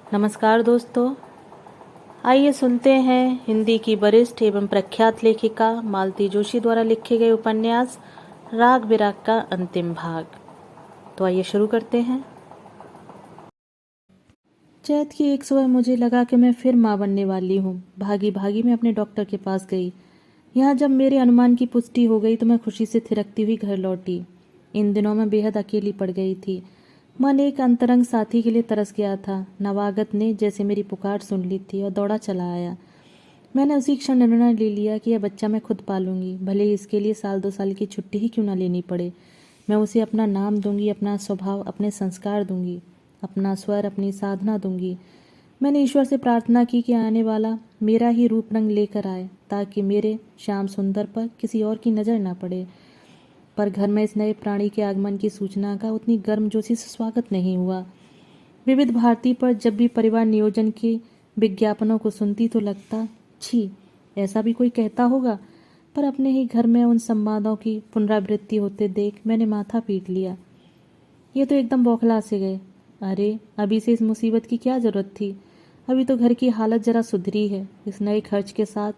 नमस्कार दोस्तों, आइए सुनते हैं हिंदी की वरिष्ठ एवं प्रख्यात लेखिका मालती जोशी द्वारा लिखे गए उपन्यास राग बिराग का अंतिम भाग। तो आइए शुरू करते हैं। चैत की एक सुबह मुझे लगा कि मैं फिर माँ बनने वाली हूँ। भागी भागी मैं अपने डॉक्टर के पास गई। यहाँ जब मेरे अनुमान की पुष्टि हो गई तो मैं खुशी से थिरकती हुई घर लौटी। इन दिनों मैं बेहद अकेली पड़ गई थी। मन एक अंतरंग साथी के लिए तरस गया था। नवागत ने जैसे मेरी पुकार सुन ली थी और दौड़ा चला आया। मैंने उसी क्षण निर्णय ले लिया कि यह बच्चा मैं खुद पालूंगी, भले ही इसके लिए 1-2 साल की छुट्टी ही क्यों ना लेनी पड़े। मैं उसे अपना नाम दूंगी, अपना स्वभाव, अपने संस्कार दूंगी, अपना स्वर, अपनी साधना दूंगी। मैंने ईश्वर से प्रार्थना की कि आने वाला मेरा ही रूप रंग लेकर आए, ताकि मेरे श्याम सुंदर पर किसी और की नज़र ना पड़े। पर घर में इस नए प्राणी के आगमन की सूचना का उतनी गर्मजोशी से स्वागत नहीं हुआ। विविध भारती पर जब भी परिवार नियोजन के विज्ञापनों को सुनती तो लगता, छी, ऐसा भी कोई कहता होगा। पर अपने ही घर में उन संवादों की पुनरावृत्ति होते देख मैंने माथा पीट लिया। ये तो एकदम बौखला से गए। अरे, अभी से इस मुसीबत की क्या ज़रूरत थी। अभी तो घर की हालत ज़रा सुधरी है। इस नए खर्च के साथ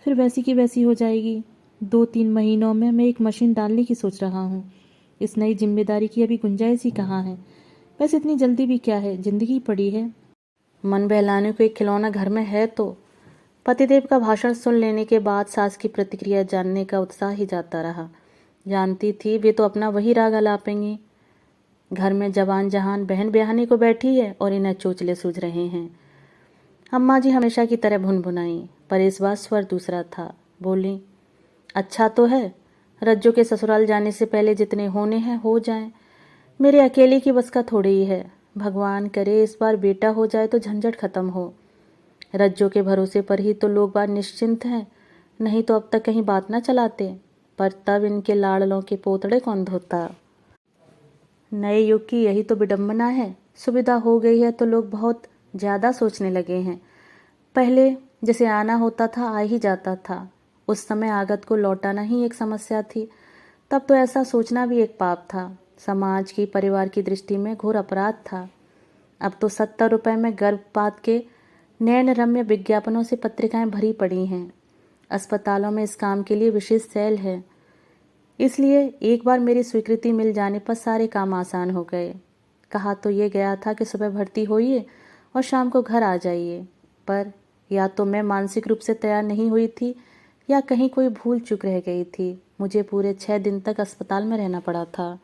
फिर वैसी की वैसी हो जाएगी। 2-3 महीनों में मैं एक मशीन डालने की सोच रहा हूँ। इस नई जिम्मेदारी की अभी गुंजाइश ही कहाँ है। वैसे इतनी जल्दी भी क्या है, जिंदगी पड़ी है। मन बहलाने को एक खिलौना घर में है तो। पतिदेव का भाषण सुन लेने के बाद सास की प्रतिक्रिया जानने का उत्साह ही जाता रहा। जानती थी वे तो अपना वही राग अलापेंगी। घर में जवान जहान बहन ब्याहने को बैठी है और इन्हें चोचले सूझ रहे हैं। अम्मा जी हमेशा की तरह भुनभुनाई, पर इस बार स्वर दूसरा था। बोली, अच्छा तो है, रज्जो के ससुराल जाने से पहले जितने होने हैं हो जाएं। मेरे अकेले की बस का थोड़ी ही है। भगवान करे इस बार बेटा हो जाए तो झंझट खत्म हो। रज्जो के भरोसे पर ही तो लोग बात निश्चिंत हैं, नहीं तो अब तक कहीं बात ना चलाते। पर तब इनके लाड़लों के पोतड़े कौन धोता। नए युग की यही तो विडंबना है। सुविधा हो गई है तो लोग बहुत ज़्यादा सोचने लगे हैं। पहले जैसे आना होता था आ ही जाता था। उस समय आगत को लौटाना ही एक समस्या थी। तब तो ऐसा सोचना भी एक पाप था, समाज की, परिवार की दृष्टि में घोर अपराध था। अब तो 70 रुपए में गर्भपात के नयन रम्य विज्ञापनों से पत्रिकाएं भरी पड़ी हैं। अस्पतालों में इस काम के लिए विशेष सेल है। इसलिए एक बार मेरी स्वीकृति मिल जाने पर सारे काम आसान हो गए। कहा तो ये गया था कि सुबह भर्ती होइए और शाम को घर आ जाइए। पर या तो मैं मानसिक रूप से तैयार नहीं हुई थी या कहीं कोई भूल चूक रह गई थी। मुझे पूरे 6 दिन तक अस्पताल में रहना पड़ा था।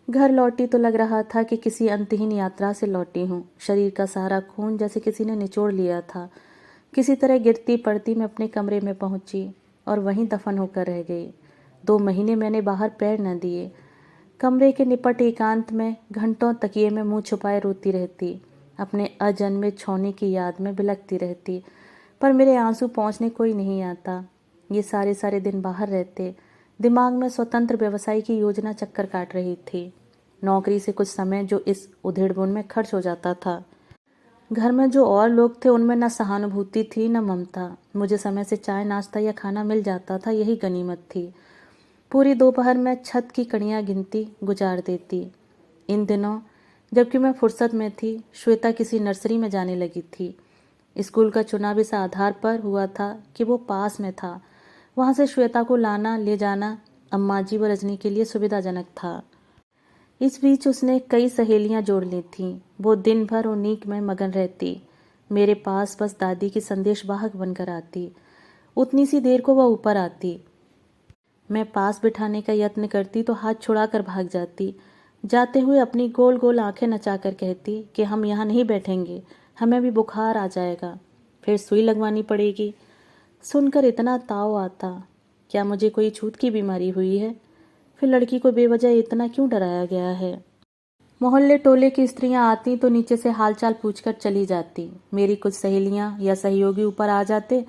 घर लौटी तो लग रहा था कि किसी अंतहीन यात्रा से लौटी हूँ। शरीर का सारा खून जैसे किसी ने निचोड़ लिया था। किसी तरह गिरती पड़ती मैं अपने कमरे में पहुंची और वहीं दफन होकर रह गई। 2 महीने मैंने बाहर पैर न दिए। कमरे के निपट एकांत में घंटों तकिए में मुंह छुपाए रोती रहती, अपने अजन्मे छौने की याद में बिलखती रहती। पर मेरे आंसू पहुंचने कोई नहीं आता। ये सारे सारे दिन बाहर रहते। दिमाग में स्वतंत्र व्यवसाय की योजना चक्कर काट रही थी। नौकरी से कुछ समय जो इस उधेड़बुन में खर्च हो जाता था। घर में जो और लोग थे उनमें न सहानुभूति थी न ममता। मुझे समय से चाय नाश्ता या खाना मिल जाता था, यही गनीमत थी। पूरी दोपहर में छत की कड़ियाँ गिनती गुजार देती। इन दिनों जबकि मैं फुर्सत में थी, श्वेता किसी नर्सरी में जाने लगी थी। स्कूल का चुनाव इस आधार पर हुआ था कि वो पास में था। वहाँ से श्वेता को लाना ले जाना अम्मा जी व रजनी के लिए सुविधाजनक था। इस बीच उसने कई सहेलियां जोड़ ली थीं। वो दिन भर उन्हीं में मगन रहती। मेरे पास बस दादी की संदेशवाहक बनकर आती। उतनी सी देर को वह ऊपर आती। मैं पास बिठाने का यत्न करती तो हाथ छुड़ाकर भाग जाती। जाते हुए अपनी गोल गोल आंखें नचाकर कहती कि हम यहाँ नहीं बैठेंगे, हमें भी बुखार आ जाएगा, फिर सुई लगवानी पड़ेगी। सुनकर इतना ताव आता, क्या मुझे कोई छूत की बीमारी हुई है? फिर लड़की को बेवजह इतना क्यों डराया गया है? मोहल्ले टोले की स्त्रियां आती तो नीचे से हालचाल पूछकर चली जाती। मेरी कुछ सहेलियां या सहयोगी ऊपर आ जाते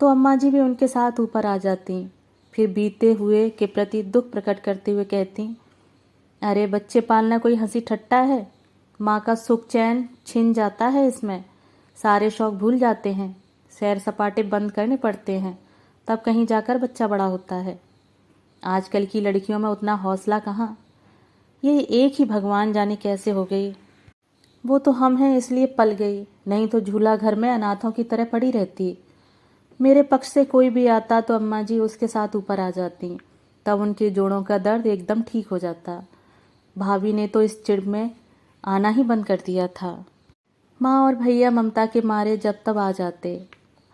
तो अम्मा जी भी उनके साथ ऊपर आ जाती। फिर बीते हुए के प्रति दुख प्रकट करते हुए कहती, अरे बच्चे पालना कोई हंसी ठट्टा है? माँ का सुख चैन छिन जाता है इसमें। सारे शौक भूल जाते हैं, सैर सपाटे बंद करने पड़ते हैं, तब कहीं जाकर बच्चा बड़ा होता है। आजकल की लड़कियों में उतना हौसला कहाँ। ये एक ही भगवान जाने कैसे हो गई। वो तो हम हैं इसलिए पल गई, नहीं तो झूला घर में अनाथों की तरह पड़ी रहती। मेरे पक्ष से कोई भी आता तो अम्मा जी उसके साथ ऊपर आ जाती, तब उनके जोड़ों का दर्द एकदम ठीक हो जाता। भाभी ने तो इस चिढ़ में आना ही बंद कर दिया था। माँ और भैया ममता के मारे जब तब आ जाते।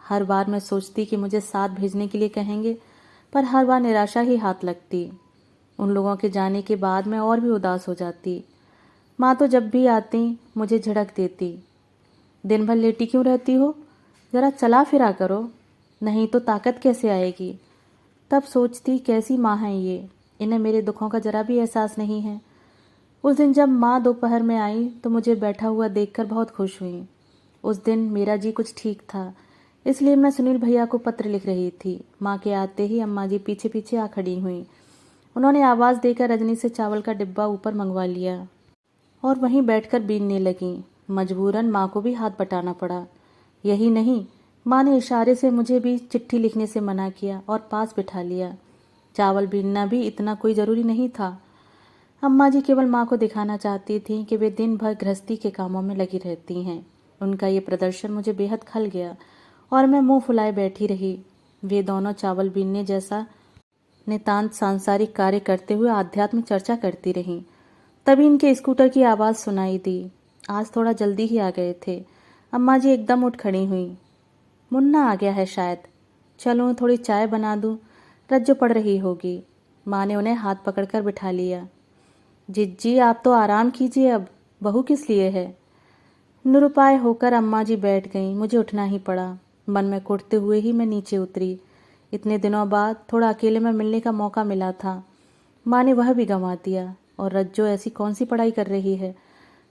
हर बार मैं सोचती कि मुझे साथ भेजने के लिए कहेंगे, पर हर बार निराशा ही हाथ लगती। उन लोगों के जाने के बाद मैं और भी उदास हो जाती। माँ तो जब भी आती मुझे झिड़क देती, दिन भर लेटी क्यों रहती हो, ज़रा चला फिरा करो, नहीं तो ताकत कैसे आएगी। तब सोचती कैसी माँ हैं ये, इन्हें मेरे दुखों का जरा भी एहसास नहीं है। उस दिन जब माँ दोपहर में आई तो मुझे बैठा हुआ देखकर बहुत खुश हुई। उस दिन मेरा जी कुछ ठीक था, इसलिए मैं सुनील भैया को पत्र लिख रही थी। माँ के आते ही अम्मा जी पीछे पीछे आ खड़ी हुई। उन्होंने आवाज़ देकर रजनी से चावल का डिब्बा ऊपर मंगवा लिया और वहीं बैठकर बीनने लगी। मजबूरन माँ को भी हाथ बटाना पड़ा। यही नहीं, माँ ने इशारे से मुझे भी चिट्ठी लिखने से मना किया और पास बिठा लिया। चावल बीनना भी इतना कोई ज़रूरी नहीं था। अम्मा जी केवल माँ को दिखाना चाहती थीं कि वे दिन भर गृहस्थी के कामों में लगी रहती हैं। उनका ये प्रदर्शन मुझे बेहद खल गया और मैं मुंह फुलाए बैठी रही। वे दोनों चावल बीनने जैसा नितांत सांसारिक कार्य करते हुए आध्यात्म चर्चा करती रहीं। तभी इनके स्कूटर की आवाज़ सुनाई दी। आज थोड़ा जल्दी ही आ गए थे। अम्मा जी एकदम उठ खड़ी हुई। मुन्ना आ गया है शायद, चलूँ थोड़ी चाय बना दूँ, रज्जो पड़ रही होगी। माँ ने उन्हें हाथ पकड़कर बिठा लिया। जिज्जी आप तो आराम कीजिए, अब बहू किस लिए है। निरुपाय होकर अम्मा जी बैठ गईं। मुझे उठना ही पड़ा। मन में कुटते हुए ही मैं नीचे उतरी। इतने दिनों बाद थोड़ा अकेले में मिलने का मौका मिला था। माँ ने वह भी गंवा दिया। और रज्जो ऐसी कौन सी पढ़ाई कर रही है,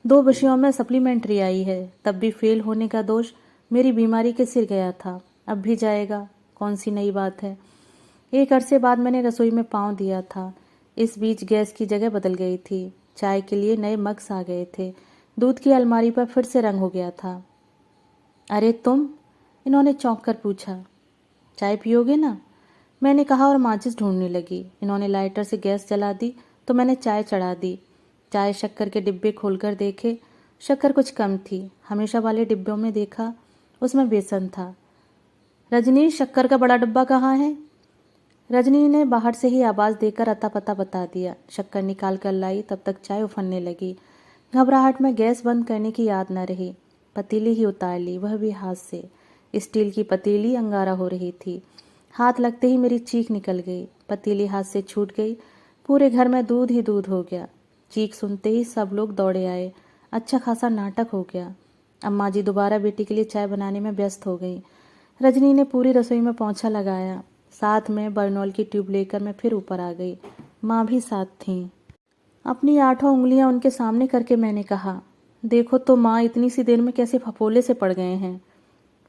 2 विषयों में सप्लीमेंट्री आई है, तब भी फेल होने का दोष मेरी बीमारी के सिर गया था, अब भी जाएगा, कौन सी नई बात है। एक अरसे बाद मैंने रसोई में पाँव दिया था। इस बीच गैस की जगह बदल गई थी। चाय के लिए नए मग्स आ गए थे। दूध की अलमारी पर फिर से रंग हो गया था। अरे तुम, इन्होंने चौंक कर पूछा। चाय पियोगे ना, मैंने कहा और माचिस ढूंढने लगी। इन्होंने लाइटर से गैस जला दी तो मैंने चाय चढ़ा दी। चाय शक्कर के डिब्बे खोलकर देखे, शक्कर कुछ कम थी। हमेशा वाले डिब्बों में देखा, उसमें बेसन था। रजनी, शक्कर का बड़ा डिब्बा कहाँ है। रजनी ने बाहर से ही आवाज़ देकर अता पता बता दिया। शक्कर निकाल कर लाई, तब तक चाय उफनने लगी। घबराहट में गैस बंद करने की याद न रही। पतीली ही उतार ली, वह भी हाथ से। स्टील की पतीली अंगारा हो रही थी। हाथ लगते ही मेरी चीख निकल गई। पतीली हाथ से छूट गई। पूरे घर में दूध ही दूध हो गया। चीख सुनते ही सब लोग दौड़े आए। अच्छा खासा नाटक हो गया। अम्मा जी दोबारा बेटी के लिए चाय बनाने में व्यस्त हो गई। रजनी ने पूरी रसोई में पोंछा लगाया। साथ में बर्नॉल की ट्यूब लेकर मैं फिर ऊपर आ गई। माँ भी साथ थीं। अपनी 8 उंगलियां उनके सामने करके मैंने कहा, देखो तो माँ इतनी सी देर में कैसे फफोले से पड़ गए हैं।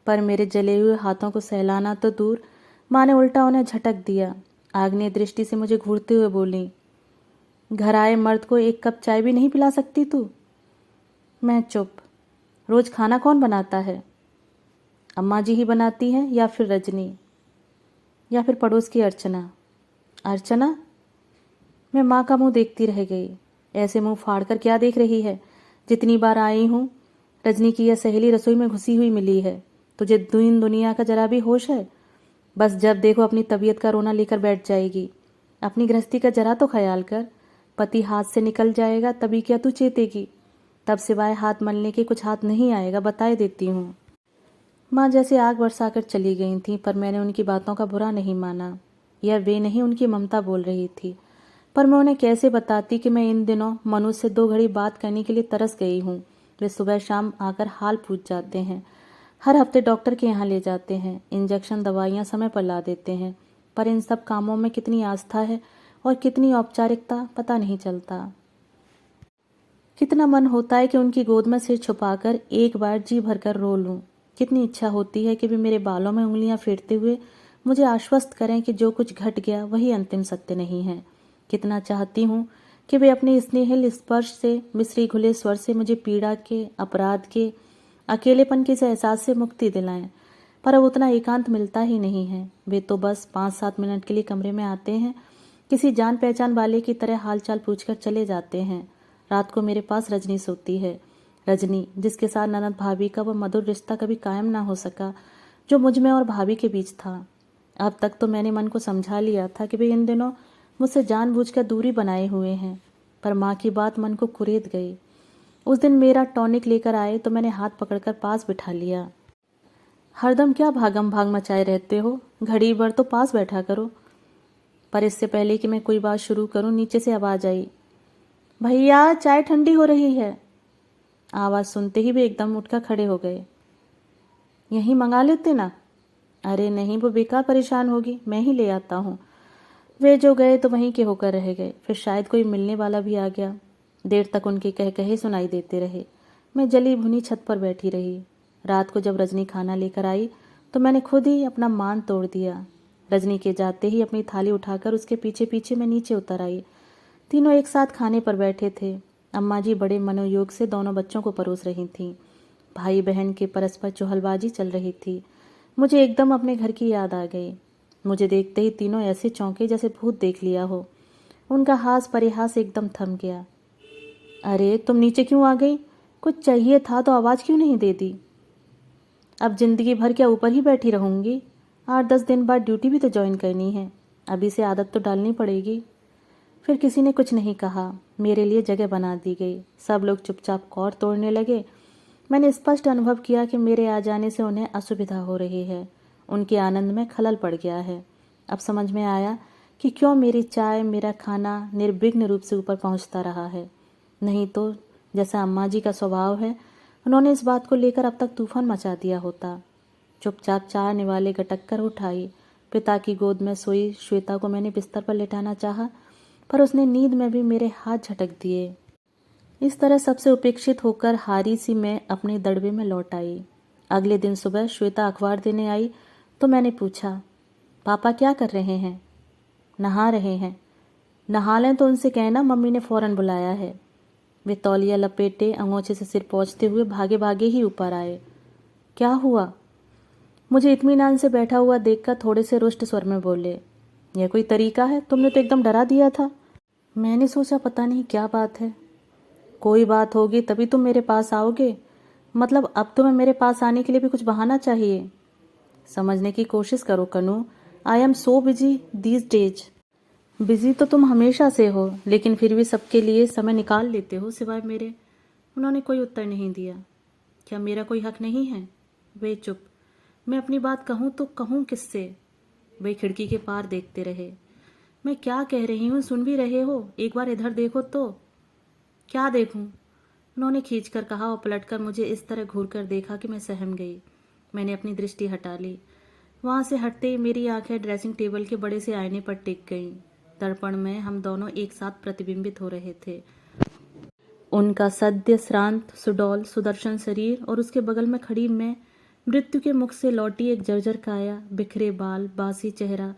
पर मेरे जले हुए हाथों को सहलाना तो दूर, माँ ने उल्टा उन्हें झटक दिया। आग्नेय दृष्टि से मुझे घूरते हुए बोली, घर आए मर्द को 1 कप चाय भी नहीं पिला सकती तू। मैं चुप। रोज खाना कौन बनाता है, अम्मा जी ही बनाती हैं या फिर रजनी या फिर पड़ोस की अर्चना। अर्चना? मैं माँ का मुंह देखती रह गई। ऐसे मुंह फाड़कर क्या देख रही है। जितनी बार आई हूँ, रजनी की यह सहेली रसोई में घुसी हुई मिली है। तुझे दीन दुनिया का जरा भी होश है। बस जब देखो अपनी तबीयत का रोना लेकर बैठ जाएगी। अपनी गृहस्थी का जरा तो ख्याल कर। पति हाथ से निकल जाएगा तभी क्या तू चेतेगी। तब सिवाय हाथ मलने के कुछ हाथ नहीं आएगा, बताए देती हूँ। माँ जैसे आग बरसाकर चली गई थी, पर मैंने उनकी बातों का बुरा नहीं माना। यह वे नहीं, उनकी ममता बोल रही थी। पर मैं उन्हें कैसे बताती कि मैं इन दिनों मनुष्य से 2 घड़ी बात करने के लिए तरस गई हूँ। वे सुबह शाम आकर हाल पूछ जाते हैं। हर हफ्ते डॉक्टर के यहाँ ले जाते हैं। इंजेक्शन दवाइयाँ समय पर ला देते हैं। पर इन सब कामों में कितनी आस्था है और कितनी औपचारिकता पता नहीं चलता। कितना मन होता है कि उनकी गोद में सिर छुपाकर एक बार जी भरकर रो लूं। कितनी इच्छा होती है कि वे मेरे बालों में उंगलियां फेरते हुए मुझे आश्वस्त करें कि जो कुछ घट गया वही अंतिम सत्य नहीं है। कितना चाहती हूँ कि वे अपने स्नेहिल स्पर्श से, मिश्री घुले स्वर से मुझे पीड़ा के, अपराध के, अकेलेपन के इस एहसास से मुक्ति दिलाएं। पर अब उतना एकांत मिलता ही नहीं है। वे तो बस 5-7 मिनट के लिए कमरे में आते हैं, किसी जान पहचान वाले की तरह हालचाल पूछकर चले जाते हैं। रात को मेरे पास रजनी सोती है। रजनी, जिसके साथ ननद भाभी का वो मधुर रिश्ता कभी कायम ना हो सका जो मुझ में और भाभी के बीच था। अब तक तो मैंने मन को समझा लिया था कि वे इन दिनों मुझसे जानबूझकर दूरी बनाए हुए हैं, पर माँ की बात मन को कुरेद गई। उस दिन मेरा टॉनिक लेकर आए तो मैंने हाथ पकड़कर पास बिठा लिया। हरदम क्या भागम भाग मचाए रहते हो, घड़ी भर तो पास बैठा करो। पर इससे पहले कि मैं कोई बात शुरू करूं, नीचे से आवाज़ आई, भैया चाय ठंडी हो रही है। आवाज़ सुनते ही वे एकदम उठकर खड़े हो गए। यहीं मंगा लेते ना। अरे नहीं, वो बेकार परेशान होगी, मैं ही ले आता हूँ। वे जो गए तो वहीं के होकर रह गए। फिर शायद कोई मिलने वाला भी आ गया। देर तक उनके कह कहे सुनाई देते रहे। मैं जली भुनी छत पर बैठी रही। रात को जब रजनी खाना लेकर आई तो मैंने खुद ही अपना मान तोड़ दिया। रजनी के जाते ही अपनी थाली उठाकर उसके पीछे पीछे मैं नीचे उतर आई। तीनों एक साथ खाने पर बैठे थे। अम्मा जी बड़े मनोयोग से दोनों बच्चों को परोस रही थीं। भाई बहन के परस्पर चुहलबाजी चल रही थी। मुझे एकदम अपने घर की याद आ गई। मुझे देखते ही तीनों ऐसे चौंके जैसे भूत देख लिया हो। उनका हास परिहास एकदम थम गया। अरे तुम नीचे क्यों आ गई? कुछ चाहिए था तो आवाज़ क्यों नहीं दे दी? अब जिंदगी भर क्या ऊपर ही बैठी रहूंगी? 8-10 दिन बाद ड्यूटी भी तो ज्वाइन करनी है। अभी से आदत तो डालनी पड़ेगी। फिर किसी ने कुछ नहीं कहा। मेरे लिए जगह बना दी गई। सब लोग चुपचाप कौर तोड़ने लगे। मैंने स्पष्ट अनुभव किया कि मेरे आ जाने से उन्हें असुविधा हो रही है। उनके आनंद में खलल पड़ गया है। अब समझ में आया कि क्यों मेरी चाय, मेरा खाना निर्विघ्न रूप से ऊपर पहुंचता रहा है। नहीं तो जैसा अम्मा जी का स्वभाव है, उन्होंने इस बात को लेकर अब तक तूफान मचा दिया होता। चुपचाप 4 निवाले गटक कर उठाई। पिता की गोद में सोई श्वेता को मैंने बिस्तर पर लेटाना चाहा, पर उसने नींद में भी मेरे हाथ झटक दिए। इस तरह सबसे उपेक्षित होकर हारी सी मैं अपने दड़बे में लौट आई। अगले दिन सुबह श्वेता अखबार देने आई तो मैंने पूछा, पापा क्या कर रहे हैं? नहा रहे हैं। नहा लें तो उनसे कहना मम्मी ने फ़ौरन बुलाया है। वे तौलिया लपेटे अंगोछे से सिर पोंछते हुए भागे भागे ही ऊपर आए। क्या हुआ? मुझे इत्मीनान से बैठा हुआ देखकर थोड़े से रुष्ट स्वर में बोले, यह कोई तरीका है? तुमने तो एकदम डरा दिया था। मैंने सोचा पता नहीं क्या बात है। कोई बात होगी तभी तुम मेरे पास आओगे। मतलब अब तुम्हें मेरे पास आने के लिए भी कुछ बहाना चाहिए। समझने की कोशिश करो कनू। I am so busy these days. Busy तो तुम हमेशा से हो, लेकिन फिर भी सबके लिए समय निकाल लेते हो सिवाय मेरे। उन्होंने कोई उत्तर नहीं दिया। क्या मेरा कोई हक नहीं है? वे चुप। मैं अपनी बात कहूँ तो कहूँ किससे? वे खिड़की के पार देखते रहे। मैं क्या कह रही हूँ सुन भी रहे हो? एक बार इधर देखो तो। क्या देखूं? उन्होंने खींचकर कहा और पलटकर मुझे इस तरह घूरकर देखा कि मैं सहम गई। मैंने अपनी दृष्टि हटा ली। वहां से हटते ही मेरी आंखें ड्रेसिंग टेबल के बड़े से आईने पर टिक गईं। दर्पण में हम दोनों एक साथ प्रतिबिंबित हो रहे थे। उनका सद्य श्रांत सुडौल सुदर्शन शरीर और उसके बगल में खड़ी मैं, मृत्यु के मुख से लौटी एक जर्जर काया, बिखरे बाल, बासी चेहरा,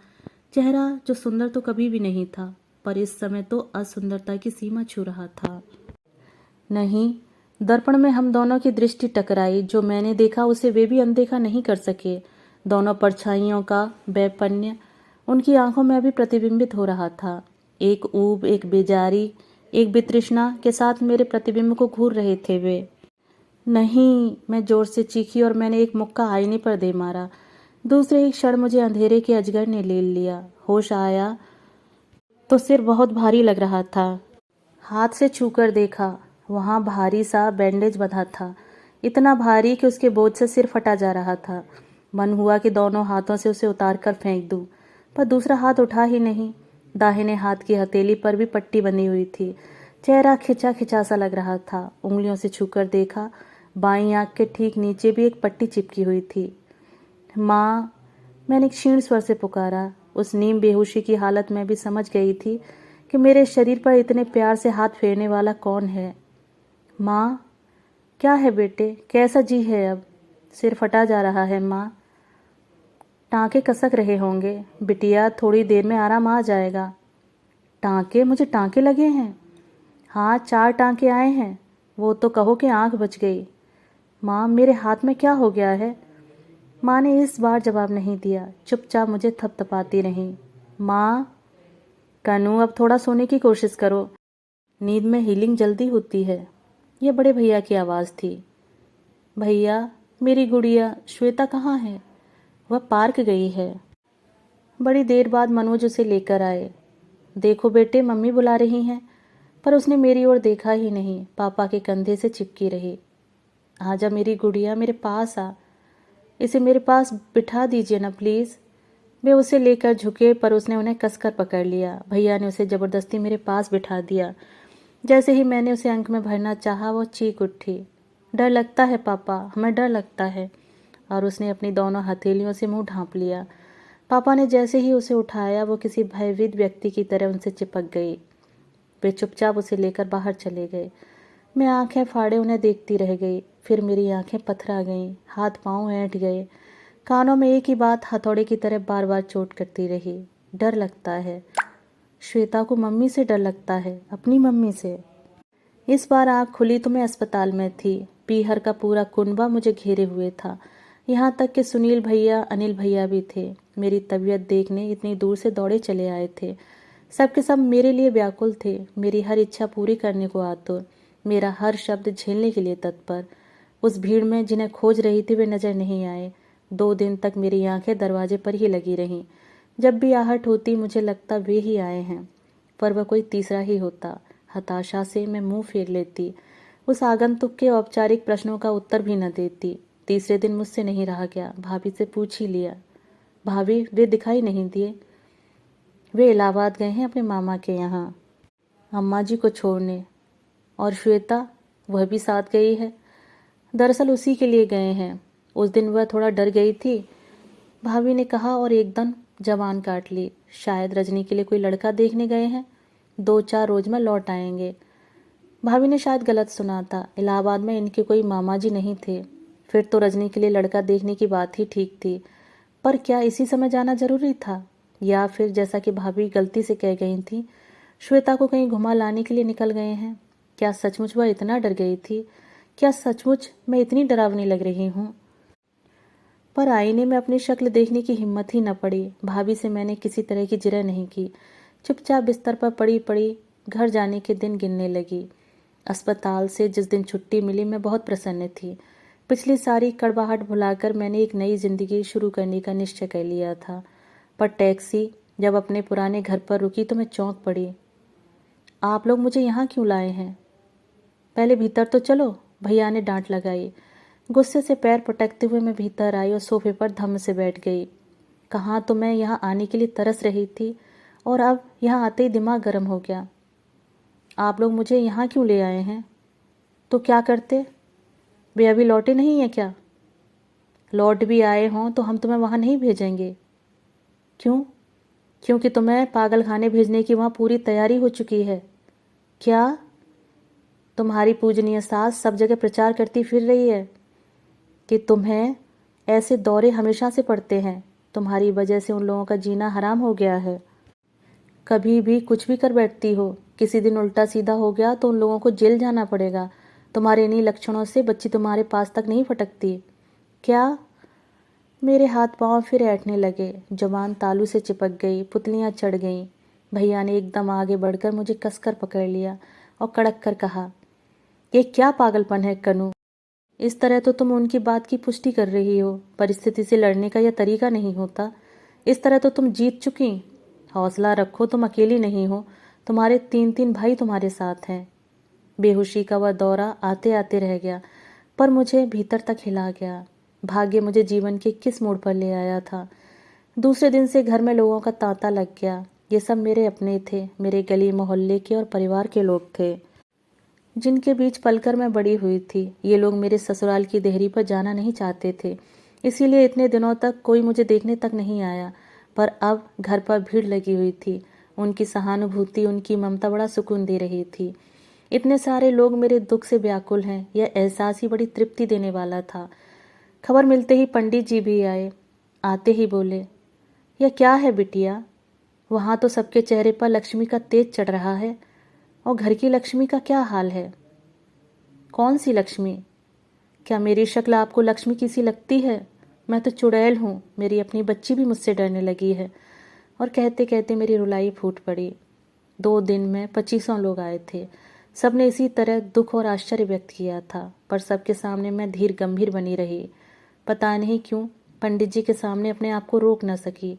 चेहरा जो सुंदर तो कभी भी नहीं था, पर इस समय तो असुंदरता की सीमा छू रहा था। नहीं, दर्पण में हम दोनों की दृष्टि टकराई। जो मैंने देखा उसे वे भी अनदेखा नहीं कर सके। दोनों परछाइयों का वैपन्य उनकी आंखों में अभी प्रतिबिंबित हो रहा था। एक ऊब, एक बेजारी, एक वितृष्णा के साथ मेरे प्रतिबिंब को घूर रहे थे वे। नहीं, मैं जोर से चीखी और मैंने एक मुक्का आईने पर दे मारा। दूसरे ही क्षण मुझे अंधेरे के अजगर ने ले लिया। होश आया तो सिर बहुत भारी लग रहा था। हाथ से छूकर देखा, वहाँ भारी सा बैंडेज बंधा था, इतना भारी कि उसके बोझ से सिर फटा जा रहा था। मन हुआ कि दोनों हाथों से उसे उतार कर फेंक दूं, पर दूसरा हाथ उठा ही नहीं। दाहिने हाथ की हथेली पर भी पट्टी बंधी हुई थी। चेहरा खिंचा खिंचा सा लग रहा था। उंगलियों से छूकर देखा, बाईं आंख के ठीक नीचे भी एक पट्टी चिपकी हुई थी। माँ, मैंने क्षीण स्वर से पुकारा। उस नीम बेहोशी की हालत में भी समझ गई थी कि मेरे शरीर पर इतने प्यार से हाथ फेरने वाला कौन है। माँ, क्या है बेटे, कैसा जी है अब? सिर फटा जा रहा है माँ। टाँके कसक रहे होंगे। बिटिया, थोड़ी देर में आराम आ जाएगा। टाँके? मुझे टाँके लगे हैं? हाँ, 4 टाँके आए हैं। वो तो कहो कि आँख बच गई। माँ, मेरे हाथ में क्या हो गया है? माँ ने इस बार जवाब नहीं दिया, चुपचाप मुझे थपथपाती रही। माँ, कनू अब थोड़ा सोने की कोशिश करो। नींद में हीलिंग जल्दी होती है। यह बड़े भैया की आवाज़ थी। भैया, मेरी गुड़िया श्वेता कहाँ है? वह पार्क गई है। बड़ी देर बाद मनोज उसे लेकर आए। देखो बेटे, मम्मी बुला रही हैं। पर उसने मेरी ओर देखा ही नहीं, पापा के कंधे से चिपकी रही। आजा मेरी गुड़िया, मेरे पास आ। इसे मेरे पास बिठा दीजिए ना प्लीज़। वे उसे लेकर झुके पर उसने उन्हें कसकर पकड़ लिया। भैया ने उसे ज़बरदस्ती मेरे पास बिठा दिया। जैसे ही मैंने उसे अंक में भरना चाहा, वो चीख उठी। डर लगता है पापा, हमें डर लगता है। और उसने अपनी दोनों हथेलियों से मुंह ढांप लिया। पापा ने जैसे ही उसे उठाया, वो किसी भयभीत व्यक्ति की तरह उनसे चिपक गई। वे चुपचाप उसे लेकर बाहर चले गए। मैं आंखें फाड़े उन्हें देखती रह गई। फिर मेरी आंखें पथरा गईं, हाथ पांव ऐंठ गए। कानों में एक ही बात हथौड़े की तरह बार बार चोट करती रही। डर लगता है। श्वेता को मम्मी से डर लगता है, अपनी मम्मी से। इस बार आँख खुली तो मैं अस्पताल में थी। पीहर का पूरा कुनबा मुझे घेरे हुए था। यहाँ तक कि सुनील भैया, अनिल भैया भी थे। मेरी तबीयत देखने इतनी दूर से दौड़े चले आए थे। सबके सब मेरे लिए व्याकुल थे, मेरी हर इच्छा पूरी करने को आतुर, मेरा हर शब्द झेलने के लिए तत्पर। उस भीड़ में जिन्हें खोज रही थी वे नजर नहीं आए। 2 दिन तक मेरी आंखें दरवाजे पर ही लगी रहीं। जब भी आहट होती मुझे लगता वे ही आए हैं, पर वह कोई तीसरा ही होता। हताशा से मैं मुंह फेर लेती। उस आगंतुक के औपचारिक प्रश्नों का उत्तर भी न देती। तीसरे दिन मुझसे नहीं रहा गया, भाभी से पूछ ही लिया। भाभी, वे दिखाई नहीं दिए। वे इलाहाबाद गए हैं अपने मामा के यहाँ, अम्मा जी को छोड़ने। और श्वेता, वह भी साथ गई है। दरअसल उसी के लिए गए हैं। उस दिन वह थोड़ा डर गई थी, भाभी ने कहा, और एकदम जबान काट ली। शायद रजनी के लिए कोई लड़का देखने गए हैं, 2-4 रोज में लौट आएंगे। भाभी ने शायद गलत सुना था। इलाहाबाद में इनके कोई मामा जी नहीं थे। फिर तो रजनी के लिए लड़का देखने की बात ही ठीक थी। पर क्या इसी समय जाना जरूरी था? या फिर जैसा कि भाभी गलती से कह गई थी, श्वेता को कहीं घुमा लाने के लिए निकल गए हैं? क्या सचमुच वह इतना डर गई थी? क्या सचमुच मैं इतनी डरावनी लग रही हूँ? पर आईने में अपनी शक्ल देखने की हिम्मत ही न पड़ी। भाभी से मैंने किसी तरह की जिरह नहीं की। चुपचाप बिस्तर पर पड़ी पड़ी घर जाने के दिन गिनने लगी। अस्पताल से जिस दिन छुट्टी मिली मैं बहुत प्रसन्न थी। पिछली सारी कड़वाहट भुलाकर मैंने एक नई जिंदगी शुरू करने का निश्चय कर लिया था। पर टैक्सी जब अपने पुराने घर पर रुकी तो मैं चौंक पड़ी। आप लोग मुझे यहाँ क्यों लाए हैं? पहले भीतर तो चलो, भैया ने डांट लगाई। गुस्से से पैर पटकते हुए मैं भीतर आई और सोफे पर धम्म से बैठ गई। कहाँ तो मैं यहाँ आने के लिए तरस रही थी, और अब यहाँ आते ही दिमाग गर्म हो गया। आप लोग मुझे यहाँ क्यों ले आए हैं? तो क्या करते? वे अभी लौटे नहीं हैं क्या? लौट भी आए हों तो हम तुम्हें वहाँ नहीं भेजेंगे। क्यों? क्योंकि तुम्हें पागल खाने भेजने की वहाँ पूरी तैयारी हो चुकी है। क्या? तुम्हारी पूजनीय सास सब जगह प्रचार करती फिर रही है कि तुम्हें ऐसे दौरे हमेशा से पड़ते हैं। तुम्हारी वजह से उन लोगों का जीना हराम हो गया है। कभी भी कुछ भी कर बैठती हो। किसी दिन उल्टा सीधा हो गया तो उन लोगों को जेल जाना पड़ेगा। तुम्हारे इन्हीं लक्षणों से बच्ची तुम्हारे पास तक नहीं फटकती। क्या? मेरे हाथ पांव फिर ऐंठने लगे, जुबान तालू से चिपक गई, पुतलियां चढ़ गईं। भैया ने एकदम आगे बढ़कर मुझे कसकर पकड़ लिया और कड़क कर कहा, ये क्या पागलपन है कनू? इस तरह तो तुम उनकी बात की पुष्टि कर रही हो। परिस्थिति से लड़ने का यह तरीका नहीं होता। इस तरह तो तुम जीत चुकी। हौसला रखो, तुम अकेली नहीं हो। तुम्हारे 3-3 भाई तुम्हारे साथ हैं। बेहोशी का वह दौरा आते आते रह गया, पर मुझे भीतर तक हिला गया। भाग्य मुझे जीवन के किस मोड़ पर ले आया था। दूसरे दिन से घर में लोगों का तांता लग गया। ये सब मेरे अपने थे, मेरे गली मोहल्ले के और परिवार के लोग थे, जिनके बीच पलकर मैं बड़ी हुई थी। ये लोग मेरे ससुराल की देहरी पर जाना नहीं चाहते थे, इसीलिए इतने दिनों तक कोई मुझे देखने तक नहीं आया। पर अब घर पर भीड़ लगी हुई थी। उनकी सहानुभूति, उनकी ममता बड़ा सुकून दे रही थी। इतने सारे लोग मेरे दुख से व्याकुल हैं, यह एहसास ही बड़ी तृप्ति देने वाला था। खबर मिलते ही पंडित जी भी आए। आते ही बोले, यह क्या है बिटिया? वहाँ तो सबके चेहरे पर लक्ष्मी का तेज चढ़ रहा है, और घर की लक्ष्मी का क्या हाल है? कौन सी लक्ष्मी? क्या मेरी शक्ल आपको लक्ष्मी की सी लगती है? मैं तो चुड़ैल हूँ। मेरी अपनी बच्ची भी मुझसे डरने लगी है। और कहते कहते मेरी रुलाई फूट पड़ी। 2 दिन में 2500 लोग आए थे। सबने इसी तरह दुख और आश्चर्य व्यक्त किया था, पर सबके सामने मैं धीर गंभीर बनी रही। पता नहीं क्यों पंडित जी के सामने अपने आप को रोक न सकी।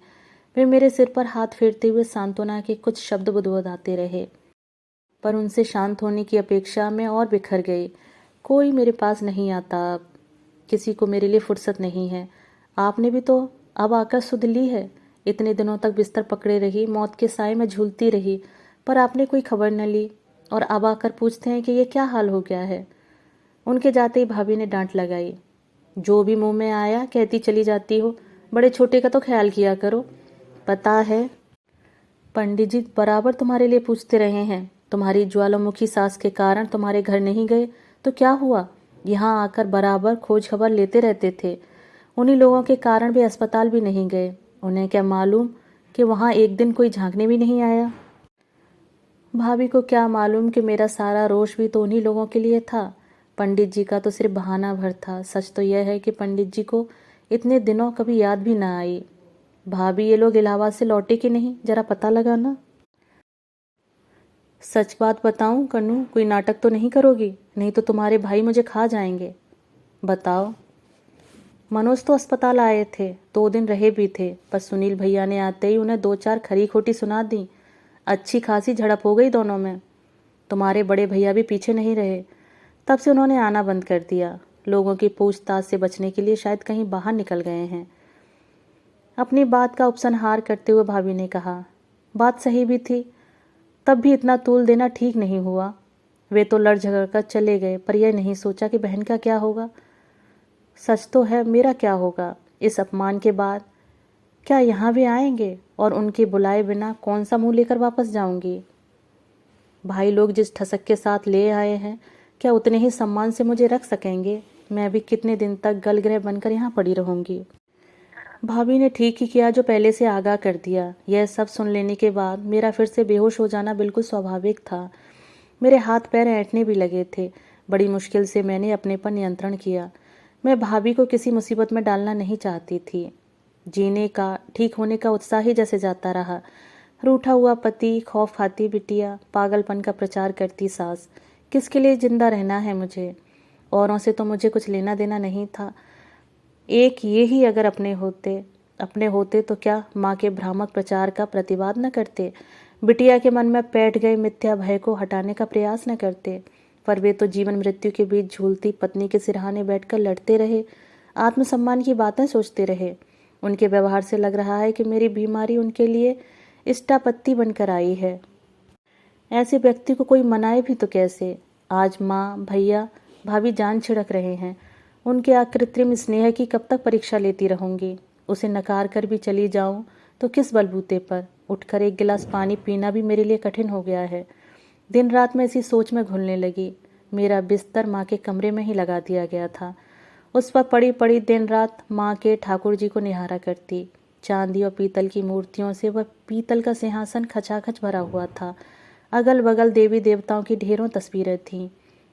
वे मेरे सिर पर हाथ फेरते हुए सांत्वना के कुछ शब्द बुदबुदाते रहे, पर उनसे शांत होने की अपेक्षा मैं और बिखर गई। कोई मेरे पास नहीं आता अब, किसी को मेरे लिए फुर्सत नहीं है। आपने भी तो अब आकर सुध ली है। इतने दिनों तक बिस्तर पकड़े रही, मौत के साए में झूलती रही, पर आपने कोई खबर न ली, और अब आकर पूछते हैं कि ये क्या हाल हो गया है। उनके जाते ही भाभी ने डांट लगाई। जो भी मुंह में आया कहती चली जाती हो, बड़े छोटे का तो ख्याल किया करो। पता है पंडित जी बराबर तुम्हारे लिए पूछते रहे हैं। तुम्हारी ज्वालामुखी सास के कारण तुम्हारे घर नहीं गए तो क्या हुआ, यहाँ आकर बराबर खोज खबर लेते रहते थे। उन्हीं लोगों के कारण वे अस्पताल भी नहीं गए। उन्हें क्या मालूम कि वहाँ एक दिन कोई झांकने भी नहीं आया। भाभी को क्या मालूम कि मेरा सारा रोष भी तो उन्हीं लोगों के लिए था। पंडित जी का तो सिर्फ बहाना भर था। सच तो यह है कि पंडित जी को इतने दिनों कभी याद भी ना आई। भाभी ये लोग इलाहाबाद से लौटे कि नहीं, जरा पता लगाना। सच बात बताऊं कन्नू, कोई नाटक तो नहीं करोगी? नहीं तो तुम्हारे भाई मुझे खा जाएंगे। बताओ। मनोज तो अस्पताल आए थे, 2 दिन रहे भी थे, पर सुनील भैया ने आते ही उन्हें 2-4 खरी खोटी सुना दी। अच्छी खासी झड़प हो गई दोनों में। तुम्हारे बड़े भैया भी पीछे नहीं रहे। तब से उन्होंने आना बंद कर दिया। लोगों की पूछताछ से बचने के लिए शायद कहीं बाहर निकल गए हैं। अपनी बात का उपसंहार करते हुए भाभी ने कहा, बात सही भी थी, तब भी इतना तूल देना ठीक नहीं हुआ। वे तो लड़ झगड़ कर चले गए, पर यह नहीं सोचा कि बहन का क्या होगा। सच तो है, मेरा क्या होगा इस अपमान के बाद? क्या यहाँ भी आएंगे, और उनके बुलाए बिना कौन सा मुंह लेकर वापस जाऊंगी? भाई लोग जिस ठसक के साथ ले आए हैं, क्या उतने ही सम्मान से मुझे रख सकेंगे? मैं भी कितने दिन तक गलग्रह बनकर यहाँ पड़ी रहूंगी। भाभी ने ठीक ही किया जो पहले से आगाह कर दिया। यह सब सुन लेने के बाद मेरा फिर से बेहोश हो जाना बिल्कुल स्वाभाविक था। मेरे हाथ पैर ऐंठने भी लगे थे। बड़ी मुश्किल से मैंने अपने पर नियंत्रण किया। मैं भाभी को किसी मुसीबत में डालना नहीं चाहती थी। जीने का, ठीक होने का उत्साह ही जैसे जाता रहा। रूठा हुआ पति, खौफ खाती बिटिया, पागलपन का प्रचार करती सास। किसके लिए जिंदा रहना है मुझे? औरों से तो मुझे कुछ लेना देना नहीं था। एक ये ही अगर अपने होते तो क्या माँ के भ्रामक प्रचार का प्रतिवाद न करते? बिटिया के मन में बैठ गए मिथ्या भय को हटाने का प्रयास न करते? पर वे तो जीवन मृत्यु के बीच झूलती पत्नी के सिरहाने बैठकर लड़ते रहे, आत्मसम्मान की बातें सोचते रहे। उनके व्यवहार से लग रहा है कि मेरी बीमारी उनके लिए इष्टापत्ति बनकर आई है। ऐसे व्यक्ति को कोई मनाए भी तो कैसे? आज माँ, भैया, भाभी जान छिड़क रहे हैं। उनके अकृत्रिम स्नेह की कब तक परीक्षा लेती रहूंगी? उसे नकार कर भी चली जाऊं तो किस बलबूते पर? उठकर एक गिलास पानी पीना भी मेरे लिए कठिन हो गया है। दिन रात मैं इसी सोच में घुलने लगी। मेरा बिस्तर माँ के कमरे में ही लगा दिया गया था। उस पर पड़ी पड़ी दिन रात माँ के ठाकुर जी को निहारा करती। चांदी और पीतल की मूर्तियों से वह पीतल का सिंहासन खचाखच भरा हुआ था। अगल बगल देवी देवताओं की ढेरों तस्वीरें थीं।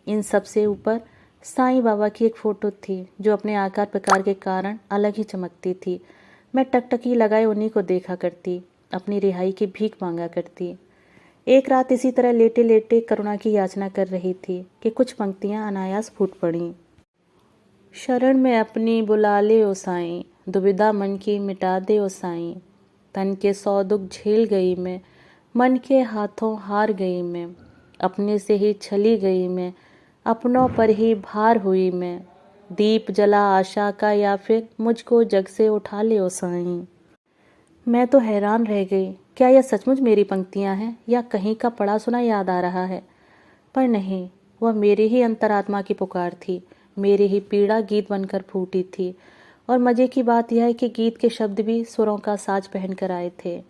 इन सब से ऊपर साईं बाबा की एक फ़ोटो थी, जो अपने आकार प्रकार के कारण अलग ही चमकती थी। मैं टकटकी लगाए उन्हीं को देखा करती, अपनी रिहाई की भीख मांगा करती। एक रात इसी तरह लेटे लेटे करुणा की याचना कर रही थी कि कुछ पंक्तियां अनायास फूट पड़ीं। शरण में अपनी बुला ले ओ साईं, दुविधा मन की मिटा दे ओ साईं। तन के 100 दुख झेल गई मैं, मन के हाथों हार गई मैं। अपने से ही छली गई मैं, अपनों पर ही भार हुई मैं। दीप जला आशा का, या फिर मुझको जग से उठा ले ओ साईं। मैं तो हैरान रह गई। क्या यह सचमुच मेरी पंक्तियां हैं, या कहीं का पढ़ा सुना याद आ रहा है? पर नहीं, वह मेरी ही अंतरात्मा की पुकार थी। मेरी ही पीड़ा गीत बनकर फूटी थी। और मजे की बात यह है कि गीत के शब्द भी सुरों का साज पहन कर आए थे।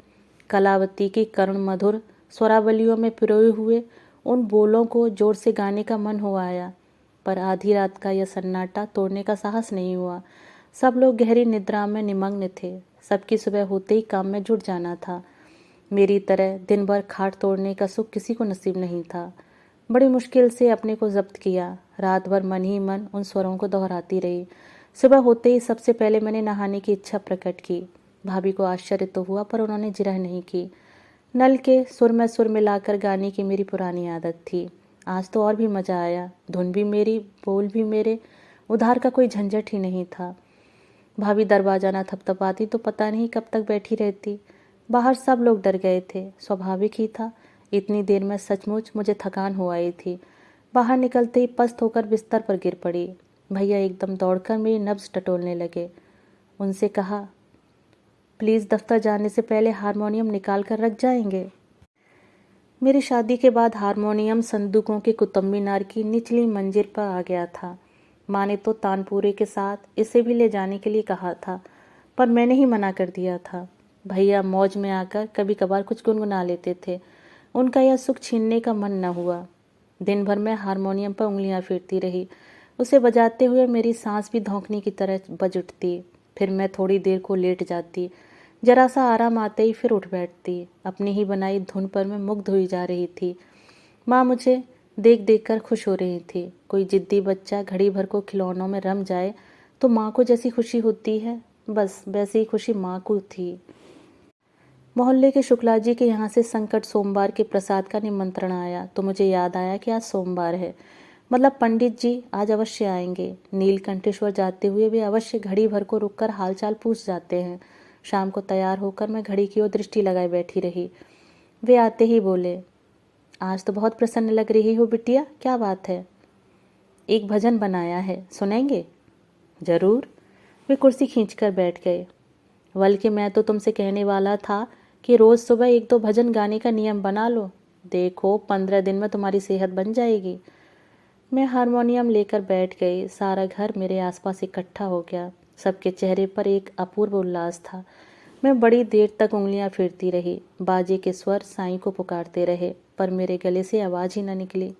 कलावती की करुण मधुर स्वरावलियों में पिरोए हुए उन बोलों को जोर से गाने का मन हो आया, पर आधी रात का यह सन्नाटा तोड़ने का साहस नहीं हुआ। सब लोग गहरी निद्रा में निमग्न थे। सबकी सुबह होते ही काम में जुट जाना था। मेरी तरह दिन भर खाट तोड़ने का सुख किसी को नसीब नहीं था। बड़ी मुश्किल से अपने को जब्त किया। रात भर मन ही मन उन स्वरों को दोहराती रही। सुबह होते ही सबसे पहले मैंने नहाने की इच्छा प्रकट की। भाभी को आश्चर्य तो हुआ, पर उन्होंने जिरह नहीं की। नल के सुर में सुर मिलाकर गाने की मेरी पुरानी आदत थी। आज तो और भी मज़ा आया। धुन भी मेरी, बोल भी मेरे, उधार का कोई झंझट ही नहीं था। भाभी दरवाजा ना थपथपाती तो पता नहीं कब तक बैठी रहती। बाहर सब लोग डर गए थे, स्वाभाविक ही था। इतनी देर में सचमुच मुझे थकान हो आई थी। बाहर निकलते ही पस्त होकर बिस्तर पर गिर पड़ी। भैया एकदम दौड़कर मेरी नब्ज टटोलने लगे। उनसे कहा, प्लीज़ दफ्तर जाने से पहले हारमोनियम निकाल कर रख जाएंगे। मेरी शादी के बाद हारमोनियम संदूकों के कुतुब मीनार की निचली मंजिल पर आ गया था। माँ ने तो तानपूरे के साथ इसे भी ले जाने के लिए कहा था, पर मैंने ही मना कर दिया था। भैया मौज में आकर कभी कभार कुछ गुनगुना लेते थे। उनका यह सुख छीनने का मन न हुआ। दिन भर मैं हारमोनियम पर उंगलियां फेरती रही। उसे बजाते हुए मेरी सांस भी धौंकने की तरह बज उठती। फिर मैं थोड़ी देर को लेट जाती। जरा सा आराम आते ही फिर उठ बैठती। अपनी ही बनाई धुन पर मैं मुग्ध हुई जा रही थी। माँ मुझे देख देख कर खुश हो रही थी। कोई जिद्दी बच्चा घड़ी भर को खिलौनों में रम जाए तो माँ को जैसी खुशी होती है, बस वैसी ही खुशी माँ को थी। मोहल्ले के शुक्ला जी के यहाँ से संकट सोमवार के प्रसाद का निमंत्रण आया तो मुझे याद आया कि आज सोमवार है, मतलब पंडित जी आज अवश्य आएंगे। नीलकंठेश्वर जाते हुए वे अवश्य घड़ी भर को रुककर हालचाल पूछ जाते हैं। शाम को तैयार होकर मैं घड़ी की ओर दृष्टि लगाए बैठी रही। वे आते ही बोले, आज तो बहुत प्रसन्न लग रही हो बिटिया, क्या बात है? एक भजन बनाया है, सुनेंगे? जरूर। वे कुर्सी खींचकर बैठ गए। बल्कि मैं तो तुमसे कहने वाला था कि रोज सुबह एक दो भजन गाने का नियम बना लो। देखो 15 दिन में तुम्हारी सेहत बन जाएगी। मैं हारमोनियम लेकर बैठ गई। सारा घर मेरे आसपास इकट्ठा हो गया। सबके चेहरे पर एक अपूर्व उल्लास था। मैं बड़ी देर तक उंगलियां फेरती रही। बाजे के स्वर साईं को पुकारते रहे, पर मेरे गले से आवाज ही न निकली।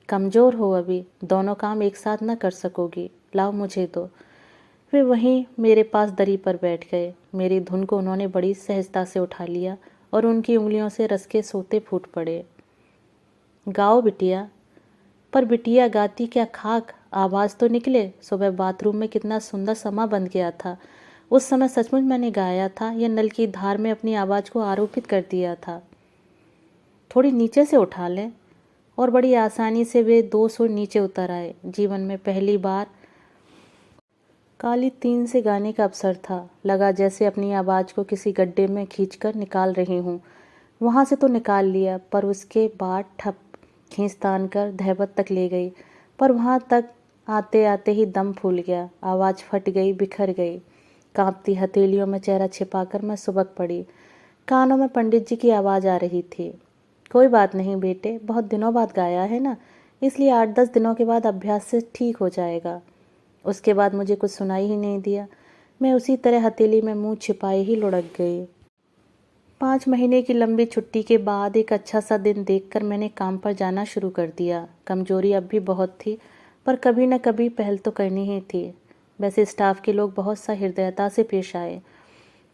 कमजोर हो अभी, दोनों काम एक साथ न कर सकोगी, लाओ मुझे दो। वे वहीं मेरे पास दरी पर बैठ गए। मेरी धुन को उन्होंने बड़ी सहजता से उठा लिया और उनकी उंगलियों से रस के सोते फूट पड़े। गाओ बिटिया। पर बिटिया गाती क्या खाक, आवाज़ तो निकले। सुबह बाथरूम में कितना सुंदर समा बन गया था। उस समय सचमुच मैंने गाया था या नल की धार में अपनी आवाज़ को आरोपित कर दिया था? थोड़ी नीचे से उठा लें। और बड़ी आसानी से वे 2 सुर नीचे उतर आए। जीवन में पहली बार काली तीन से गाने का अवसर था। लगा जैसे अपनी आवाज़ को किसी गड्ढे में खींचकर निकाल रही हूँ। वहाँ से तो निकाल लिया, पर उसके बाद ठप खींच तान कर धैवत तक ले गई। पर वहाँ तक आते आते ही दम फूल गया। आवाज़ फट गई, बिखर गई। कांपती हथेलियों में चेहरा छिपाकर मैं सुबक पड़ी। कानों में पंडित जी की आवाज़ आ रही थी, कोई बात नहीं बेटे, बहुत दिनों बाद गाया है ना, इसलिए 8-10 दिनों के बाद अभ्यास से ठीक हो जाएगा। उसके बाद मुझे कुछ सुनाई ही नहीं दिया। मैं उसी तरह हथेली में मुंह छिपाए ही लुढ़क गई। 5 महीने की लंबी छुट्टी के बाद एक अच्छा सा दिन देखकर मैंने काम पर जाना शुरू कर दिया। कमजोरी अब भी बहुत थी, पर कभी न कभी पहल तो करनी ही थी। वैसे स्टाफ के लोग बहुत सा हृदयता से पेश आए।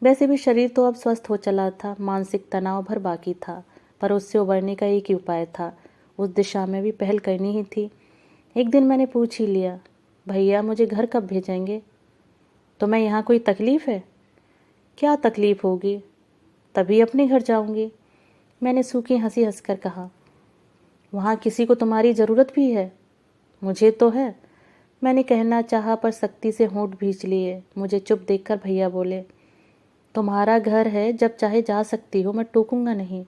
वैसे भी शरीर तो अब स्वस्थ हो चला था, मानसिक तनाव भर बाकी था, पर उससे उबरने का एक ही उपाय था। उस दिशा में भी पहल करनी ही थी। एक दिन मैंने पूछ ही लिया, भैया मुझे घर कब भेजेंगे? तो मैं यहाँ कोई तकलीफ़ है? क्या तकलीफ़ होगी, तभी अपने घर जाऊँगी। मैंने सूखी हंसी हंसकर कहा, वहाँ किसी को तुम्हारी ज़रूरत भी है? मुझे तो है। मैंने कहना चाहा, पर सख्ती से होंठ भींच लिए। मुझे चुप देखकर भैया बोले, तुम्हारा घर है, जब चाहे जा सकती हो, मैं टोकूंगा नहीं।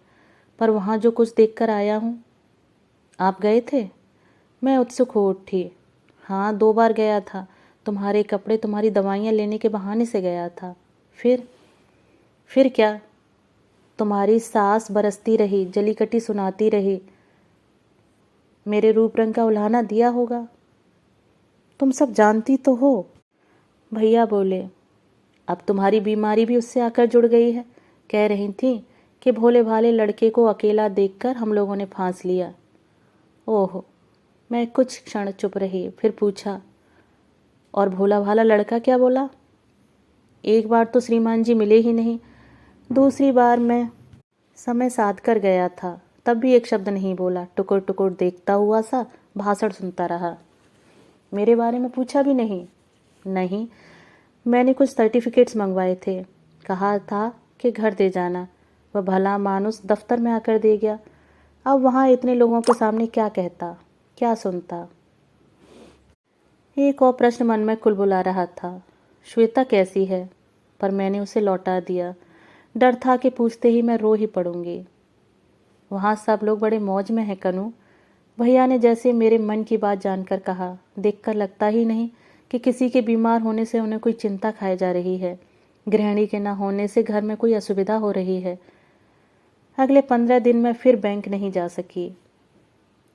पर वहाँ जो कुछ देखकर आया हूँ। आप गए थे? मैं उत्सुक हो उठी। हाँ, 2 बार गया था। तुम्हारे कपड़े, तुम्हारी दवाइयाँ लेने के बहाने से गया था। फिर क्या? तुम्हारी सास बरसती रही, जलीकटी सुनाती रही, मेरे रूप रंग का उल्हाना दिया होगा। तुम सब जानती तो हो। भैया बोले, अब तुम्हारी बीमारी भी उससे आकर जुड़ गई है। कह रही थी कि भोले भाले लड़के को अकेला देखकर हम लोगों ने फांस लिया। ओह। मैं कुछ क्षण चुप रही, फिर पूछा, और भोला भाला लड़का क्या बोला? एक बार तो श्रीमान जी मिले ही नहीं। दूसरी बार मैं समय साध कर गया था, तब भी एक शब्द नहीं बोला। टुकुर टुकुर देखता हुआ सा भाषण सुनता रहा। मेरे बारे में पूछा भी नहीं? नहीं। मैंने कुछ सर्टिफिकेट्स मंगवाए थे। कहा था कि घर दे जाना। वह भला मानुस दफ्तर में आकर दे गया। अब वहाँ इतने लोगों के सामने क्या कहता, क्या सुनता। एक और प्रश्न मन में कुलबुला रहा था, श्वेता कैसी है, पर मैंने उसे लौटा दिया। डर था कि पूछते ही मैं रो ही पड़ूंगी। वहाँ सब लोग बड़े मौज में हैं कनू, भैया ने जैसे मेरे मन की बात जानकर कहा। देखकर लगता ही नहीं कि किसी के बीमार होने से उन्हें कोई चिंता खाई जा रही है, गृहिणी के न होने से घर में कोई असुविधा हो रही है। अगले 15 दिन में फिर बैंक नहीं जा सकी।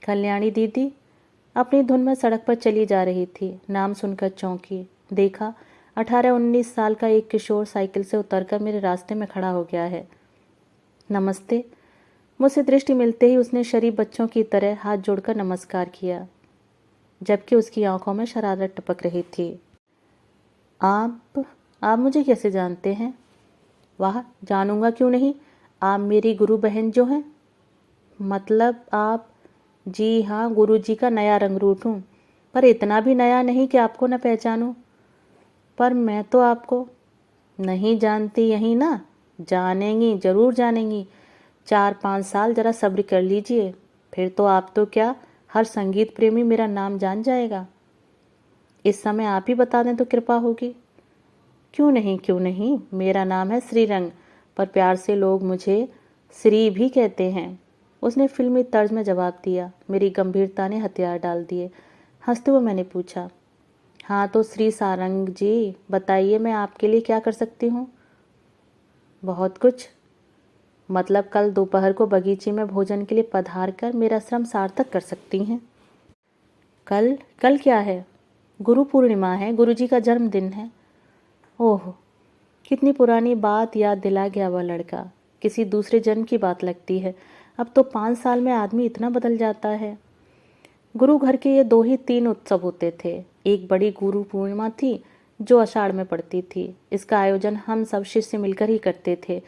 कल्याणी दीदी अपनी धुन में सड़क पर चली जा रही थी। नाम सुनकर चौंकी। देखा 18-19 साल का एक किशोर साइकिल से उतरकर मेरे रास्ते में खड़ा हो गया है। नमस्ते। मुझसे दृष्टि मिलते ही उसने शरीफ बच्चों की तरह हाथ जोड़कर नमस्कार किया, जबकि उसकी आंखों में शरारत टपक रही थी। आप मुझे कैसे जानते हैं? वाह, जानूंगा क्यों नहीं, आप मेरी गुरु बहन जो हैं। मतलब आप? जी हाँ, गुरुजी का नया रंगरूट हूँ, पर इतना भी नया नहीं कि आपको न पहचानूं। पर मैं तो आपको नहीं जानती। यही ना? जानेंगी, जरूर जानेंगी। 4-5 साल जरा सब्र कर लीजिए, फिर तो आप तो क्या, हर संगीत प्रेमी मेरा नाम जान जाएगा। इस समय आप ही बता दें तो कृपा होगी। क्यों नहीं, मेरा नाम है श्रीरंग, पर प्यार से लोग मुझे श्री भी कहते हैं। उसने फिल्मी तर्ज में जवाब दिया। मेरी गंभीरता ने हथियार डाल दिए। हंसते हुए मैंने पूछा, हाँ तो श्री सारंग जी, बताइए मैं आपके लिए क्या कर सकती हूँ? बहुत कुछ। मतलब कल दोपहर को बगीचे में भोजन के लिए पधार कर मेरा श्रम सार्थक कर सकती हैं। कल क्या है? गुरु पूर्णिमा है, गुरुजी का जन्मदिन है। ओह, कितनी पुरानी बात याद दिला गया वह लड़का। किसी दूसरे जन्म की बात लगती है। अब तो 5 साल में आदमी इतना बदल जाता है। गुरु घर के ये 2 ही 3 उत्सव होते थे। एक बड़ी गुरु पूर्णिमा थी जो आषाढ़ में पड़ती थी। इसका आयोजन हम सब शिष्य मिलकर ही करते थे।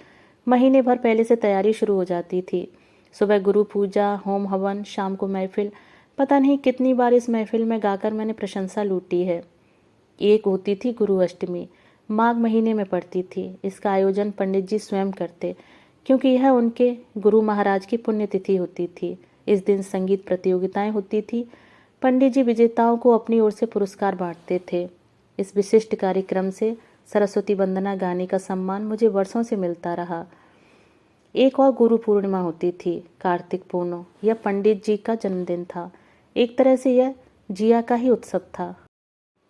महीने भर पहले से तैयारी शुरू हो जाती थी। सुबह गुरु पूजा, होम हवन, शाम को महफिल। पता नहीं कितनी बार इस महफिल में गाकर मैंने प्रशंसा लूटी है। एक होती थी गुरु अष्टमी, माघ महीने में पड़ती थी। इसका आयोजन पंडित जी स्वयं करते, क्योंकि यह उनके गुरु महाराज की पुण्यतिथि होती थी। इस दिन संगीत प्रतियोगिताएं होती थी। पंडित जी विजेताओं को अपनी ओर से पुरस्कार बांटते थे। इस विशिष्ट कार्यक्रम से सरस्वती वंदना गाने का सम्मान मुझे वर्षों से मिलता रहा। एक और गुरु पूर्णिमा होती थी, कार्तिक पूर्णो। यह पंडित जी का जन्मदिन था। एक तरह से यह जिया का ही उत्सव था।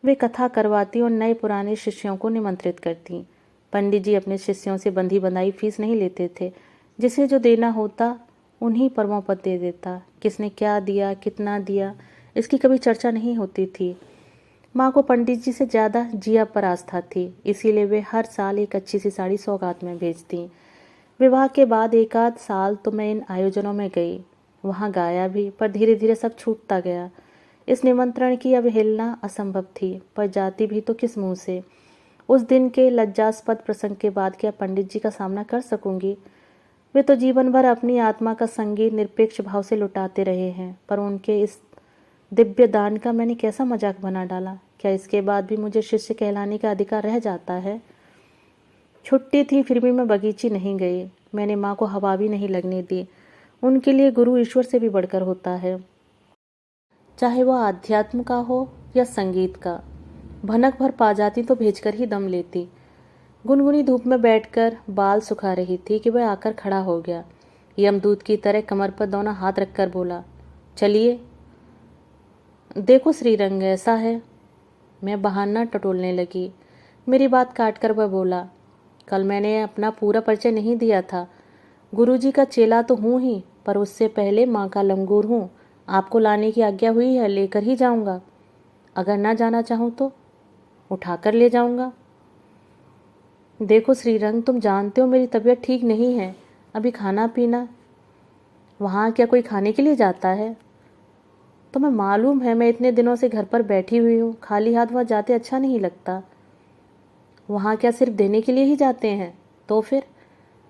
वे कथा करवाती और नए पुराने शिष्यों को निमंत्रित करती। पंडित जी अपने शिष्यों से बंधी बंधाई फीस नहीं लेते थे। जिसे जो देना होता उन्हीं पर्वों पर दे देता। किसने क्या दिया, कितना दिया, इसकी कभी चर्चा नहीं होती थी। माँ को पंडित जी से ज़्यादा जिया पर आस्था थी, इसीलिए वे हर साल एक अच्छी सी साड़ी सौगात में भेजती। विवाह के बाद 1 आध साल तो मैं इन आयोजनों में गई, वहाँ गाया भी, पर धीरे धीरे सब छूटता गया। इस निमंत्रण की अवहेलना असंभव थी, पर जाती भी तो किस मुंह से। उस दिन के लज्जास्पद प्रसंग के बाद क्या पंडित जी का सामना कर सकूंगी? वे तो जीवन भर अपनी आत्मा का संगीत निरपेक्ष भाव से लुटाते रहे हैं, पर उनके इस दिव्य दान का मैंने कैसा मजाक बना डाला। क्या इसके बाद भी मुझे शिष्य कहलाने का अधिकार रह जाता है? छुट्टी थी, फिर भी मैं बगीची नहीं गई। मैंने माँ को हवा भी नहीं लगने दी। उनके लिए गुरु ईश्वर से भी बढ़कर होता है, चाहे वह आध्यात्म का हो या संगीत का। भनक भर पा जाती तो भेजकर ही दम लेती। गुनगुनी धूप में बैठकर बाल सुखा रही थी कि वह आकर खड़ा हो गया। यमदूत की तरह कमर पर दोनों हाथ रखकर बोला, चलिए। देखो श्रीरंग, ऐसा है। मैं बहाना टटोलने लगी। मेरी बात काटकर वह बोला, कल मैंने अपना पूरा परिचय नहीं दिया था। गुरुजी का चेला तो हूँ ही, पर उससे पहले माँ का लंगूर हूँ। आपको लाने की आज्ञा हुई है, लेकर ही जाऊँगा। अगर ना जाना चाहूँ तो उठाकर ले जाऊँगा। देखो श्रीरंग, तुम जानते हो मेरी तबीयत ठीक नहीं है। अभी खाना पीना। वहाँ क्या कोई खाने के लिए जाता है? तुम्हें मालूम है मैं इतने दिनों से घर पर बैठी हुई हूँ। खाली हाथ वहाँ जाते अच्छा नहीं लगता। वहाँ क्या सिर्फ देने के लिए ही जाते हैं? तो फिर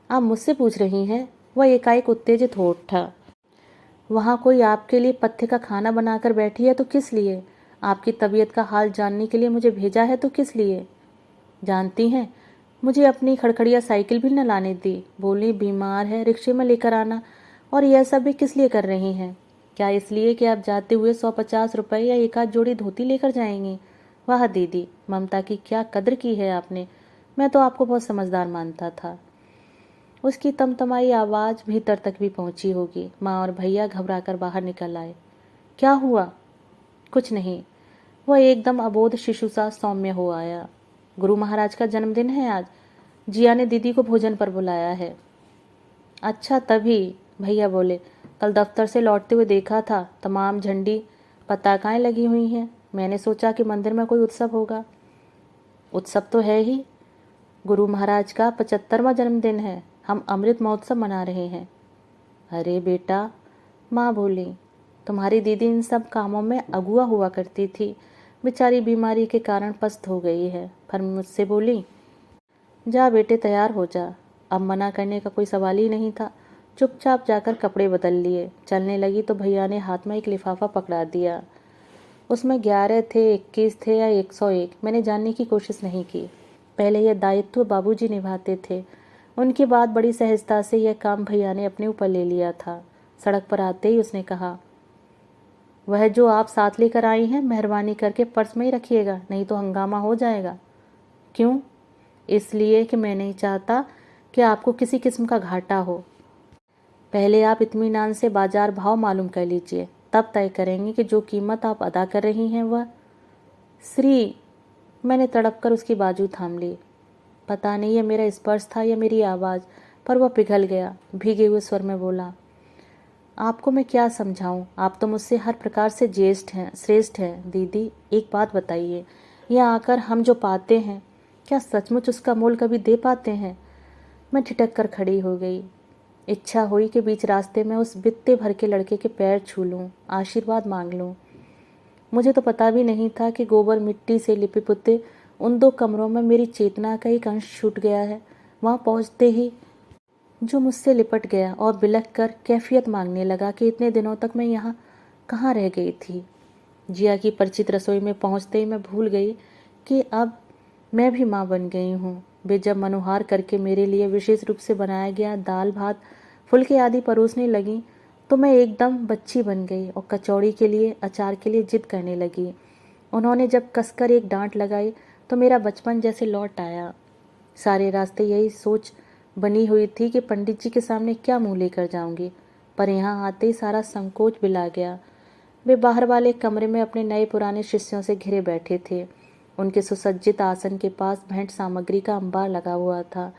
आप मुझसे पूछ रही हैं? वह एकाएक उत्तेजित हो उठा। वहाँ कोई आपके लिए पथ्य का खाना बनाकर बैठी है तो किस लिए? आपकी तबीयत का हाल जानने के लिए मुझे भेजा है तो किस लिए? जानती हैं, मुझे अपनी खड़खड़िया साइकिल भी न लाने दी। बोली बीमार है, रिक्शे में लेकर आना, और यह सब भी किस लिए कर रही हैं? क्या इसलिए कि आप जाते हुए 150 रुपये या एक आध जोड़ी धोती लेकर जाएंगी? वाह दीदी, ममता की क्या कद्र की है आपने। मैं तो आपको बहुत समझदार मानता था। उसकी तमतमाई आवाज़ भीतर तक भी पहुंची होगी। माँ और भैया घबराकर बाहर निकल आए। क्या हुआ? कुछ नहीं। वह एकदम अबोध शिशु सा सौम्य हो आया। गुरु महाराज का जन्मदिन है आज। जिया ने दीदी को भोजन पर बुलाया है। अच्छा, तभी। भैया बोले, कल दफ्तर से लौटते हुए देखा था, तमाम झंडी पताकाएं लगी हुई हैं। मैंने सोचा कि मंदिर में कोई उत्सव होगा। उत्सव तो है ही। गुरु महाराज का 75वां जन्मदिन है। हम अमृत महोत्सव मना रहे हैं। अरे बेटा, माँ बोली, तुम्हारी दीदी इन सब कामों में अगुआ हुआ करती थी। बेचारी बीमारी के कारण पस्त हो गई है। फिर मुझसे बोली, जा बेटे तैयार हो जा। अब मना करने का कोई सवाल ही नहीं था। चुपचाप जाकर कपड़े बदल लिए। चलने लगी तो भैया ने हाथ में एक लिफाफा पकड़ा दिया। उसमें 11 थे, 21 थे या 101, मैंने जानने की कोशिश नहीं की। पहले यह दायित्व बाबूजी निभाते थे। उनके बाद बड़ी सहजता से यह काम भैया ने अपने ऊपर ले लिया था। सड़क पर आते ही उसने कहा, वह जो आप साथ लेकर आई हैं मेहरबानी करके पर्स में ही रखिएगा, नहीं तो हंगामा हो जाएगा। क्यों? इसलिए कि मैं नहीं चाहता कि आपको किसी किस्म का घाटा हो। पहले आप इत्मीनान से बाजार भाव मालूम कर लीजिए, तब तय करेंगे कि जो कीमत आप अदा कर रही हैं वह। श्री, मैंने तड़प कर उसकी बाजू थाम ली। पता नहीं यह मेरा स्पर्श था या मेरी आवाज़, पर वह पिघल गया। भीगे हुए स्वर में बोला, आपको मैं क्या समझाऊं? आप तो मुझसे हर प्रकार से श्रेष्ठ हैं दीदी। एक बात बताइए, यहाँ आकर हम जो पाते हैं, क्या सचमुच उसका मोल कभी दे पाते हैं? मैं ठिठक कर खड़ी हो गई। इच्छा हुई कि बीच रास्ते में उस बित्ते भर के लड़के के पैर छू लूं, आशीर्वाद मांग लूं। मुझे तो पता भी नहीं था कि गोबर मिट्टी से लिपे पुते उन 2 कमरों में मेरी चेतना का एक अंश छूट गया है। वहां पहुंचते ही जो मुझसे लिपट गया और बिलख कर कैफियत मांगने लगा कि इतने दिनों तक मैं यहाँ कहाँ रह गई थी। जिया की परिचित रसोई में पहुँचते ही मैं भूल गई कि अब मैं भी माँ बन गई हूँ। वे जब मनोहार करके मेरे लिए विशेष रूप से बनाया गया दाल भात फुल्के आदि परोसने लगी तो मैं एकदम बच्ची बन गई और कचौड़ी के लिए, अचार के लिए जिद करने लगी। उन्होंने जब कसकर एक डांट लगाई तो मेरा बचपन जैसे लौट आया। सारे रास्ते यही सोच बनी हुई थी कि पंडित जी के सामने क्या मुंह लेकर जाऊंगी, पर यहाँ आते ही सारा संकोच बिला गया। वे बाहर वाले कमरे में अपने नए पुराने शिष्यों से घिरे बैठे थे। उनके सुसज्जित आसन के पास भेंट सामग्री का अंबार लगा हुआ था।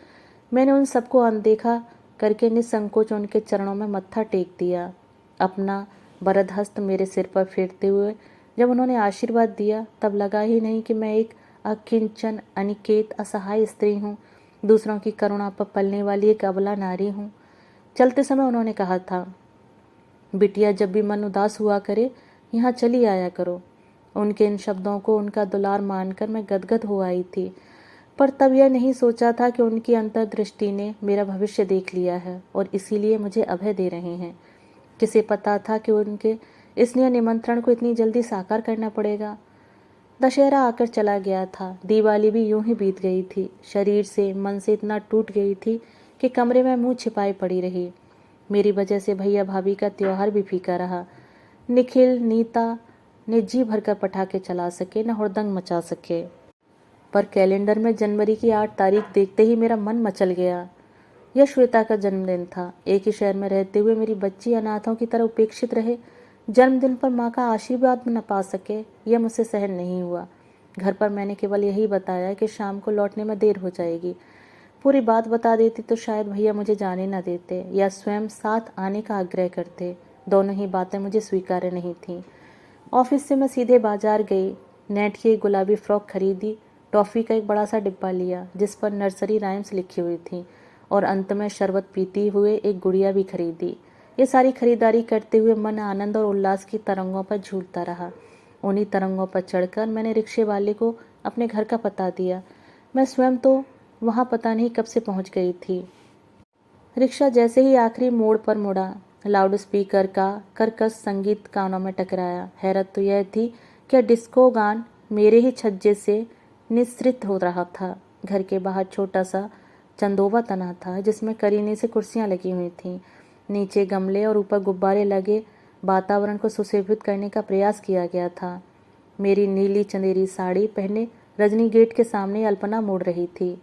मैंने उन सबको अनदेखा करके निसंकोच उनके चरणों में मत्था टेक दिया। अपना बरद हस्त मेरे सिर पर फेरते हुए जब उन्होंने आशीर्वाद दिया, तब लगा ही नहीं कि मैं एक अकिंचन, अनिकेत, असहाय स्त्री हूँ, दूसरों की करुणा पर पलने वाली एक अबला नारी हूँ। चलते समय उन्होंने कहा था, बिटिया जब भी मन उदास हुआ करे यहाँ चली आया करो। उनके इन शब्दों को उनका दुलार मानकर मैं गदगद हो आई थी, पर तब यह नहीं सोचा था कि उनकी अंतर्दृष्टि ने मेरा भविष्य देख लिया है और इसीलिए मुझे अभय दे रहे हैं। किसे पता था कि उनके इस निमंत्रण को इतनी जल्दी साकार करना पड़ेगा। दशहरा आकर चला गया था। दिवाली भी यूं ही बीत गई थी। शरीर से मन से इतना टूट गई थी कि कमरे में मुंह छिपाए पड़ी रही। मेरी वजह से भैया भाभी का त्योहार भी फीका रहा। निखिल, नीता ने जी भरकर पटाखे चला सके न हुड़दंग मचा सके, पर कैलेंडर में जनवरी की 8 तारीख देखते ही मेरा मन मचल गया। यह श्वेता का जन्मदिन था। एक ही शहर में रहते हुए मेरी बच्ची अनाथों की तरह उपेक्षित रहे, जन्मदिन पर माँ का आशीर्वाद न पा सके, यह मुझसे सहन नहीं हुआ। घर पर मैंने केवल यही बताया कि शाम को लौटने में देर हो जाएगी। पूरी बात बता देती तो शायद भैया मुझे जाने न देते या स्वयं साथ आने का आग्रह करते। दोनों ही बातें मुझे स्वीकार्य नहीं थीं। ऑफिस से मैं सीधे बाजार गई। नेट की एक गुलाबी फ्रॉक खरीदी, टॉफ़ी का एक बड़ा सा डिब्बा लिया जिस पर नर्सरी राइम्स लिखी हुई थी, और अंत में शरबत पीती हुए एक गुड़िया भी खरीदी। ये सारी खरीदारी करते हुए मन आनंद और उल्लास की तरंगों पर झूलता रहा। उन्हीं तरंगों पर चढ़कर मैंने रिक्शे वाले को अपने घर का पता दिया। मैं स्वयं तो वहाँ पता नहीं कब से पहुँच गई थी। रिक्शा जैसे ही आखिरी मोड़ पर मुड़ा, लाउड स्पीकर का कर्कश संगीत कानों में टकराया। हैरत तो यह थी कि डिस्को गान मेरे ही छज्जे से निस्सृत हो रहा था। घर के बाहर छोटा सा चंदोवा तना था जिसमें करीने से कुर्सियां लगी हुई थीं। नीचे गमले और ऊपर गुब्बारे लगे वातावरण को सुशोभित करने का प्रयास किया गया था। मेरी नीली चंदेरी साड़ी पहने रजनी गेट के सामने अल्पना मोड़ रही थी।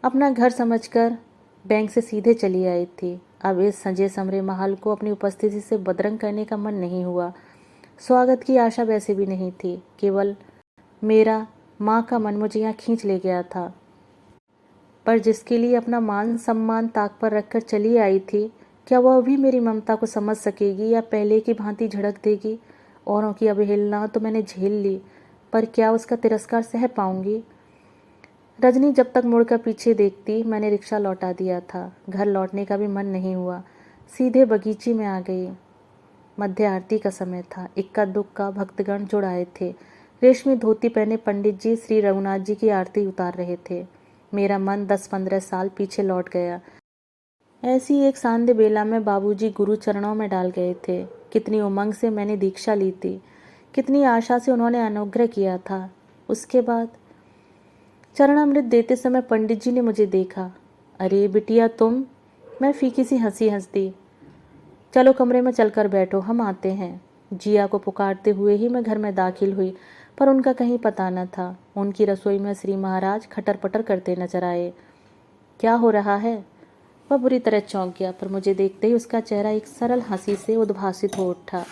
अपना घर समझकर बैंक से सीधे चली आई थी। अब इस सजे समरे महल को अपनी उपस्थिति से बदरंग करने का मन नहीं हुआ। स्वागत की आशा वैसे भी नहीं थी, केवल मेरा माँ का मन मुझे यहाँ खींच ले गया था। पर जिसके लिए अपना मान सम्मान ताक पर रखकर चली आई थी, क्या वह भी मेरी ममता को समझ सकेगी या पहले की भांति झड़क देगी? औरों की अवहेलना तो मैंने झेल ली, पर क्या उसका तिरस्कार सह पाऊंगी? रजनी जब तक मुड़कर पीछे देखती, मैंने रिक्शा लौटा दिया था। घर लौटने का भी मन नहीं हुआ, सीधे बगीचे में आ गई। मध्य आरती का समय था। इक्का दुक्का भक्तगण जुड़ आए थे। रेशमी धोती पहने पंडित जी श्री रघुनाथ जी की आरती उतार रहे थे। मेरा मन 10-15 साल पीछे लौट गया। ऐसी एक सांध्य बेला में बाबूजी गुरु चरणों में डाल गए थे। कितनी उमंग से मैंने दीक्षा ली थी, कितनी आशा से उन्होंने अनुग्रह किया था। उसके बाद चरणामृत देते समय पंडित जी ने मुझे देखा। अरे बिटिया तुम? मैं फीकी सी हंसी हंस दी। चलो कमरे में चलकर बैठो, हम आते हैं। जिया को पुकारते हुए ही मैं घर में दाखिल हुई, पर उनका कहीं पता न था। उनकी रसोई में श्री महाराज खटर पटर करते नजर आए। क्या हो रहा है? वह बुरी तरह चौंक गया, पर मुझे देखते ही उसका चेहरा एक सरल हंसी से उद्भासित हो उठा।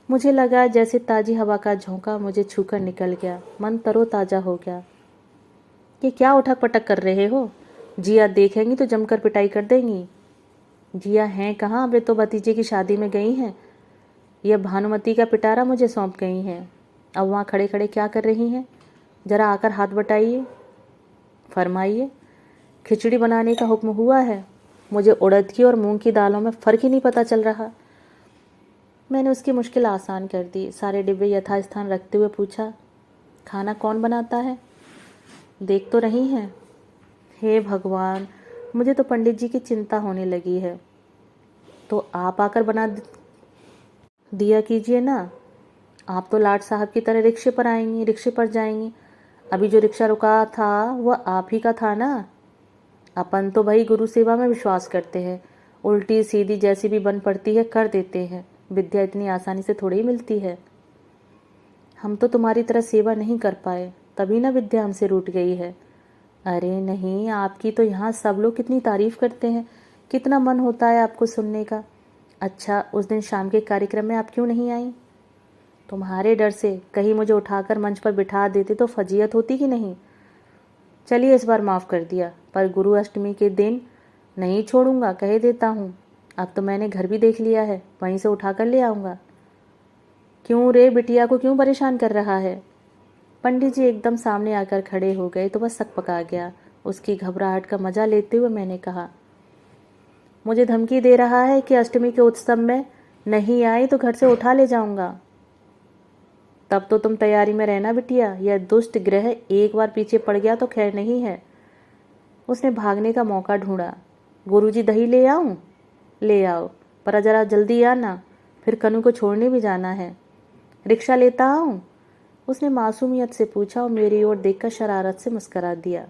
मुझे लगा जैसे ताजी हवा का झोंका मुझे छूकर निकल गया। मन तरोताजा हो गया। ये क्या उठक पटक कर रहे हो? जिया देखेंगी तो जमकर पिटाई कर देंगी। जिया हैं कहाँ? वे तो भतीजे की शादी में गई हैं। यह भानुमति का पिटारा मुझे सौंप गई हैं। अब वहाँ खड़े खड़े क्या कर रही हैं? जरा आकर हाथ बटाइए। फरमाइए। खिचड़ी बनाने का हुक्म हुआ है। मुझे उड़द की और मूंग की दालों में फ़र्क ही नहीं पता चल रहा। मैंने उसकी मुश्किल आसान कर दी। सारे डिब्बे यथास्थान रखते हुए पूछा, खाना कौन बनाता है? देख तो रही हैं। हे भगवान, मुझे तो पंडित जी की चिंता होने लगी है। तो आप आकर बना दिया कीजिए ना। आप तो लाट साहब की तरह रिक्शे पर आएंगी, रिक्शे पर जाएंगी। अभी जो रिक्शा रुका था वह आप ही का था ना। अपन तो भाई गुरु सेवा में विश्वास करते हैं। उल्टी सीधी जैसी भी बन पड़ती है कर देते हैं। विद्या इतनी आसानी से थोड़ी ही मिलती है। हम तो तुम्हारी तरह सेवा नहीं कर पाए, तभी ना विद्या हमसे रूठ गई है। अरे नहीं, आपकी तो यहाँ सब लोग कितनी तारीफ करते हैं, कितना मन होता है आपको सुनने का। अच्छा, उस दिन शाम के कार्यक्रम में आप क्यों नहीं आई? तुम्हारे डर से। कहीं मुझे उठाकर मंच पर बिठा देते तो फजीयत होती कि नहीं। चलिए इस बार माफ़ कर दिया, पर गुरु अष्टमी के दिन नहीं छोड़ूंगा, कह देता हूँ। अब तो मैंने घर भी देख लिया है, वहीं से उठा कर ले आऊँगा। क्यों रे, बिटिया को क्यों परेशान कर रहा है? पंडित जी एकदम सामने आकर खड़े हो गए तो वह सकपका गया। उसकी घबराहट का मजा लेते हुए मैंने कहा, मुझे धमकी दे रहा है कि अष्टमी के उत्सव में नहीं आई तो घर से उठा ले जाऊंगा। तब तो तुम तैयारी में रहना बिटिया, यह दुष्ट ग्रह एक बार पीछे पड़ गया तो खैर नहीं है। उसने भागने का मौका ढूंढा। गुरुजी दही ले आऊं? ले आओ, पर जरा जल्दी आना, फिर कनू को छोड़ने भी जाना है। रिक्शा लेता आऊं? उसने मासूमियत से पूछा और मेरी ओर देखकर शरारत से मुस्करा दिया।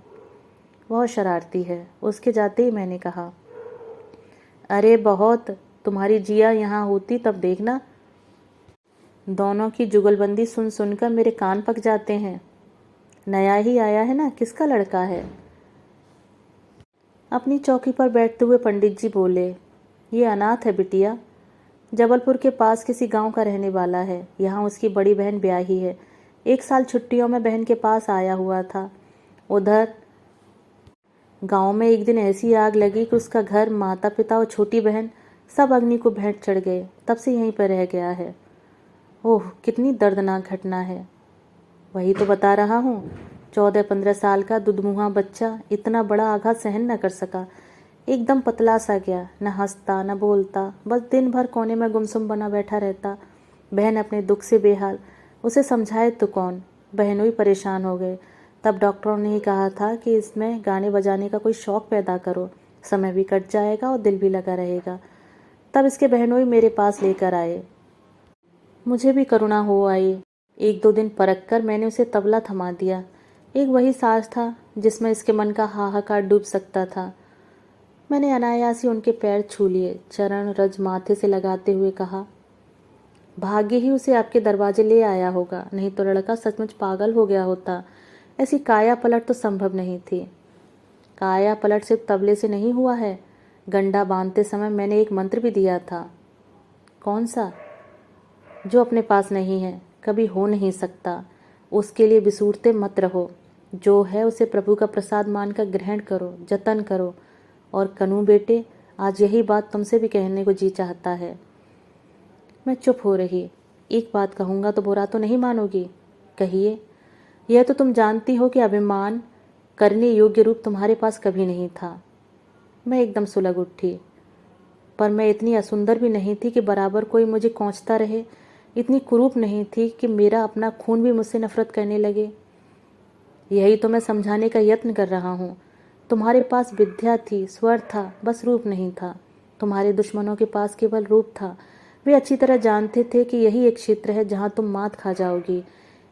बहुत शरारती है। उसके जाते ही मैंने कहा, अरे बहुत, तुम्हारी जिया यहाँ होती तब देखना। दोनों की जुगलबंदी सुन सुनकर मेरे कान पक जाते हैं। नया ही आया है ना, किसका लड़का है? अपनी चौकी पर बैठते हुए पंडित जी बोले, ये अनाथ है बिटिया, जबलपुर के पास किसी गांव का रहने वाला है। यहाँ उसकी बड़ी बहन ब्याही है। 1 साल छुट्टियों में बहन के पास आया हुआ था। उधर गांव में एक दिन ऐसी आग लगी कि उसका घर, माता पिता और छोटी बहन सब अग्नि को भेंट चढ़ गए। तब से यहीं पर रह गया है। ओह, कितनी दर्दनाक घटना है। वही तो बता रहा हूँ, 14-15 साल का दुधमुहा बच्चा इतना बड़ा आघात सहन न कर सका। एकदम पतला सा गया, न हंसता न बोलता, बस दिन भर कोने में गुमसुम बना बैठा रहता। बहन अपने दुख से बेहाल, उसे समझाए तो कौन। बहनों ही परेशान हो गए। तब डॉक्टरों ने ही कहा था कि इसमें गाने बजाने का कोई शौक़ पैदा करो, समय भी कट जाएगा और दिल भी लगा रहेगा। तब इसके बहनों ही मेरे पास लेकर आए। मुझे भी करुणा हो आई। 1-2 दिन परख कर मैंने उसे तबला थमा दिया। एक वही साज था जिसमें इसके मन का हाहाकार डूब सकता था। मैंने अनायास ही उनके पैर छू लिए, चरण रज माथे से लगाते हुए कहा, भाग्य ही उसे आपके दरवाजे ले आया होगा, नहीं तो लड़का सचमुच पागल हो गया होता। ऐसी काया पलट तो संभव नहीं थी। काया पलट सिर्फ तबले से नहीं हुआ है, गंडा बांधते समय मैंने एक मंत्र भी दिया था। कौन सा? जो अपने पास नहीं है, कभी हो नहीं सकता, उसके लिए बिसूरते मत रहो। जो है उसे प्रभु का प्रसाद मानकर ग्रहण करो, जतन करो। और कनू बेटे, आज यही बात तुमसे भी कहने को जी चाहता है। मैं चुप हो रही। एक बात कहूँगा तो बुरा तो नहीं मानोगी? कहिए। यह तो तुम जानती हो कि अभिमान करने योग्य रूप तुम्हारे पास कभी नहीं था। मैं एकदम सुलग उठी। पर मैं इतनी असुंदर भी नहीं थी कि बराबर कोई मुझे कोंचता रहे, इतनी कुरूप नहीं थी कि मेरा अपना खून भी मुझसे नफरत करने लगे। यही तो मैं समझाने का यत्न कर रहा हूँ। तुम्हारे पास विद्या थी, स्वर था, बस रूप नहीं था। तुम्हारे दुश्मनों के पास केवल रूप था। वे अच्छी तरह जानते थे कि यही एक क्षेत्र है जहाँ तुम मात खा जाओगी,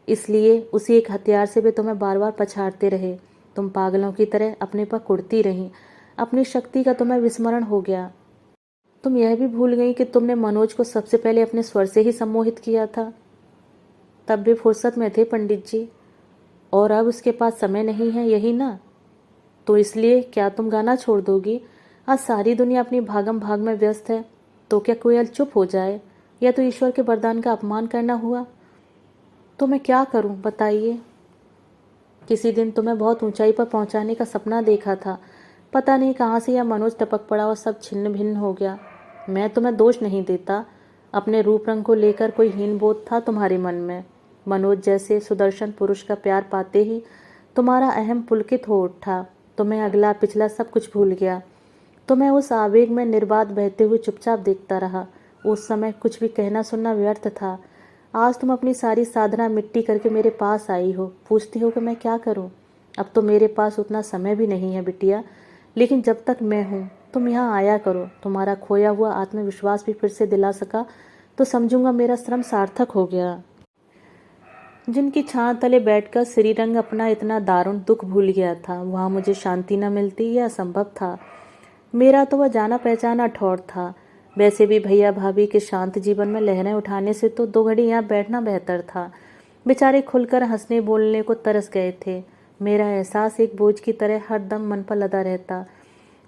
इसलिए उसी एक हथियार से वे तुम्हें बार बार पछाड़ते रहे। तुम पागलों की तरह अपने पर कुड़ती रहीं। अपनी शक्ति का तुम्हें विस्मरण हो गया। तुम यह भी भूल गई कि तुमने मनोज को सबसे पहले अपने स्वर से ही सम्मोहित किया था। तब वे फुर्सत में थे पंडित जी, और अब उसके पास समय नहीं है, यही ना? तो इसलिए क्या तुम गाना छोड़ दोगी? आज सारी दुनिया अपनी भागम भाग में व्यस्त है, तो क्या कोयल चुप हो जाए? यह तो ईश्वर के वरदान का अपमान करना हुआ। तो मैं क्या करूं, बताइए? किसी दिन तुम्हें बहुत ऊंचाई पर पहुंचाने का सपना देखा था। पता नहीं कहाँ से यह मनोज टपक पड़ा और सब छिन्न भिन्न हो गया। मैं तुम्हें दोष नहीं देता। अपने रूप रंग को लेकर कोई हीन बोध था तुम्हारे मन में। मनोज जैसे सुदर्शन पुरुष का प्यार पाते ही तुम्हारा अहम पुलकित हो उठा। तुम्हें अगला पिछला सब कुछ भूल गया। तो मैं उस आवेग में निर्बाध बहते हुए चुपचाप देखता रहा। उस समय कुछ भी कहना सुनना व्यर्थ था। आज तुम अपनी सारी साधना मिट्टी करके मेरे पास आई हो, पूछती हो कि मैं क्या करूं। अब तो मेरे पास उतना समय भी नहीं है बिटिया, लेकिन जब तक मैं हूं तुम यहाँ आया करो। तुम्हारा खोया हुआ आत्मविश्वास भी फिर से दिला सका तो समझूंगा मेरा श्रम सार्थक हो गया। जिनकी छां तले बैठकर श्रीरंग अपना इतना दारुण दुख भूल गया था, वहाँ मुझे शांति न मिलती, यह असंभव था। मेरा तो वह जाना पहचाना ठौर था। वैसे भी भैया भाभी के शांत जीवन में लहरें उठाने से तो 2 घड़ी यहाँ बैठना बेहतर था। बेचारे खुलकर हंसने बोलने को तरस गए थे। मेरा एहसास एक बोझ की तरह हर दम मन पर लदा रहता।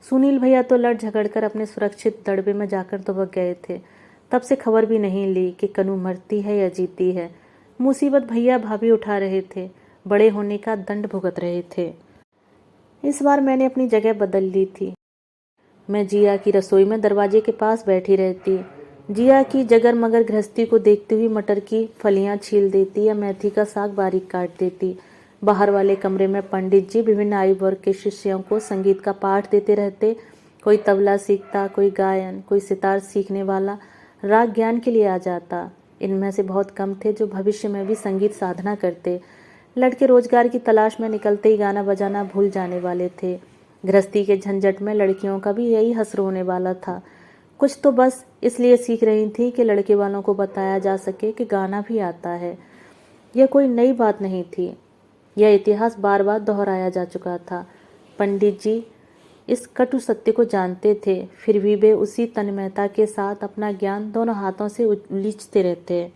सुनील भैया तो लड़ झगड़कर अपने सुरक्षित दड़बे में जाकर दुबक गए थे। तब से खबर भी नहीं ली कि कनू मरती है या जीती है। मुसीबत भैया भाभी उठा रहे थे, बड़े होने का दंड भुगत रहे थे। इस बार मैंने अपनी जगह बदल ली थी। मैं जिया की रसोई में दरवाजे के पास बैठी रहती। जिया की जगर मगर गृहस्थी को देखती हुई मटर की फलियां छील देती या मेथी का साग बारीक काट देती। बाहर वाले कमरे में पंडित जी विभिन्न आयु वर्ग के शिष्यों को संगीत का पाठ देते रहते। कोई तबला सीखता, कोई गायन, कोई सितार सीखने वाला राग ज्ञान के लिए आ जाता। इनमें से बहुत कम थे जो भविष्य में भी संगीत साधना करते। लड़के रोजगार की तलाश में निकलते ही गाना बजाना भूल जाने वाले थे। गृहस्थी के झंझट में लड़कियों का भी यही हसर होने वाला था। कुछ तो बस इसलिए सीख रही थी कि लड़के वालों को बताया जा सके कि गाना भी आता है। यह कोई नई बात नहीं थी। यह इतिहास बार बार दोहराया जा चुका था। पंडित जी इस कटु सत्य को जानते थे, फिर भी वे उसी तन्मयता के साथ अपना ज्ञान दोनों हाथों से उलीचते रहते।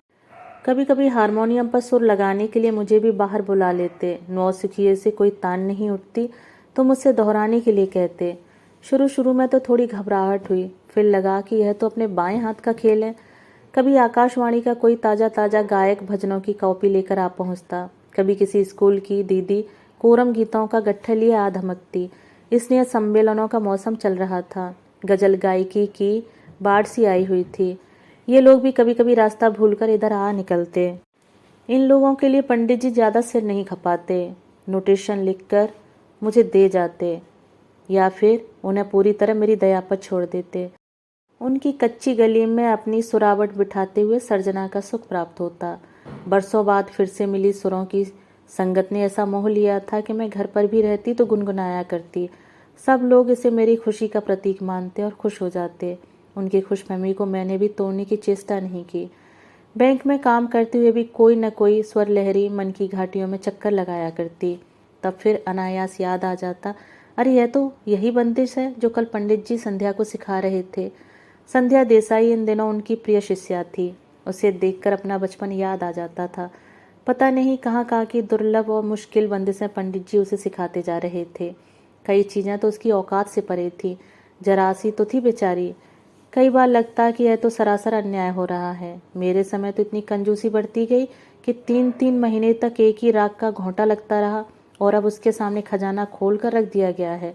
कभी कभी हारमोनियम पर सुर लगाने के लिए मुझे भी बाहर बुला लेते। नौसिखिए से कोई तान नहीं उठती तो मुझसे दोहराने के लिए कहते। शुरू शुरू में तो थोड़ी घबराहट हुई, फिर लगा कि यह तो अपने बाएं हाथ का खेल है। कभी आकाशवाणी का कोई ताज़ा ताज़ा गायक भजनों की कॉपी लेकर आ पहुंचता, कभी किसी स्कूल की दीदी कोरम गीतों का गट्ठा लिए आ धमकती। इसलिए सम्मेलनों का मौसम चल रहा था। गजल गायकी की बाढ़ सी आई हुई थी। ये लोग भी कभी कभी रास्ता भूलकर इधर आ निकलते। इन लोगों के लिए पंडित जी ज़्यादा सिर नहीं खपाते। नोटेशन लिखकर मुझे दे जाते या फिर उन्हें पूरी तरह मेरी दया पर छोड़ देते। उनकी कच्ची गली में अपनी सुरावट बिठाते हुए सर्जना का सुख प्राप्त होता। बरसों बाद फिर से मिली सुरों की संगत ने ऐसा मोह लिया था कि मैं घर पर भी रहती तो गुनगुनाया करती। सब लोग इसे मेरी खुशी का प्रतीक मानते और खुश हो जाते। उनकी खुशफहमी को मैंने भी तोड़ने की चेष्टा नहीं की। बैंक में काम करते हुए भी कोई न कोई स्वर लहरी मन की घाटियों में चक्कर लगाया करती। तब फिर अनायास याद आ जाता, अरे यह तो यही बंदिश है जो कल पंडित जी संध्या को सिखा रहे थे। संध्या देसाई इन दिनों उनकी प्रिय शिष्या थी। उसे देखकर अपना बचपन याद आ जाता था। पता नहीं कहाँ कहाँ की दुर्लभ और मुश्किल बंदिशें पंडित जी उसे सिखाते जा रहे थे। कई चीज़ें तो उसकी औकात से परे थी। जरा सी तो थी बेचारी। कई बार लगता कि यह तो सरासर अन्याय हो रहा है। मेरे समय तो इतनी कंजूसी बढ़ती गई कि 3-3 महीने तक एक ही राग का घोंटा लगता रहा, और अब उसके सामने खजाना खोल कर रख दिया गया है।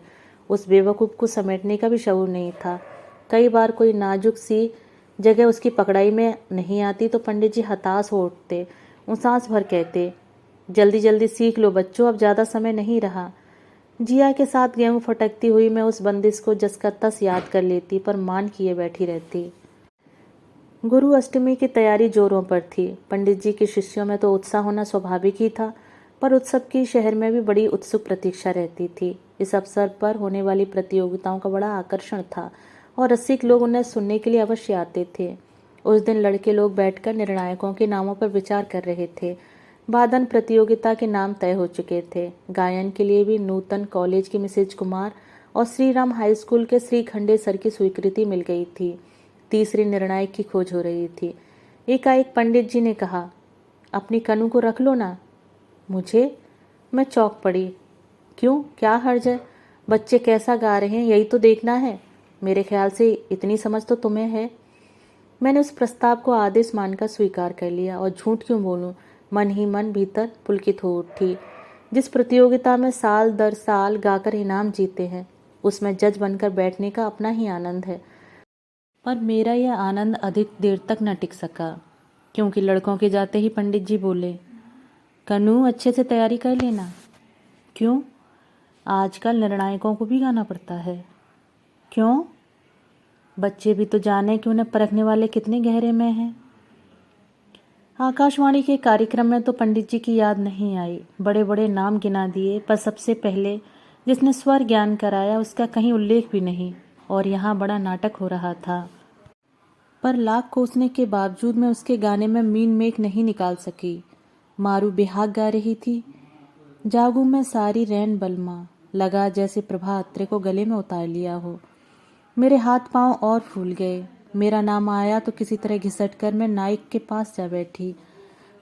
उस बेवकूफ़ को समेटने का भी शऊर नहीं था। कई बार कोई नाजुक सी जगह उसकी पकड़ाई में नहीं आती तो पंडित जी हताश हो उठते। वो सांस भर कहते, जल्दी जल्दी सीख लो बच्चों, अब ज़्यादा समय नहीं रहा। जिया के साथ गेहूं फटकती हुई मैं उस बंदिश को जस का तस याद कर लेती, पर मान किए बैठी रहती। गुरु अष्टमी की तैयारी जोरों पर थी। पंडित जी के शिष्यों में तो उत्साह होना स्वाभाविक ही था, पर उत्सव की शहर में भी बड़ी उत्सुक प्रतीक्षा रहती थी। इस अवसर पर होने वाली प्रतियोगिताओं का बड़ा आकर्षण था और रसिक लोग उन्हें सुनने के लिए अवश्य आते थे। उस दिन लड़के लोग बैठकर निर्णायकों के नामों पर विचार कर रहे थे। वादन प्रतियोगिता के नाम तय हो चुके थे। गायन के लिए भी नूतन कॉलेज की मिसेज कुमार और श्री राम हाई स्कूल के श्री खंडे सर की स्वीकृति मिल गई थी। तीसरी निर्णायक की खोज हो रही थी। एकाएक पंडित जी ने कहा, अपनी कनू को रख लो ना। मुझे? मैं चौंक पड़ी। क्यों, क्या हर्ज है? बच्चे कैसा गा रहे हैं यही तो देखना है। मेरे ख्याल से इतनी समझ तो तुम्हें है। मैंने उस प्रस्ताव को आदेश मानकर स्वीकार कर लिया, और झूठ क्यों बोलूं, मन ही मन भीतर पुलकित हो उठी। जिस प्रतियोगिता में साल दर साल गाकर इनाम जीते हैं, उसमें जज बनकर बैठने का अपना ही आनंद है। पर मेरा यह आनंद अधिक देर तक न टिक सका, क्योंकि लड़कों के जाते ही पंडित जी बोले, कनू अच्छे से तैयारी कर लेना। क्यों? आजकल निर्णायकों को भी गाना पड़ता है। क्यों? बच्चे भी तो जाने कि उन्हें परखने वाले कितने गहरे में हैं। आकाशवाणी के कार्यक्रम में तो पंडित जी की याद नहीं आई। बड़े बड़े नाम गिना दिए, पर सबसे पहले जिसने स्वर ज्ञान कराया उसका कहीं उल्लेख भी नहीं, और यहाँ बड़ा नाटक हो रहा था। पर लाख कोसने के बावजूद मैं उसके गाने में मीन मेख नहीं निकाल सकी। मारू बेहाग गा रही थी, जागू मैं सारी रैन बलमा, लगा जैसे प्रभा अत्रे को गले में उतार लिया हो। मेरे हाथ पांव और फूल गए। मेरा नाम आया तो किसी तरह घिसट कर मैं नाइक के पास जा बैठी।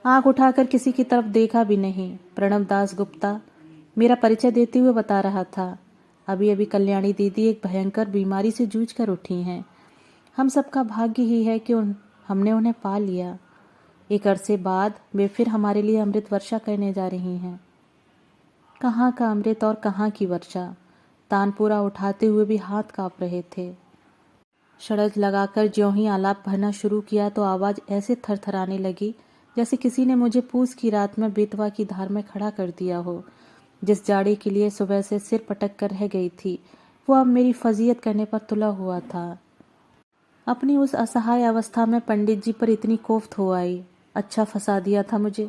आंख उठाकर किसी की तरफ देखा भी नहीं। प्रणव दास गुप्ता मेरा परिचय देते हुए बता रहा था, अभी अभी कल्याणी दीदी एक भयंकर बीमारी से जूझ कर उठी हैं। हम सबका भाग्य ही है कि हमने उन्हें पा लिया। एक अरसे बाद वे फिर हमारे लिए अमृत वर्षा करने जा रही हैं। कहाँ का अमृत और कहाँ की वर्षा। तानपुरा उठाते हुए भी हाथ कांप रहे थे। षड्ज लगाकर ज्यों ही आलाप भरना शुरू किया तो आवाज़ ऐसे थरथराने लगी जैसे किसी ने मुझे पूस की रात में बेतवा की धार में खड़ा कर दिया हो। जिस जाड़े के लिए सुबह से सिर पटक कर रह गई थी, वो अब मेरी फजीयत करने पर तुला हुआ था। अपनी उस असहाय अवस्था में पंडित जी पर इतनी कोफ्त हो आई। अच्छा फंसा दिया था मुझे।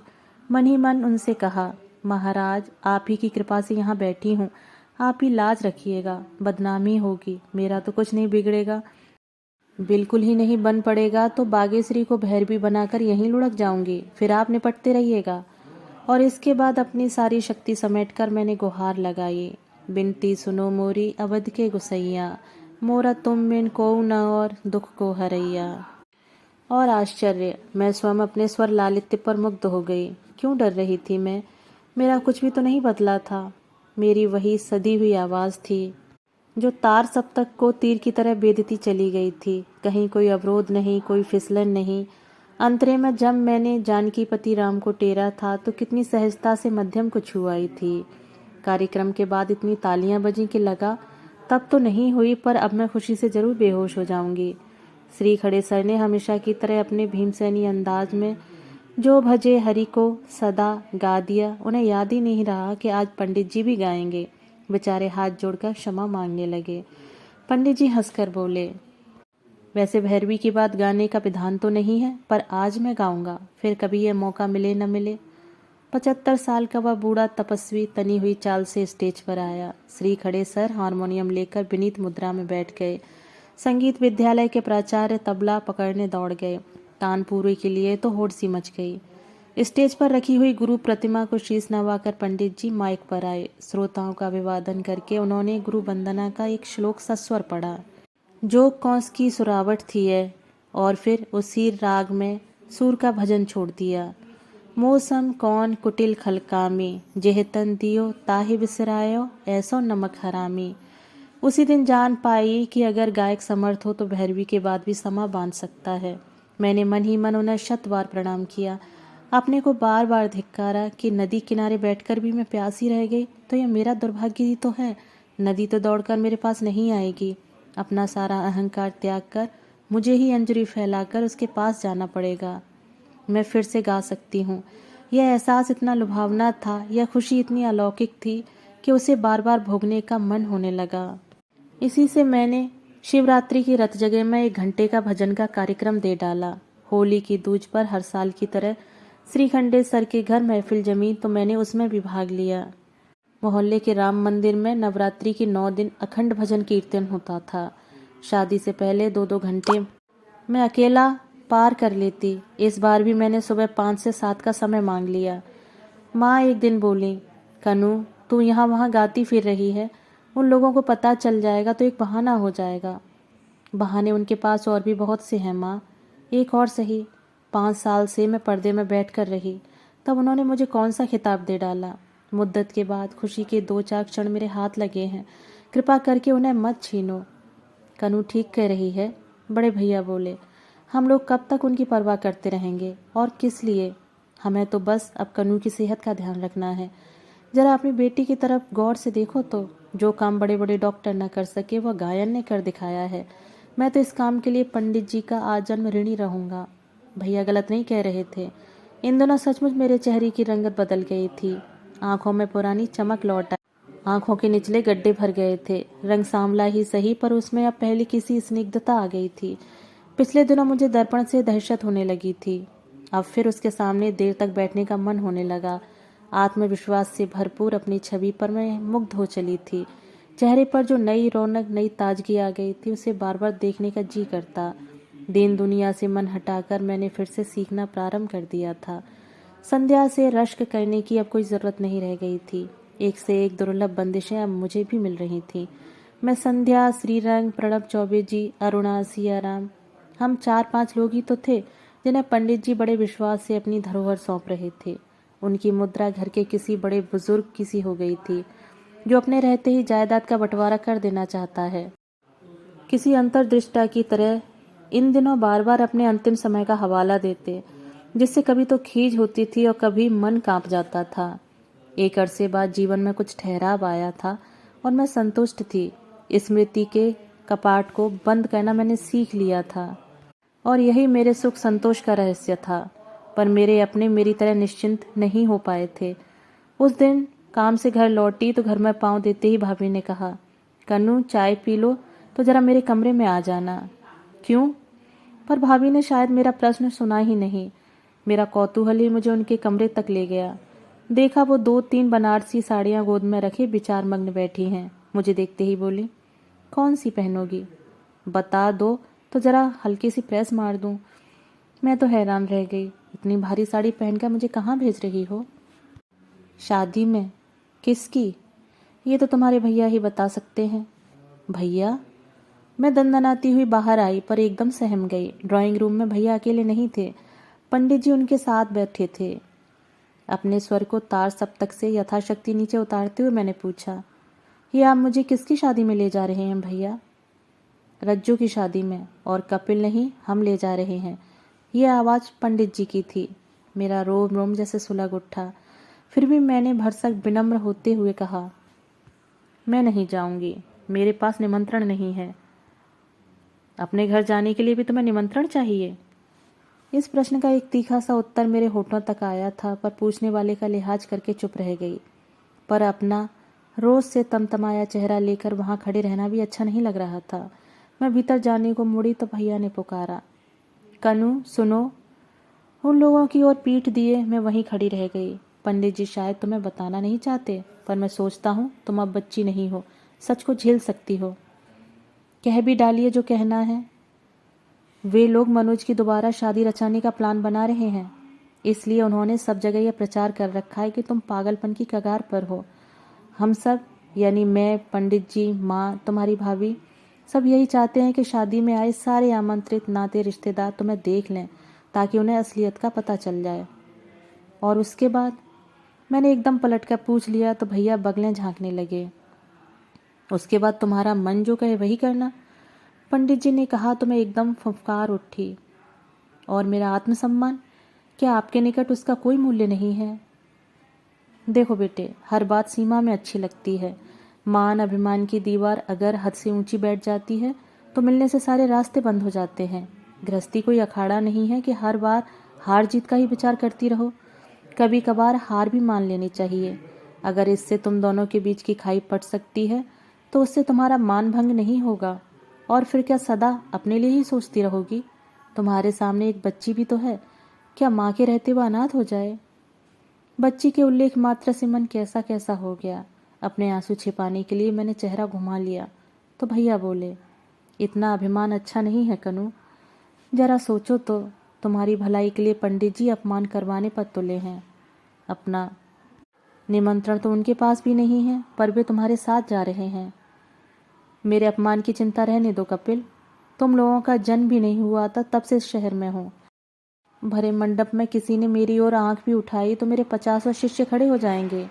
मन ही मन उनसे कहा, महाराज आप ही की कृपा से यहाँ बैठी हूँ, आप ही लाज रखिएगा। बदनामी होगी, मेरा तो कुछ नहीं बिगड़ेगा। बिल्कुल ही नहीं बन पड़ेगा तो बागेश्वरी को भैरवी बनाकर यहीं लुढ़क जाऊंगी, फिर आप निपटते रहिएगा। और इसके बाद अपनी सारी शक्ति समेटकर मैंने गुहार लगाई, बिनती सुनो मोरी अवध के गुसैया, मोरा तुम बिन को न और दुख को हरैया। और आश्चर्य, मैं स्वयं अपने स्वर लालित्य पर मुग्ध हो गई। क्यों डर रही थी मैं? मेरा कुछ भी तो नहीं बदला था। मेरी वही सदी हुई आवाज़ थी जो तार सप्तक को तीर की तरह बेधती चली गई थी। कहीं कोई अवरोध नहीं, कोई फिसलन नहीं। अंतरे में जब मैंने जानकीपति राम को टेरा था तो कितनी सहजता से मध्यम को छुआई थी। कार्यक्रम के बाद इतनी तालियां बजी कि लगा तब तो नहीं हुई, पर अब मैं खुशी से जरूर बेहोश हो जाऊंगी। श्री खड़े सर ने हमेशा की तरह अपने भीमसेनी अंदाज में जो भजे हरि को सदा गा दिया। उन्हें याद ही नहीं रहा कि आज पंडित जी भी गाएंगे। बेचारे हाथ जोड़कर क्षमा मांगने लगे। पंडित जी हंसकर बोले, वैसे भैरवी की बात गाने का विधान तो नहीं है, पर आज मैं गाऊंगा, फिर कभी यह मौका मिले न मिले। 75 साल का वह बूढ़ा तपस्वी तनी हुई चाल से स्टेज पर आया। श्री खड़े सर हारमोनियम लेकर विनीत मुद्रा में बैठ गए। संगीत विद्यालय के प्राचार्य तबला पकड़ने दौड़ गए। तानपुरे के लिए तो होड़ सी मच गई। स्टेज पर रखी हुई गुरु प्रतिमा को शीश नवाकर पंडित जी माइक पर आए। श्रोताओं का अभिवादन करके उन्होंने गुरु वंदना का एक श्लोक सस्वर पढ़ा, जो कौंस की सुरावट थी है, और फिर उसी राग में सूर का भजन छोड़ दिया। मौसम कौन कुटिल खलकामी, जेह तन दियो ताहि बिसरायो, ऐसो नमक हरामी। उसी दिन जान पाई कि अगर गायक समर्थ हो तो भैरवी के बाद भी समा बांध सकता है। मैंने मन ही मन उन्हें 100 बार प्रणाम किया, अपने को बार बार धिक्कारा कि नदी किनारे बैठकर भी मैं प्यासी रह गई तो यह मेरा दुर्भाग्य ही तो है। नदी तो दौड़कर मेरे पास नहीं आएगी। अपना सारा अहंकार त्याग कर मुझे ही अंजलि फैलाकर उसके पास जाना पड़ेगा। मैं फिर से गा सकती हूँ। यह एहसास इतना लुभावना था, यह खुशी इतनी अलौकिक थी कि उसे बार बार भोगने का मन होने लगा। इसी से मैंने शिवरात्रि की रत जगह में 1 घंटे का भजन का कार्यक्रम दे डाला। होली की दूज पर हर साल की तरह श्रीखंडे सर के घर महफिल जमी तो मैंने उसमें भी भाग लिया। मोहल्ले के राम मंदिर में नवरात्रि के 9 दिन अखंड भजन कीर्तन होता था। शादी से पहले 2-2 घंटे मैं अकेला पार कर लेती। इस बार भी मैंने सुबह 5 से 7 का समय मांग लिया। माँ एक दिन बोली, कनू तू यहाँ वहाँ गाती फिर रही है, उन लोगों को पता चल जाएगा तो एक बहाना हो जाएगा। बहाने उनके पास और भी बहुत से हैं माँ, एक और सही। 5 साल से मैं पर्दे में बैठ कर रही, तब उन्होंने मुझे कौन सा खिताब दे डाला। मुद्दत के बाद खुशी के 2-4 क्षण मेरे हाथ लगे हैं, कृपा करके उन्हें मत छीनो। कनू ठीक कह रही है, बड़े भैया बोले। हम लोग कब तक उनकी परवाह करते रहेंगे और किस लिए? हमें तो बस अब कनू की सेहत का ध्यान रखना है। जरा अपनी बेटी की तरफ गौर से देखो तो, जो काम बड़े बड़े डॉक्टर न कर सके वह गायन ने कर दिखाया है। मैं तो इस काम के लिए पंडित जी का आजन्म ऋणी रहूंगा। भैया गलत नहीं कह रहे थे। इन दिनों सचमुच मेरे चेहरे की रंगत बदल गई थी। आंखों में पुरानी चमक लौट आई। आंखों के निचले गड्ढे भर गए थे। रंग सांवला ही सही, पर उसमें अब पहले किसी स्निग्धता आ गई थी। पिछले दिनों मुझे दर्पण से दहशत होने लगी थी, अब फिर उसके सामने देर तक बैठने का मन होने लगा। आत्मविश्वास से भरपूर अपनी छवि पर मैं मुग्ध हो चली थी। चेहरे पर जो नई रौनक, नई ताजगी आ गई थी, उसे बार बार देखने का जी करता। दीन दुनिया से मन हटाकर मैंने फिर से सीखना प्रारंभ कर दिया था। संध्या से रश्क करने की अब कोई ज़रूरत नहीं रह गई थी। एक से एक दुर्लभ बंदिशें अब मुझे भी मिल रही थीं। मैं, संध्या, श्रीरंग, प्रणब चौबे जी, अरुणा, सियाराम, हम 4-5 लोग ही तो थे जिन्हें पंडित जी बड़े विश्वास से अपनी धरोहर सौंप रहे थे। उनकी मुद्रा घर के किसी बड़े बुजुर्ग की सी हो गई थी, जो अपने रहते ही जायदाद का बंटवारा कर देना चाहता है। किसी अंतर्दृष्टा की तरह इन दिनों बार बार अपने अंतिम समय का हवाला देते, जिससे कभी तो खीज होती थी और कभी मन कांप जाता था। एक अरसे बाद जीवन में कुछ ठहराव आया था और मैं संतुष्ट थी। स्मृति के कपाट को बंद करना मैंने सीख लिया था और यही मेरे सुख संतोष का रहस्य था। पर मेरे अपने मेरी तरह निश्चिंत नहीं हो पाए थे। उस दिन काम से घर लौटी तो घर में पांव देते ही भाभी ने कहा, कन्नू चाय पी लो तो जरा मेरे कमरे में आ जाना। क्यों? पर भाभी ने शायद मेरा प्रश्न सुना ही नहीं। मेरा कौतूहल ही मुझे उनके कमरे तक ले गया। देखा वो 2-3 बनारसी साड़ियाँ गोद में रखे विचार मग्न बैठी हैं। मुझे देखते ही बोली, कौन सी पहनोगी? बता दो तो जरा हल्की सी प्रेस मार दूं। मैं तो हैरान रह गई, इतनी भारी साड़ी पहनकर मुझे कहाँ भेज रही हो? शादी में? किसकी? ये तो तुम्हारे भैया ही बता सकते हैं। भैया? मैं दंदनाती हुई बाहर आई, पर एकदम सहम गई। ड्राइंग रूम में भैया अकेले नहीं थे, पंडित जी उनके साथ बैठे थे। अपने स्वर को तार सप्तक से यथाशक्ति नीचे उतारते हुए मैंने पूछा, ये आप मुझे किसकी शादी में ले जा रहे हैं भैया? रज्जू की शादी में, और कपिल नहीं, हम ले जा रहे हैं। यह आवाज़ पंडित जी की थी। मेरा रोम रोम जैसे सुलग उठा। फिर भी मैंने भरसक विनम्र होते हुए कहा, मैं नहीं जाऊंगी, मेरे पास निमंत्रण नहीं है। अपने घर जाने के लिए भी तुम्हें निमंत्रण चाहिए? इस प्रश्न का एक तीखा सा उत्तर मेरे होठों तक आया था, पर पूछने वाले का लिहाज करके चुप रह गई। पर अपना रोज से तमतमाया चेहरा लेकर वहां खड़े रहना भी अच्छा नहीं लग रहा था। मैं भीतर जाने को मुड़ी तो भैया ने पुकारा, कनू सुनो। उन लोगों की ओर पीठ दिए मैं वहीं खड़ी रह गई। पंडित जी शायद तुम्हें बताना नहीं चाहते, पर मैं सोचता हूँ तुम अब बच्ची नहीं हो, सच को झेल सकती हो। कह भी डालिए जो कहना है। वे लोग मनोज की दोबारा शादी रचाने का प्लान बना रहे हैं। इसलिए उन्होंने सब जगह यह प्रचार कर रखा है कि तुम पागलपन की कगार पर हो। हम सब, यानी मैं, पंडित जी, माँ, तुम्हारी भाभी, सब यही चाहते हैं कि शादी में आए सारे आमंत्रित नाते रिश्तेदार तुम्हें देख लें, ताकि उन्हें असलियत का पता चल जाए। और उसके बाद मैंने एकदम पलट कर पूछ लिया तो भैया बगलें झांकने लगे। उसके बाद तुम्हारा मन जो कहे वही करना। पंडित जी ने कहा तो मैं एकदम फुफकार उठी। और मेरा आत्मसम्मान, क्या आपके निकट उसका कोई मूल्य नहीं है? देखो बेटे, हर बात सीमा में अच्छी लगती है। मान अभिमान की दीवार अगर हद से ऊंची बैठ जाती है तो मिलने से सारे रास्ते बंद हो जाते हैं। गृहस्थी कोई अखाड़ा नहीं है कि हर बार हार जीत का ही विचार करती रहो। कभी कभार हार भी मान लेनी चाहिए। अगर इससे तुम दोनों के बीच की खाई पड़ सकती है तो उससे तुम्हारा मान भंग नहीं होगा। और फिर क्या सदा अपने लिए ही सोचती रहोगी? तुम्हारे सामने एक बच्ची भी तो है, क्या माँ के रहते हुए अनाथ हो जाए? बच्ची के उल्लेख मात्र से मन कैसा कैसा हो गया। अपने आंसू छिपाने के लिए मैंने चेहरा घुमा लिया तो भैया बोले, इतना अभिमान अच्छा नहीं है कनू। जरा सोचो तो, तुम्हारी भलाई के लिए पंडित जी अपमान करवाने पर तुले हैं। अपना निमंत्रण तो उनके पास भी नहीं है, पर वे तुम्हारे साथ जा रहे हैं। मेरे अपमान की चिंता रहने दो कपिल। तुम लोगों का जन्म भी नहीं हुआ था तब से इस शहर में हूँ। भरे मंडप में किसी ने मेरी ओर आंख भी उठाई तो मेरे 50 शिष्य खड़े हो जाएंगे।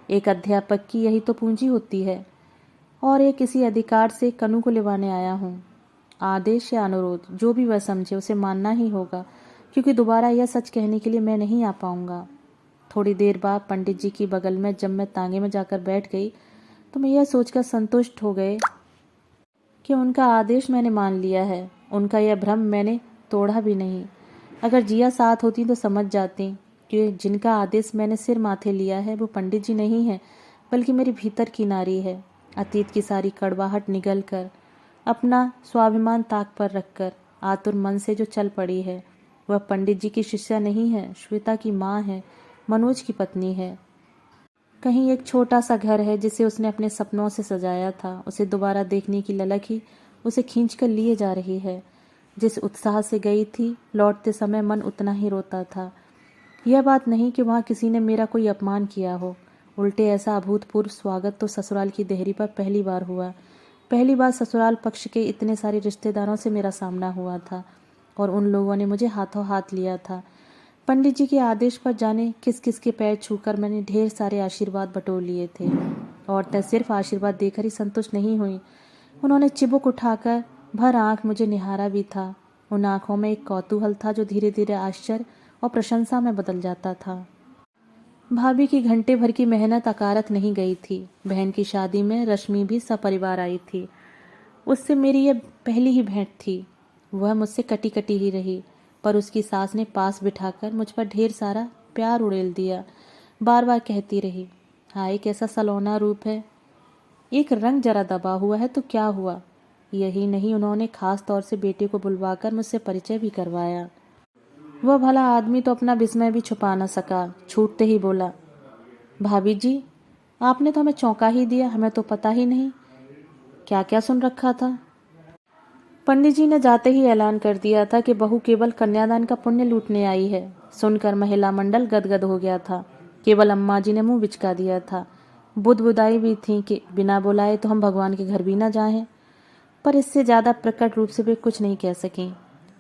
एक अध्यापक की यही तो पूंजी होती है। और एक इसी अधिकार से कनू को लिवाने आया हूँ। आदेश या अनुरोध, जो भी वह समझे उसे मानना ही होगा, क्योंकि दोबारा यह सच कहने के लिए मैं नहीं आ पाऊंगा। थोड़ी देर बाद पंडित जी की बगल में जब मैं तांगे में जाकर बैठ गई तो मैं यह सोचकर संतुष्ट हो गए कि उनका आदेश मैंने मान लिया है। उनका यह भ्रम मैंने तोड़ा भी नहीं। अगर जिया साथ होती तो समझ जाती कि जिनका आदेश मैंने सिर माथे लिया है वो पंडित जी नहीं है, बल्कि मेरी भीतर की नारी है। अतीत की सारी कड़वाहट निगल कर, अपना स्वाभिमान ताक पर रखकर आतुर मन से जो चल पड़ी है, वह पंडित जी की शिष्या नहीं है, श्वेता की माँ है, मनोज की पत्नी है। कहीं एक छोटा सा घर है जिसे उसने अपने सपनों से सजाया था, उसे दोबारा देखने की ललक ही उसे खींच कर लिए जा रही है। जिस उत्साह से गई थी, लौटते समय मन उतना ही रोता था। यह बात नहीं कि वहाँ किसी ने मेरा कोई अपमान किया हो, उल्टे ऐसा अभूतपूर्व स्वागत तो ससुराल की देहरी पर पहली बार हुआ। पहली बार ससुराल पक्ष के इतने सारे रिश्तेदारों से मेरा सामना हुआ था और उन लोगों ने मुझे हाथों हाथ लिया था। पंडित जी के आदेश पर जाने किस किस के पैर छूकर मैंने ढेर सारे आशीर्वाद बटोर लिए थे। औरतें सिर्फ आशीर्वाद देकर ही संतुष्ट नहीं हुई, उन्होंने चिबुक उठाकर भर आंख मुझे निहारा भी था। उन आंखों में एक कौतूहल था जो धीरे धीरे आश्चर्य और प्रशंसा में बदल जाता था। भाभी की घंटे भर की मेहनत अकारक नहीं गई थी। बहन की शादी में रश्मि भी सपरिवार आई थी। उससे मेरी यह पहली ही भेंट थी। वह मुझसे कटी कटी ही रही, पर उसकी सास ने पास बिठाकर मुझ पर ढेर सारा प्यार उड़ेल दिया। बार बार कहती रही, हाय कैसा सलोना रूप है, एक रंग जरा दबा हुआ है तो क्या हुआ। यही नहीं, उन्होंने खास तौर से बेटे को बुलवाकर मुझसे परिचय भी करवाया। वह भला आदमी तो अपना विस्मय भी छुपा न सका, छूटते ही बोला, भाभी जी आपने तो हमें चौंका ही दिया, हमें तो पता ही नहीं। क्या क्या सुन रखा था? पंडित जी ने जाते ही ऐलान कर दिया था कि बहू केवल कन्यादान का पुण्य लूटने आई है। सुनकर महिला मंडल गदगद हो गया था। केवल अम्मा जी ने मुंह बिचका दिया था। बुदबुदाई भी थी कि बिना बुलाए तो हम भगवान के घर भी न जाएं, पर इससे ज़्यादा प्रकट रूप से वे कुछ नहीं कह सकें।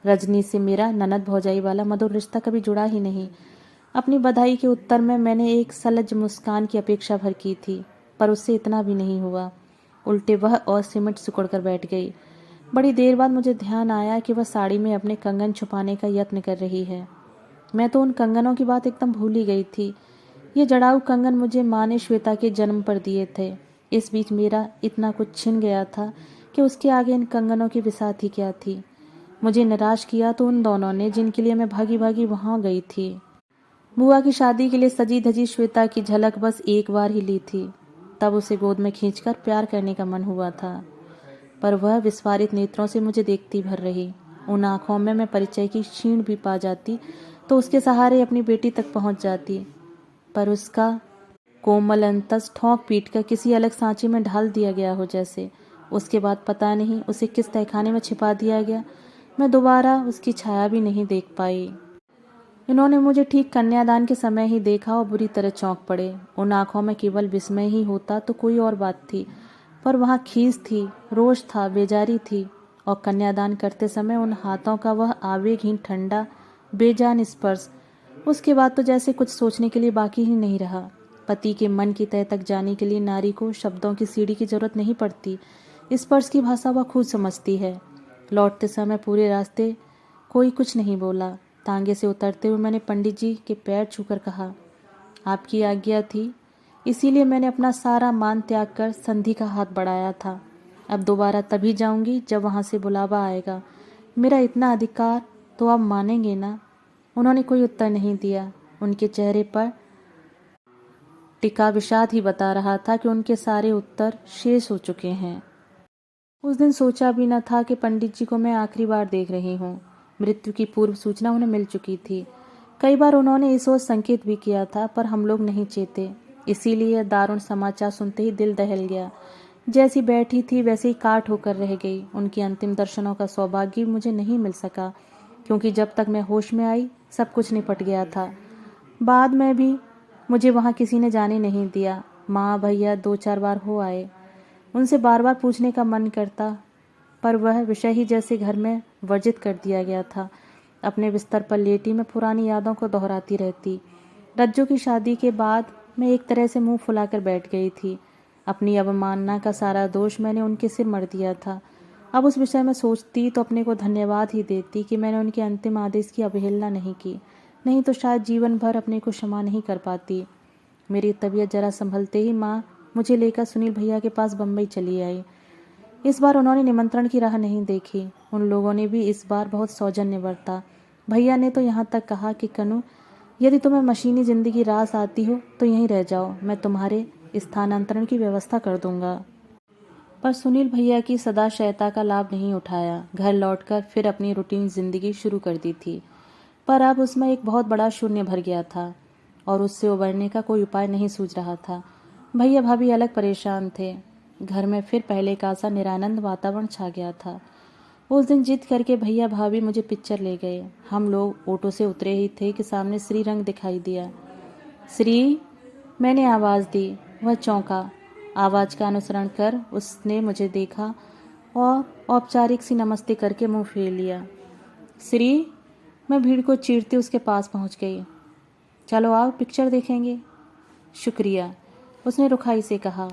रजनी से मेरा ननद भौजाई वाला मधुर रिश्ता कभी जुड़ा ही नहीं। अपनी बधाई के उत्तर में मैंने एक सलज मुस्कान की अपेक्षा भर की थी, पर उससे इतना भी नहीं हुआ। उल्टे वह और सिमट सिकुड़ कर बैठ गई। बड़ी देर बाद मुझे ध्यान आया कि वह साड़ी में अपने कंगन छुपाने का यत्न कर रही है। मैं तो उन कंगनों की बात एकदम भूल ही गई थी। ये जड़ाऊ कंगन मुझे माँ ने श्वेता के जन्म पर दिए थे। इस बीच मेरा इतना कुछ छिन गया था कि उसके आगे इन कंगनों की बिसात ही क्या थी। मुझे निराश किया तो उन दोनों ने जिनके लिए मैं भागी भागी वहाँ गई थी। बुआ की शादी के लिए सजी धजी श्वेता की झलक बस एक बार ही ली थी, तब उसे गोद में खींचकर प्यार करने का मन हुआ था, पर वह विस्फारित नेत्रों से मुझे देखती भर रही। उन आंखों में मैं परिचय की क्षीण भी पा जाती तो उसके सहारे अपनी बेटी तक पहुंच जाती, पर उसका कोमल अंतस ठोंक पीट कर किसी अलग सांचे में ढाल दिया गया हो जैसे। उसके बाद पता नहीं उसे किस तहखाने में छिपा दिया गया। मैं दोबारा उसकी छाया भी नहीं देख पाई। इन्होंने मुझे ठीक कन्यादान के समय ही देखा और बुरी तरह चौंक पड़े। उन आंखों में केवल विस्मय ही होता तो कोई और बात थी, पर वहाँ खीस थी, रोष था, बेजारी थी, और कन्यादान करते समय उन हाथों का वह आवेगहीन ठंडा बेजान स्पर्श। उसके बाद तो जैसे कुछ सोचने के लिए बाकी ही नहीं रहा। पति के मन की तह तक जाने के लिए नारी को शब्दों की सीढ़ी की जरूरत नहीं पड़ती, स्पर्श की भाषा वह खुद समझती है। लौटते समय पूरे रास्ते कोई कुछ नहीं बोला। तांगे से उतरते हुए मैंने पंडित जी के पैर छूकर कहा, आपकी आज्ञा थी, इसीलिए मैंने अपना सारा मान त्याग कर संधि का हाथ बढ़ाया था। अब दोबारा तभी जाऊंगी जब वहाँ से बुलावा आएगा। मेरा इतना अधिकार तो आप मानेंगे ना। उन्होंने कोई उत्तर नहीं दिया। उनके चेहरे पर टिका विषाद ही बता रहा था कि उनके सारे उत्तर शेष हो चुके हैं। उस दिन सोचा भी न था कि पंडित जी को मैं आखिरी बार देख रही हूँ। मृत्यु की पूर्व सूचना उन्हें मिल चुकी थी। कई बार उन्होंने इस ओर संकेत भी किया था, पर हम लोग नहीं चेते। इसीलिए यह दारुण समाचार सुनते ही दिल दहल गया। जैसी बैठी थी वैसे ही काट होकर रह गई। उनके अंतिम दर्शनों का सौभाग्य भी मुझे नहीं मिल सका, क्योंकि जब तक मैं होश में आई सब कुछ निपट गया था। बाद में भी मुझे वहाँ किसी ने जाने नहीं दिया। माँ भैया 2-4 बार हो आए। उनसे बार बार पूछने का मन करता, पर वह विषय ही जैसे घर में वर्जित कर दिया गया था। अपने बिस्तर पर लेटी मैं पुरानी यादों को दोहराती रहती। रज्जू की शादी के बाद मैं एक तरह से मुंह फुलाकर बैठ गई थी। अपनी अवमानना का सारा दोष मैंने उनके सिर मढ़ दिया था। अब उस विषय में सोचती तो अपने को धन्यवाद ही देती कि मैंने उनके अंतिम आदेश की अवहेलना नहीं की, नहीं तो शायद जीवन भर अपने को क्षमा नहीं कर पाती। मेरी तबीयत जरा संभलते ही माँ मुझे लेकर सुनील भैया के पास बम्बई चली आई। इस बार उन्होंने निमंत्रण की राह नहीं देखी। उन लोगों ने भी इस बार बहुत सौजन्य बरता। भैया ने तो यहाँ तक कहा कि कनु, यदि तुम्हें मशीनी जिंदगी रास आती हो तो यहीं रह जाओ, मैं तुम्हारे स्थानांतरण की व्यवस्था कर दूंगा। पर सुनील भैया की सदाशयता का लाभ नहीं उठाया। घर लौटकर फिर अपनी रूटीन जिंदगी शुरू कर दी थी, पर अब उसमें एक बहुत बड़ा शून्य भर गया था और उससे उबरने का कोई उपाय नहीं सूझ रहा था। भैया भाभी अलग परेशान थे। घर में फिर पहले का सा निरानंद वातावरण छा गया था। उस दिन जिद करके भैया भाभी मुझे पिक्चर ले गए। हम लोग ऑटो से उतरे ही थे कि सामने श्रीरंग दिखाई दिया। श्री, मैंने आवाज़ दी। वह चौंका। आवाज़ का अनुसरण कर उसने मुझे देखा और औपचारिक सी नमस्ते करके मुंह फेर लिया। श्री, मैं भीड़ को चीरते उसके पास पहुंच गई। चलो आओ पिक्चर देखेंगे। शुक्रिया, उसने रुखाई से कहा,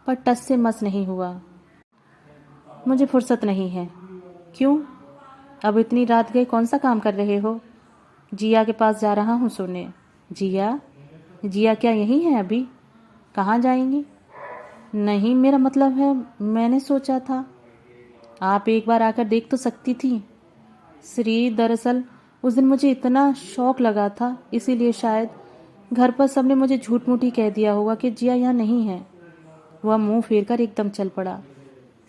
पर टस से मस नहीं हुआ। मुझे फुर्सत नहीं है। क्यों? अब इतनी रात गए कौन सा काम कर रहे हो? जिया के पास जा रहा हूँ सोने। जिया? जिया क्या यही है अभी? कहाँ जाएंगी? नहीं, मेरा मतलब है, मैंने सोचा था आप एक बार आकर देख तो सकती थी। श्री, दरअसल उस दिन मुझे इतना शौक लगा था, इसीलिए शायद घर पर सबने मुझे झूठ मूठ ही कह दिया होगा कि जिया यहाँ नहीं है। वह मुंह फेरकर एकदम चल पड़ा।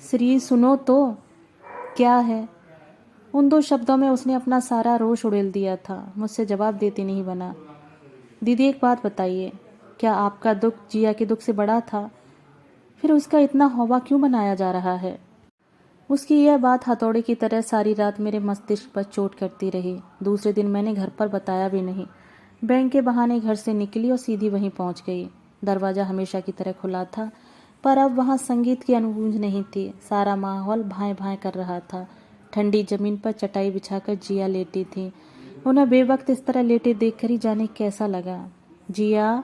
श्री, सुनो तो। क्या है? उन 2 शब्दों में उसने अपना सारा रोष उड़ेल दिया था। मुझसे जवाब देती नहीं बना। दीदी, एक बात बताइए, क्या आपका दुख जिया के दुख से बड़ा था? फिर उसका इतना हौवा क्यों बनाया जा रहा है? उसकी यह बात हथौड़े की तरह सारी रात मेरे मस्तिष्क पर चोट करती रही। दूसरे दिन मैंने घर पर बताया भी नहीं। बैंक के बहाने घर से निकली और सीधी वहीं पहुंच गई। दरवाज़ा हमेशा की तरह खुला था, पर अब वहाँ संगीत की अनुभूंज नहीं थी। सारा माहौल भाएं भाएं कर रहा था। ठंडी जमीन पर चटाई बिछाकर जिया लेटी थी। उन्हें बेवक्त इस तरह लेटे देखकर ही जाने कैसा लगा। जिया,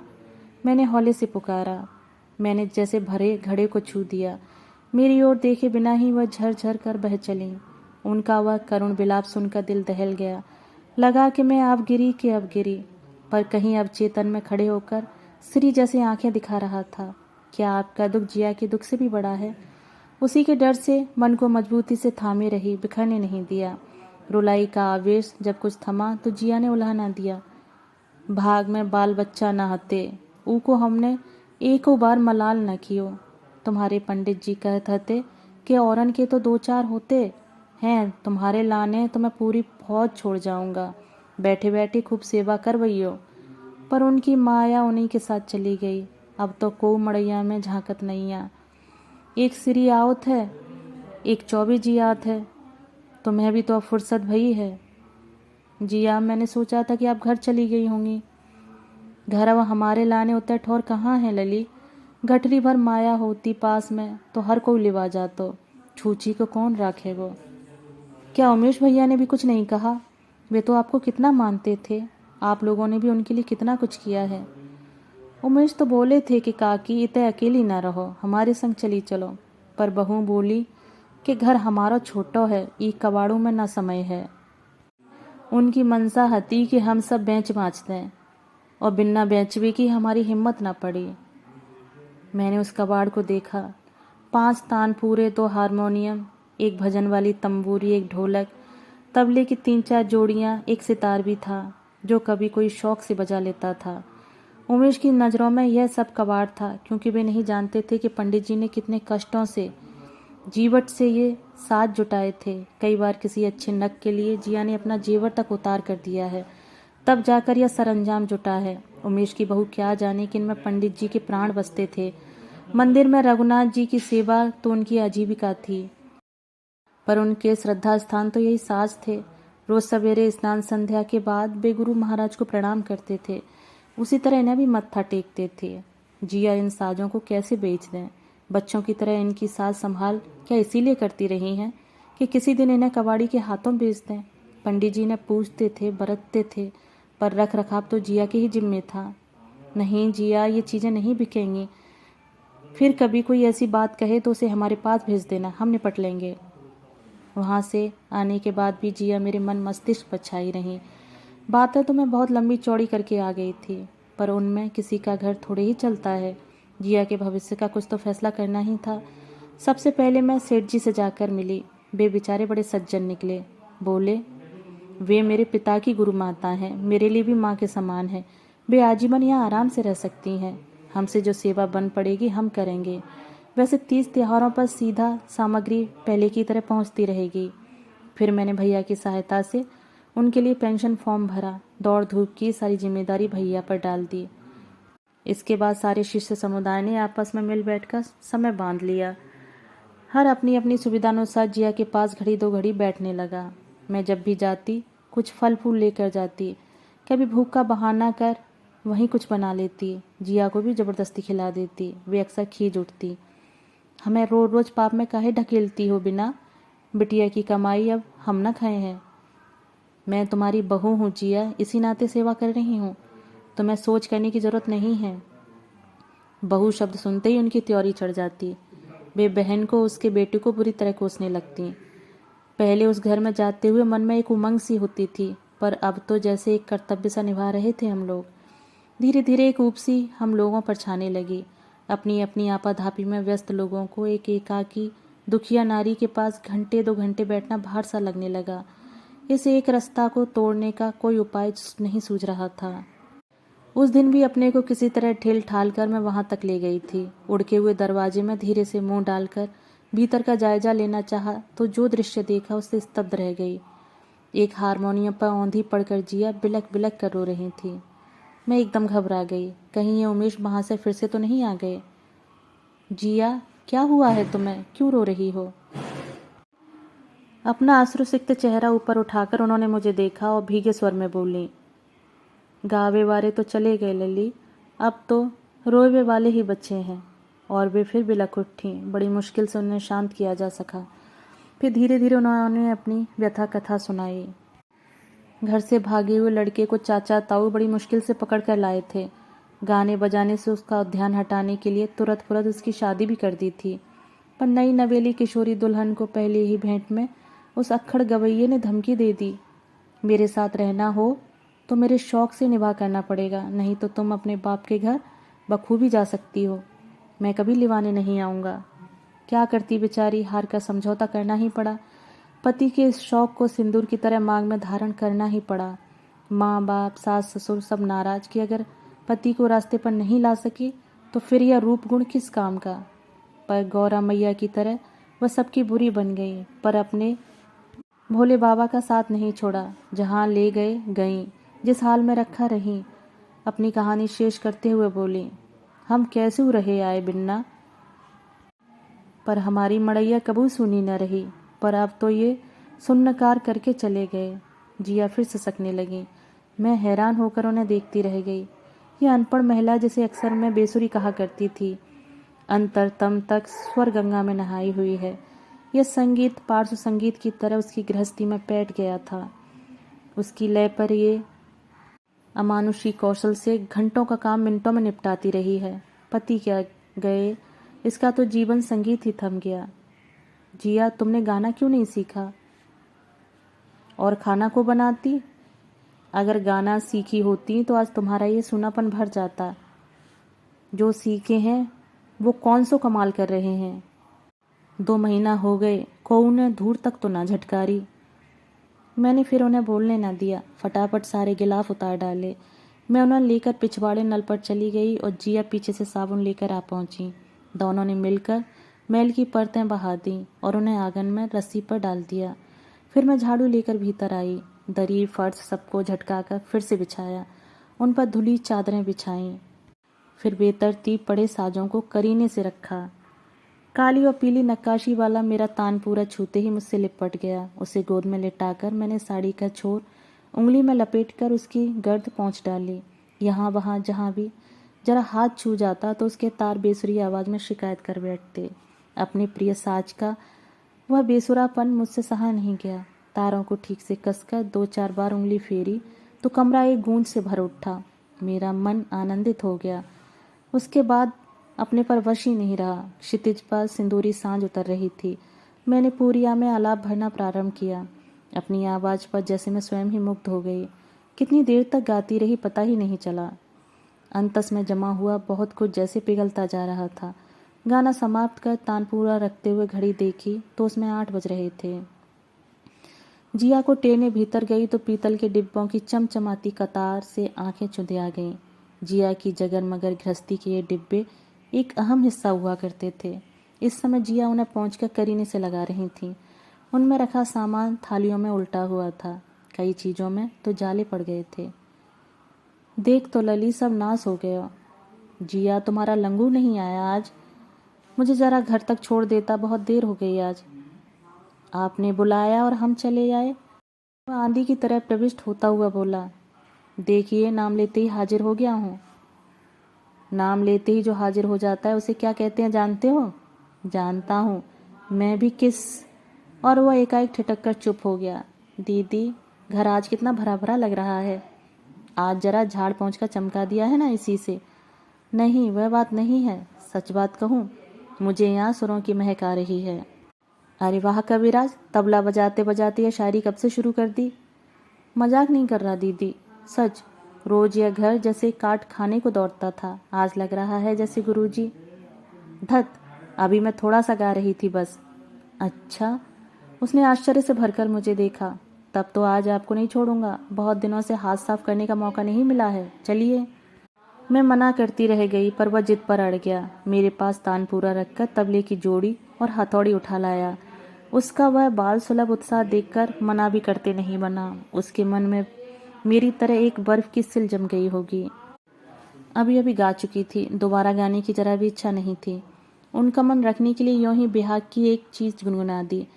मैंने हौले से पुकारा। मैंने जैसे भरे घड़े को छू दिया। मेरी ओर देखे बिना ही वह झरझर कर बह चली। उनका वह करुण विलाप सुनकर दिल दहल गया। लगा कि मैं अब गिरी कि अब गिरी, पर कहीं अब चेतन में खड़े होकर श्री जैसे आंखें दिखा रहा था। क्या आपका दुख जिया के दुख से भी बड़ा है? उसी के डर से मन को मजबूती से थामे रही, बिखरने नहीं दिया। रुलाई का आवेश जब कुछ थमा तो जिया ने उल्हा ना दिया। भाग में बाल बच्चा न हते, ऊ को हमने एको बार मलाल न कियो। तुम्हारे पंडित जी कहत हते कि औरन के तो 2-4 होते हैं, तुम्हारे लाने तो मैं पूरी फौज छोड़ जाऊंगा। बैठे बैठे खूब सेवा करवइयो। पर उनकी माया उन्हीं के साथ चली गई। अब तो को मड़ैया में झांकत नैया। एक श्री आवत है, एक चौबे जी आत है। तुम्हें भी तो अब फुर्सत भई है। जिया, मैंने सोचा था कि आप घर चली गई होंगी। घर अब हमारे लाने उतना ठौर कहाँ है लली। गठरी भर माया होती पास में तो हर कोई लिवा जातो, छूची को कौन राखेगो। क्या उमेश भैया ने भी कुछ नहीं कहा? वे तो आपको कितना मानते थे, आप लोगों ने भी उनके लिए कितना कुछ किया है। उमेश तो बोले थे कि काकी इतने अकेली ना रहो, हमारे संग चली चलो, पर बहू बोली कि घर हमारा छोटो है, ई कबाड़ों में ना समय है। उनकी मनसा हती कि हम सब बेंच बाँच दें और बिना बेचवे की हमारी हिम्मत ना पड़ी। मैंने उस कबाड़ को देखा, 5 तानपूरे, 2 हारमोनियम, एक भजन वाली तंबूरी, एक ढोलक, तबले की 3-4 जोड़ियाँ, एक सितार भी था जो कभी कोई शौक से बजा लेता था। उमेश की नज़रों में यह सब कबाड़ था, क्योंकि वे नहीं जानते थे कि पंडित जी ने कितने कष्टों से, जीवट से ये साज जुटाए थे। कई बार किसी अच्छे नग के लिए जिया ने अपना जेवर तक उतार कर दिया है, तब जाकर यह सरंजाम जुटा है। उमेश की बहू क्या जाने कि इनमें पंडित जी के प्राण बसते थे। मंदिर में रघुनाथ जी की सेवा तो उनकी आजीविका थी, पर उनके श्रद्धा स्थान तो यही साज थे। रोज सवेरे स्नान संध्या के बाद वे गुरु महाराज को प्रणाम करते थे, उसी तरह इन्हें भी मत्था टेकते थे। जिया इन साजों को कैसे बेच दें? बच्चों की तरह इनकी साज संभाल क्या इसीलिए करती रही हैं कि किसी दिन इन्हें कबाड़ी के हाथों बेच दें? पंडित जी ने पूछते थे, बरतते थे, पर रख रखाव तो जिया के ही जिम्मे था। नहीं जिया, ये चीज़ें नहीं बिकेंगी। फिर कभी कोई ऐसी बात कहे तो उसे हमारे पास भेज देना, हम निपट लेंगे। वहाँ से आने के बाद भी जिया मेरे मन मस्तिष्क पर छाई रही। बातें तो मैं बहुत लंबी चौड़ी करके आ गई थी, पर उनमें किसी का घर थोड़े ही चलता है। जिया के भविष्य का कुछ तो फैसला करना ही था। सबसे पहले मैं सेठ जी से जाकर मिली। वे बेचारे बड़े सज्जन निकले। बोले, वे मेरे पिता की गुरु माता हैं, मेरे लिए भी माँ के समान हैं। वे आजीवन यहाँ आराम से रह सकती हैं। हमसे जो सेवा बन पड़ेगी हम करेंगे। वैसे 30 त्योहारों पर सीधा सामग्री पहले की तरह पहुँचती रहेगी। फिर मैंने भैया की सहायता से उनके लिए पेंशन फॉर्म भरा। दौड़ धूप की सारी जिम्मेदारी भैया पर डाल दी। इसके बाद सारे शिष्य समुदाय ने आपस में मिल बैठकर समय बांध लिया। हर अपनी अपनी सुविधानुसार जिया के पास घड़ी 2 घड़ी बैठने लगा। मैं जब भी जाती कुछ फल फूल लेकर जाती, कभी भूख का बहाना कर वहीं कुछ बना लेती। जिया को भी ज़बरदस्ती खिला देती। वे अक्सर खींच उठती, हमें रोज रोज पाप में काहे ढकेलती हो, बिना बिटिया की कमाई अब हम न खाए हैं। मैं तुम्हारी बहू हूँ जिया, इसी नाते सेवा कर रही हूँ, तुम्हें सोच करने की ज़रूरत नहीं है। बहू शब्द सुनते ही उनकी त्योरी चढ़ जाती। वे बहन को, उसके बेटे को बुरी तरह कोसने लगती। पहले उस घर में जाते हुए मन में एक उमंग सी होती थी, पर अब तो जैसे एक कर्तव्य सा निभा रहे थे हम लोग। धीरे धीरे एक ऊपसी हम लोगों पर छाने लगी। अपनी अपनी आपाधापी में व्यस्त लोगों को एक एकाकी दुखिया नारी के पास घंटे 2 घंटे बैठना भार सा लगने लगा। इस एक रास्ता को तोड़ने का कोई उपाय नहीं सूझ रहा था। उस दिन भी अपने को किसी तरह ठेल ठाल कर मैं वहां तक ले गई थी। उड़के हुए दरवाजे में धीरे से मुंह डालकर भीतर का जायजा लेना चाहा तो जो दृश्य देखा उससे स्तब्ध रह गई। एक हारमोनियम पर औंधी पड़कर जिया बिलक बिलक कर रो रही थी। मैं एकदम घबरा गई, कहीं ये उमेश वहां से फिर से तो नहीं आ गए। जिया, क्या हुआ है तुम्हें, क्यों रो रही हो? अपना अश्रुसिक्त चेहरा ऊपर उठाकर उन्होंने मुझे देखा और भीगे स्वर में बोली, गावे वाले तो चले गए लली, अब तो रोए वाले ही बच्चे हैं। और वे फिर बिलख उठी। बड़ी मुश्किल से उन्हें शांत किया जा सका। फिर धीरे धीरे उन्होंने अपनी व्यथा कथा सुनाई। घर से भागे हुए लड़के को चाचा ताऊ बड़ी मुश्किल से पकड़ कर लाए थे। गाने बजाने से उसका ध्यान हटाने के लिए तुरंत फुरत उसकी शादी भी कर दी थी, पर नई नवेली किशोरी दुल्हन को पहले ही भेंट में उस अक्खड़ गवैये ने धमकी दे दी, मेरे साथ रहना हो तो मेरे शौक से निभा करना पड़ेगा, नहीं तो तुम अपने बाप के घर बखूबी जा सकती हो, मैं कभी लिवाने नहीं आऊँगा। क्या करती बेचारी, हार का समझौता करना ही पड़ा। पति के इस शौक को सिंदूर की तरह मांग में धारण करना ही पड़ा। माँ बाप सास ससुर सब नाराज कि अगर पति को रास्ते पर नहीं ला सकी तो फिर यह रूप गुण किस काम का। पर गौरा मैया की तरह वह सबकी बुरी बन गई, पर अपने भोले बाबा का साथ नहीं छोड़ा। जहाँ ले गए गईं, जिस हाल में रखा रहीं। अपनी कहानी शेष करते हुए बोली, हम कैसे रहे आए बिन्ना, पर हमारी मड़ैया कबू सुनी न रही, पर अब तो ये सुन्नकार करके चले गए। जिया फिर सिसकने लगी। मैं हैरान होकर उन्हें देखती रह गई। यह अनपढ़ महिला जिसे अक्सर मैं बेसुरी कहा करती थी, अंतरतम तक स्वर गंगा में नहाई हुई है। यह संगीत पार्श्व संगीत की तरह उसकी गृहस्थी में बैठ गया था। उसकी लय पर ये अमानुषी कौशल से घंटों का काम मिनटों में निपटाती रही है। पति क्या गए, इसका तो जीवन संगीत ही थम गया। जिया, तुमने गाना क्यों नहीं सीखा और खाना को बनाती? अगर गाना सीखी होती तो आज तुम्हारा ये सूनापन भर जाता। जो सीखे हैं वो कौन सो कमाल कर रहे हैं। 2 महीना हो गए, कोऊ ने धूर तक तो ना झटकारी। मैंने फिर उन्हें बोलने न दिया, फटाफट सारे गिलाफ उतार डाले। मैं उन्हें लेकर पिछवाड़े नल पर चली गई और जिया पीछे से साबुन लेकर आ पहुंची। दोनों ने मिलकर मैल की परतें बहा दी और उन्हें आंगन में रस्सी पर डाल दिया। फिर मैं झाड़ू लेकर भीतर आई। दरी फर्श सबको झटकाकर फिर से बिछाया। उन पर धुली चादरें बिछाईं। फिर बेतरतीब पड़े साजों को करीने से रखा। काली और पीली नक्काशी वाला मेरा तानपूरा छूते ही मुझसे लिपट गया। उसे गोद में लिटाकर मैंने साड़ी का छोर उंगली में लपेटकर उसकी गर्द पोंछ डाली। यहाँ वहाँ जहाँ भी जरा हाथ छू जाता तो उसके तार बेसुरी आवाज़ में शिकायत कर बैठते। अपने प्रिय साज का वह बेसुरापन मुझसे सहा नहीं गया। तारों को ठीक से कसकर 2-4 बार उंगली फेरी तो कमरा एक गूंज से भर उठा। मेरा मन आनंदित हो गया। उसके बाद अपने पर वश ही नहीं रहा। क्षितिज पर सिंदूरी सांझ उतर रही थी। मैंने पूरिया में आलाप भरना प्रारंभ किया। अपनी आवाज़ पर जैसे मैं स्वयं ही मुग्ध हो गई। कितनी देर तक गाती रही पता ही नहीं चला। अंतस में जमा हुआ बहुत कुछ जैसे पिघलता जा रहा था। गाना समाप्त कर तानपूरा रखते हुए घड़ी देखी तो उसमें 8 बज रहे थे। जिया को टेने भीतर गई तो पीतल के डिब्बों की चमचमाती कतार से आंखें चुंधिया गईं। जिया की जगर मगर गृहस्थी के ये डिब्बे एक अहम हिस्सा हुआ करते थे। इस समय जिया उन्हें पहुंचकर करीने से लगा रही थीं। उनमें रखा सामान थालियों में उल्टा हुआ था। कई चीज़ों में तो जाले पड़ गए थे। देख तो लली, सब नाश हो गया। जिया, तुम्हारा लंगू नहीं आया आज? मुझे जरा घर तक छोड़ देता, बहुत देर हो गई आज। आपने बुलाया और हम चले आए। वह आंधी की तरह प्रविष्ट होता हुआ बोला, देखिए, नाम लेते ही हाजिर हो गया हूँ। नाम लेते ही जो हाजिर हो जाता है उसे क्या कहते हैं जानते हो? जानता हूँ, मैं भी किस। और वह एकाएक ठिठक कर चुप हो गया। दीदी, घर आज कितना भरा भरा लग रहा है। आज जरा झाड़ पोंछ कर चमका दिया है ना इसी से। नहीं, वह बात नहीं है। सच बात कहूँ, मुझे यहाँ सुरों की महक आ रही है। अरे वाह कविराज, तबला बजाते बजाते यह शायरी कब से शुरू कर दी? मजाक नहीं कर रहा दीदी, सच। रोज यह घर जैसे काट खाने को दौड़ता था। आज लग रहा है जैसे गुरुजी। धत, अभी मैं थोड़ा सा गा रही थी बस। अच्छा। उसने आश्चर्य से भरकर मुझे देखा। तब तो आज आपको नहीं छोड़ूंगा। बहुत दिनों से हाथ साफ करने का मौका नहीं मिला है, चलिए। मैं मना करती रह गई पर वह जिद पर अड़ गया। मेरे पास तानपूरा रखकर तबले की जोड़ी और हथौड़ी उठा लाया। उसका वह बाल सुलभ उत्साह देखकर मना भी करते नहीं बना। उसके मन में मेरी तरह एक बर्फ की सिल जम गई होगी। अभी अभी गा चुकी थी, दोबारा गाने की जरा भी इच्छा नहीं थी। उनका मन रखने के लिए यूं ही बेहाग की एक चीज गुनगुना दी,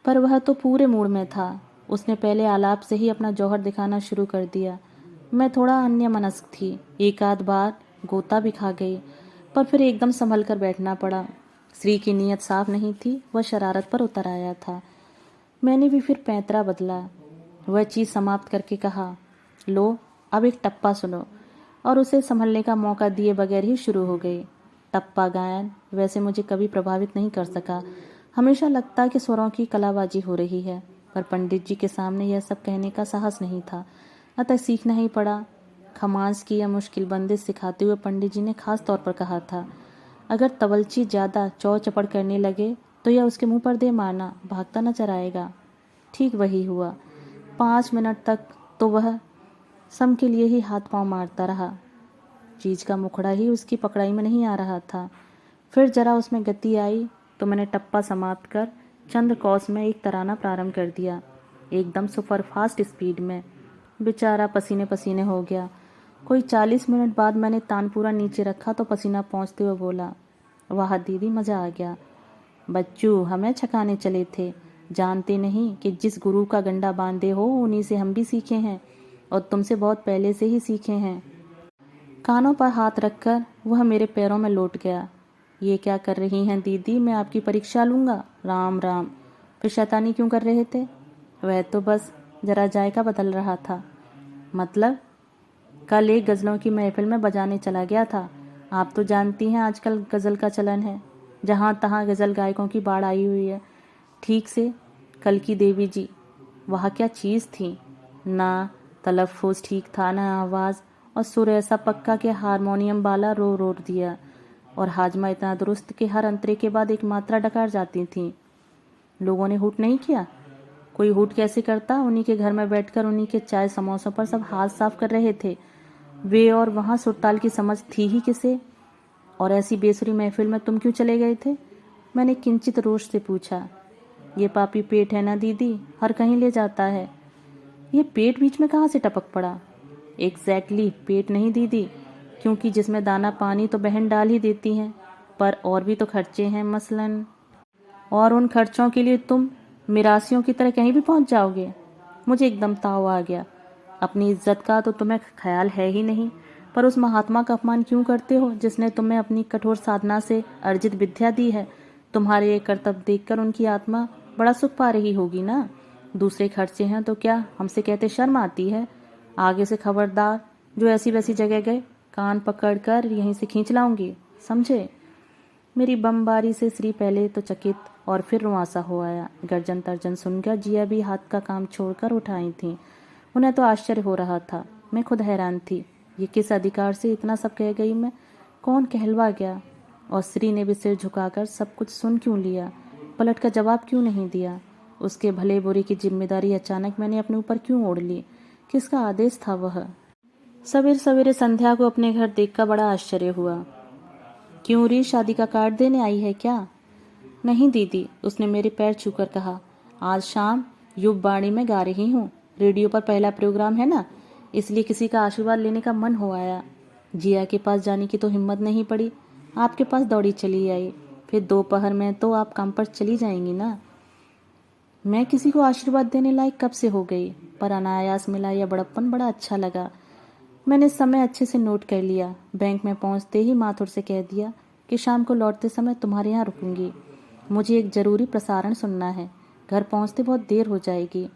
पर वह तो पूरे मूड में था। उसने पहले आलाप से ही अपना जौहर दिखाना शुरू कर दिया। मैं थोड़ा अन्यमनस्क थी। एक आध बार गोता भी खा गई, पर फिर एकदम संभल कर बैठना पड़ा। श्री की नीयत साफ नहीं थी, वह शरारत पर उतर आया था। मैंने भी फिर पैंतरा बदला। वह चीज़ समाप्त करके कहा, लो अब एक टप्पा सुनो, और उसे संभलने का मौका दिए बगैर ही शुरू हो गई। टप्पा गायन वैसे मुझे कभी प्रभावित नहीं कर सका। हमेशा लगता कि स्वरों की कलाबाजी हो रही है, पर पंडित जी के सामने यह सब कहने का साहस नहीं था, अतः सीखना ही पड़ा। खमास की यह मुश्किल बंदिश सिखाते हुए पंडित जी ने खास तौर पर कहा था, अगर तवलची ज़्यादा चौ चपड़ करने लगे तो यह उसके मुंह पर दे मारना, भागता न चराएगा। ठीक वही हुआ। 5 मिनट तक तो वह सम के लिए ही हाथ पांव मारता रहा। चीज़ का मुखड़ा ही उसकी पकड़ाई में नहीं आ रहा था। फिर जरा उसमें गति आई तो मैंने टप्पा समाप्त कर चंद कौस में एक तराना प्रारंभ कर दिया, एकदम सुपरफास्ट स्पीड में। बेचारा पसीने पसीने हो गया। कोई 40 मिनट बाद मैंने तानपूरा नीचे रखा तो पसीना पहुँचते हुए बोला, वाह दीदी, मज़ा आ गया। बच्चू, हमें छकाने चले थे, जानते नहीं कि जिस गुरु का गंडा बांधे हो उन्हीं से हम भी सीखे हैं और तुमसे बहुत पहले से ही सीखे हैं। कानों पर हाथ रखकर वह मेरे पैरों में लौट गया। ये क्या कर रही हैं दीदी, मैं आपकी परीक्षा लूँगा। राम राम। फिर शैतानी क्यों कर रहे थे? वह तो बस जरा जायका बदल रहा था। मतलब? कल एक गज़लों की महफिल में बजाने चला गया था। आप तो जानती हैं आजकल गज़ल का चलन है, जहाँ तहाँ गज़ल गायकों की बाढ़ आई हुई है। ठीक से कल की देवी जी, वह क्या चीज़ थी। ना तलफ़ुज़ ठीक था, ना आवाज़, और सुर ऐसा पक्का कि हारमोनियम वाला रो रो दिया, और हाजमा इतना दुरुस्त कि हर अंतरे के बाद एक मात्रा डकार जाती थी। लोगों ने हूट नहीं किया? कोई हूट कैसे करता? उन्हीं के घर में बैठकर उन्हीं के चाय समोसों पर सब हाथ साफ कर रहे थे वे, और वहाँ सुरताल की समझ थी ही किसे? और ऐसी बेसुरी महफिल में तुम क्यों चले गए थे? मैंने किंचित रोष से पूछा। ये पापी पेट है ना दीदी, हर कहीं ले जाता है। ये पेट बीच में कहाँ से टपक पड़ा? एग्जैक्टली पेट नहीं दीदी, क्योंकि जिसमें दाना पानी तो बहन डाल ही देती हैं, पर और भी तो खर्चे हैं, मसलन। और उन खर्चों के लिए तुम मिरासियों की तरह कहीं भी पहुंच जाओगे। मुझे एकदम ताव आ गया। अपनी इज्जत का तो तुम्हें ख्याल है ही नहीं, पर उस महात्मा का अपमान क्यों करते हो जिसने तुम्हें अपनी कठोर साधना से अर्जित विद्या दी है? तुम्हारे ये कर्तव्य देखकर उनकी आत्मा बड़ा सुख पा रही होगी ना। दूसरे खर्चे हैं तो क्या हमसे कहते शर्म आती है? आगे से खबरदार, जो ऐसी वैसी जगह गए कान पकड़कर यहीं से खींच लाऊंगी, समझे? मेरी बमबारी से श्री पहले तो चकित और फिर रुआंसा हो आया। गर्जन तर्जन सुनकर जिया भी हाथ का काम छोड़कर उठ आई थी। उन्हें तो आश्चर्य हो रहा था, मैं खुद हैरान थी। ये किस अधिकार से इतना सब कह गई मैं? कौन कहलवा गया? और श्री ने भी सिर झुकाकर सब कुछ सुन क्यों लिया? पलट का जवाब क्यों नहीं दिया? उसके भले बुरे की जिम्मेदारी अचानक मैंने अपने ऊपर क्यों ओढ़ ली? किसका आदेश था वह? सवेरे सवेरे संध्या को अपने घर देखकर बड़ा आश्चर्य हुआ। क्यों री, शादी का कार्ड देने आई है क्या? नहीं दीदी, उसने मेरे पैर छूकर कहा। आज शाम युववाणी में गा रही हूँ, रेडियो पर पहला प्रोग्राम है ना, इसलिए किसी का आशीर्वाद लेने का मन हो आया। जिया के पास जाने की तो हिम्मत नहीं पड़ी, आपके पास दौड़ी चली आई। फिर दोपहर में तो आप काम पर चली जाएंगी ना। मैं किसी को आशीर्वाद देने लायक कब से हो गई, पर अनायास मिला यह बड़प्पन बड़ा अच्छा लगा। मैंने समय अच्छे से नोट कर लिया। बैंक में पहुंचते ही माथुर से कह दिया कि शाम को लौटते समय तुम्हारे यहाँ रुकूंगी, मुझे एक ज़रूरी प्रसारण सुनना है। घर पहुंचते बहुत देर हो जाएगी।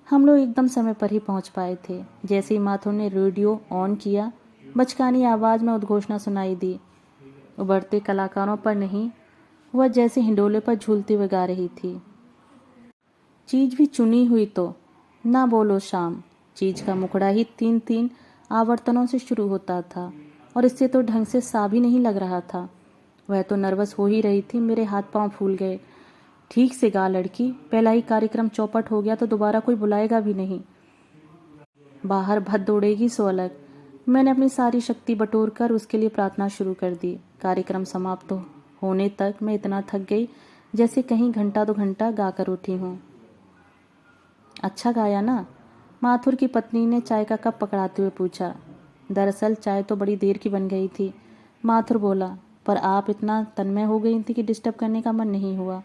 हम लोग एकदम समय पर ही पहुंच पाए थे। जैसे ही माथुर ने रेडियो ऑन किया, बचकानी आवाज़ में उद्घोषणा सुनाई दी। उभरते कलाकारों पर नहीं, वह जैसे हिंडोले पर झूलते हुए गा रही थी। चीज भी चुनी हुई तो ना बोलो शाम। चीज का मुखड़ा ही 3-3 आवर्तनों से शुरू होता था, और इससे तो ढंग से सा भी नहीं लग रहा था। वह तो नर्वस हो ही रही थी, मेरे हाथ पांव फूल गए। ठीक से गा लड़की, पहला ही कार्यक्रम चौपट हो गया तो दोबारा कोई बुलाएगा भी नहीं। बाहर भद दौड़ेगी सो अलग। मैंने अपनी सारी शक्ति बटोर कर उसके लिए प्रार्थना शुरू कर दी। कार्यक्रम समाप्त होने तक मैं इतना थक गई जैसे कहीं घंटा 2 घंटा गाकर उठी हूँ। अच्छा गाया ना? माथुर की पत्नी ने चाय का कप पकड़ाते हुए पूछा। दरअसल चाय तो बड़ी देर की बन गई थी, माथुर बोला, पर आप इतना तन्मय हो गई थी कि डिस्टर्ब करने का मन नहीं हुआ।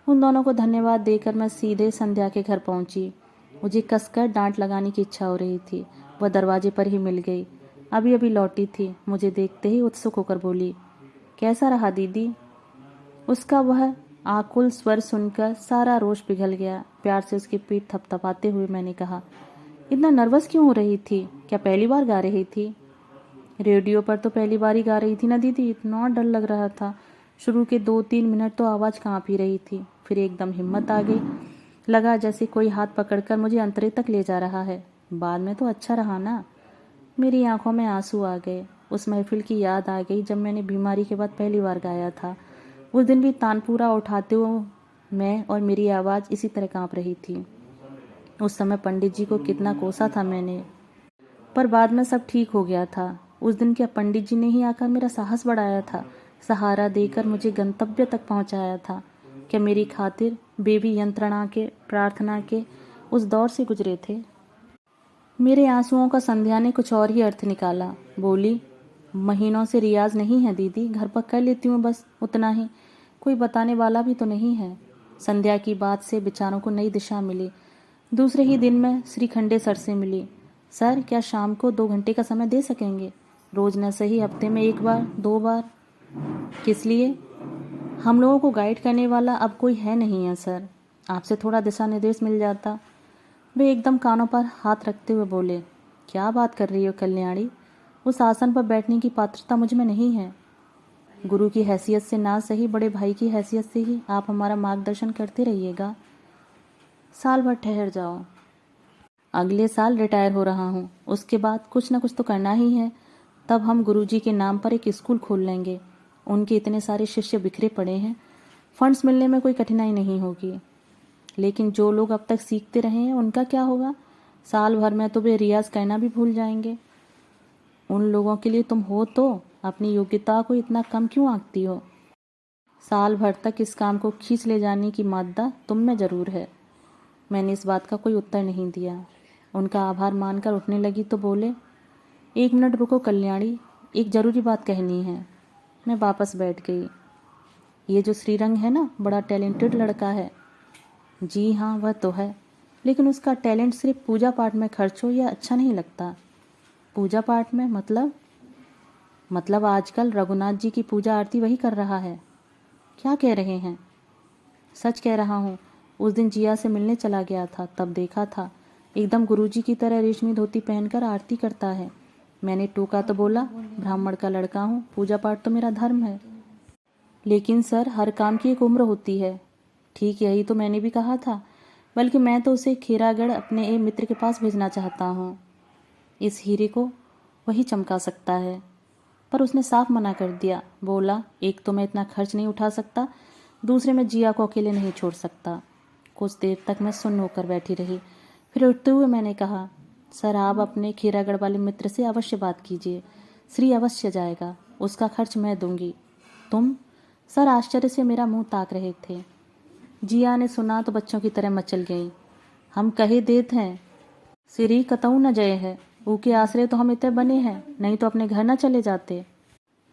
उन दोनों को धन्यवाद देकर मैं सीधे संध्या के घर पहुंची। मुझे कसकर डांट लगाने की इच्छा हो रही थी। वह दरवाजे पर ही मिल गई, अभी अभी लौटी थी। मुझे देखते ही उत्सुक होकर बोली, कैसा रहा दीदी? उसका वह आकुल स्वर सुनकर सारा रोष पिघल गया। प्यार से उसकी पीठ थपथपाते हुए मैंने कहा, इतना नर्वस क्यों हो रही थी? क्या पहली बार गा रही थी? रेडियो पर तो पहली बार ही गा रही थी ना दीदी, इतना डर लग रहा था। शुरू के 2-3 मिनट तो आवाज़ कांप ही रही थी, फिर एकदम हिम्मत आ गई। लगा जैसे कोई हाथ पकड़कर मुझे अंतरे तक ले जा रहा है। बाद में तो अच्छा रहा ना। मेरी आंखों में आंसू आ गए। उस महफिल की याद आ गई जब मैंने बीमारी के बाद पहली बार गाया था। उस दिन भी तानपूरा उठाते हुए मैं और मेरी आवाज़ इसी तरह कांप रही थी। उस समय पंडित जी को कितना कोसा था मैंने, पर बाद में सब ठीक हो गया था। उस दिन क्या पंडित जी ने ही आकर मेरा साहस बढ़ाया था, सहारा देकर मुझे गंतव्य तक पहुंचाया था? क्या मेरी खातिर बेबी यंत्रणा के, प्रार्थना के उस दौर से गुजरे थे? मेरे आंसुओं का संध्या ने कुछ और ही अर्थ निकाला। बोली, महीनों से रियाज नहीं है दीदी, घर पर कर लेती हूँ बस, उतना ही। कोई बताने वाला भी तो नहीं है। संध्या की बात से बेचारों को नई दिशा मिली। दूसरे ही दिन मैं श्रीखंडे सर से मिली। सर, क्या शाम को 2 घंटे का समय दे सकेंगे? रोज न सही, हफ्ते में 1 बार 2 बार। किस लिए? हम लोगों को गाइड करने वाला अब कोई है नहीं है सर। आपसे थोड़ा दिशा निर्देश मिल जाता। वे एकदम कानों पर हाथ रखते हुए बोले, क्या बात कर रही हो कल्याणी? उस आसन पर बैठने की पात्रता मुझ में नहीं है। गुरु की हैसियत से ना सही, बड़े भाई की हैसियत से ही आप हमारा मार्गदर्शन करते रहिएगा। साल भर ठहर जाओ। अगले साल रिटायर हो रहा हूँ, उसके बाद कुछ न कुछ तो करना ही है। तब हम गुरुजी के नाम पर एक स्कूल खोल लेंगे। उनके इतने सारे शिष्य बिखरे पड़े हैं, फंड्स मिलने में कोई कठिनाई नहीं होगी। लेकिन जो लोग अब तक सीखते रहे हैं उनका क्या होगा? साल भर में तो वे रियाज करना भी भूल जाएंगे। उन लोगों के लिए तुम हो तो अपनी योग्यता को इतना कम क्यों आंकती हो? साल भर तक इस काम को खींच ले जाने की मादा तुम में जरूर है। मैंने इस बात का कोई उत्तर नहीं दिया। उनका आभार मानकर उठने लगी तो बोले, 1 मिनट रुको कल्याणी, एक ज़रूरी बात कहनी है। मैं वापस बैठ गई। ये जो श्रीरंग है ना, बड़ा टैलेंटेड लड़का है। जी हाँ, वह तो है, लेकिन उसका टैलेंट सिर्फ पूजा पाठ में खर्च हो यह अच्छा नहीं लगता। पूजा पाठ में मतलब आजकल रघुनाथ जी की पूजा आरती वही कर रहा है। क्या कह रहे हैं? सच कह रहा हूँ। उस दिन जिया से मिलने चला गया था, तब देखा था, एकदम गुरुजी की तरह रेशमी धोती पहनकर आरती करता है। मैंने टोका तो बोला, ब्राह्मण का लड़का हूँ, पूजा पाठ तो मेरा धर्म है। लेकिन सर, हर काम की एक उम्र होती है। ठीक यही तो मैंने भी कहा था, बल्कि मैं तो उसे खेरागढ़ अपने एक मित्र के पास भेजना चाहता हूँ। इस हीरे को वही चमका सकता है। पर उसने साफ मना कर दिया। बोला, एक तो मैं इतना खर्च नहीं उठा सकता, दूसरे में जिया को अकेले नहीं छोड़ सकता। कुछ देर तक मैं सुन्न होकर बैठी रही। फिर उठते हुए मैंने कहा, सर, आप अपने खीरागढ़ वाले मित्र से अवश्य बात कीजिए। श्री अवश्य जाएगा, उसका खर्च मैं दूंगी। तुम? सर आश्चर्य से मेरा मुंह ताक रहे थे। जिया ने सुना तो बच्चों की तरह मचल गई। हम कहे देत हैं, श्री कतऊ न जय है, ऊके आश्रय तो हम इतने बने हैं, नहीं तो अपने घर न चले जाते।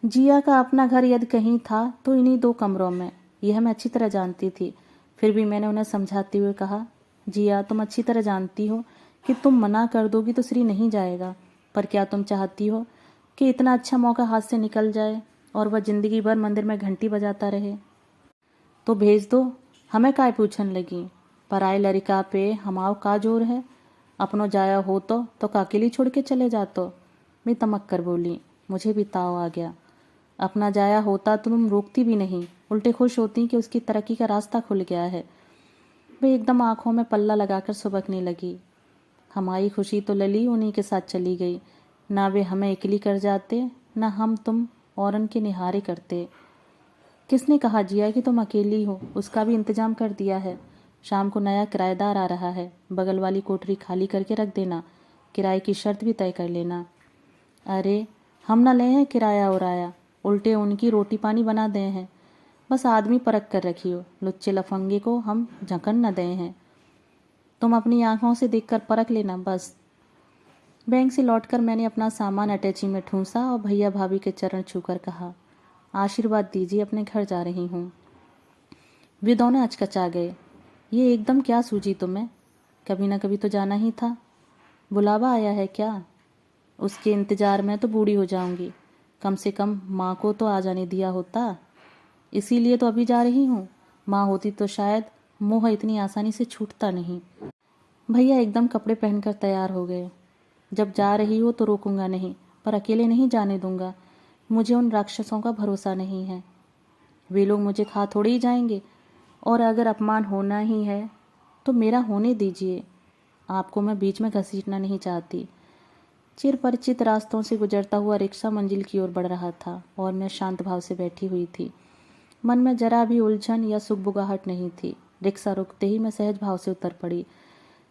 जिया का अपना घर यदि कहीं था तो इन्हीं 2 कमरों में, यह मैं अच्छी तरह जानती थी। फिर भी मैंने उन्हें समझाते हुए कहा, जिया, तुम अच्छी तरह जानती हो कि तुम मना कर दोगी तो श्री नहीं जाएगा। पर क्या तुम चाहती हो कि इतना अच्छा मौका हाथ से निकल जाए और वह जिंदगी भर मंदिर में घंटी बजाता रहे? तो भेज दो, हमें काय पूछन लगी। पराए लड़का पे हमाओ का जोर है? अपनो जाया हो तो अकेली छोड़ के चले जातो। मैं तमक कर बोली। मुझे भी ताव आ गया। अपना जाया होता तो तुम रोकती भी नहीं, उल्टे खुश होती कि उसकी तरक्की का रास्ता खुल गया है। वे एकदम आंखों में पल्ला लगाकर सुबकने लगी। हमारी खुशी तो लली उन्हीं के साथ चली गई। ना वे हमें इकली कर जाते, ना हम तुम औरन के निहारे करते। किसने कहा जिया कि तुम अकेली हो? उसका भी इंतजाम कर दिया है। शाम को नया किराएदार आ रहा है, बगल वाली कोठरी खाली करके रख देना। किराए की शर्त भी तय कर लेना। अरे, हम न ले हैं किराया उराया, उल्टे उनकी रोटी पानी बना दे हैं। बस आदमी परख कर रखियो, लुच्चे लफंगे को हम झकन न दे हैं। तुम अपनी आंखों से देखकर परख लेना बस। बैंक से लौटकर मैंने अपना सामान अटैची में ठूंसा और भैया भाभी के चरण छूकर कहा, आशीर्वाद दीजिए, अपने घर जा रही हूँ। वे दोनों अचकचा गए। ये एकदम क्या सूझी तुम्हें? कभी ना कभी तो जाना ही था। बुलावा आया है क्या? उसके इंतजार में तो बूढ़ी हो जाऊंगी। कम से कम माँ को तो आ जाने दिया होता। इसीलिए तो अभी जा रही हूँ। माँ होती तो शायद मोह इतनी आसानी से छूटता नहीं। भैया एकदम कपड़े पहनकर तैयार हो गए। जब जा रही हो तो रोकूंगा नहीं, पर अकेले नहीं जाने दूंगा। मुझे उन राक्षसों का भरोसा नहीं है। वे लोग मुझे खा थोड़े ही जाएंगे, और अगर अपमान होना ही है तो मेरा होने दीजिए। आपको मैं बीच में घसीटना नहीं चाहती। चिर परिचित रास्तों से गुजरता हुआ रिक्शा मंजिल की ओर बढ़ रहा था और मैं शांत भाव से बैठी हुई थी। मन में जरा भी उलझन या सुगबुगाहट नहीं थी। रिक्शा रुकते ही मैं सहज भाव से उतर पड़ी।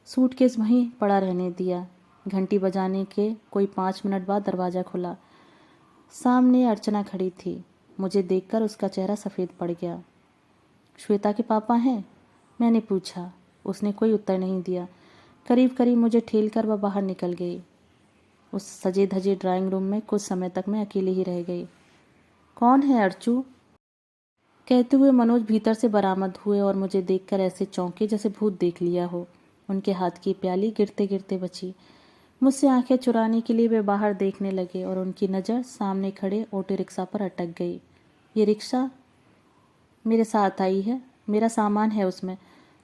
सूटकेस वहीं पड़ा रहने दिया। घंटी बजाने के कोई 5 मिनट बाद दरवाज़ा खुला। सामने अर्चना खड़ी थी। मुझे देखकर उसका चेहरा सफ़ेद पड़ गया। श्वेता के पापा हैं? मैंने पूछा। उसने कोई उत्तर नहीं दिया। करीब करीब मुझे ठेलकर वह बाहर निकल गई। उस सजे धजे ड्राइंग रूम में कुछ समय तक मैं अकेली ही रह गई। कौन है अर्चू? कहते हुए मनोज भीतर से बरामद हुए और मुझे देखकर ऐसे चौंके जैसे भूत देख लिया हो। उनके हाथ की प्याली गिरते गिरते बची। मुझसे आंखें चुराने के लिए वे बाहर देखने लगे और उनकी नज़र सामने खड़े ऑटो रिक्शा पर अटक गई। ये रिक्शा मेरे साथ आई है, मेरा सामान है उसमें।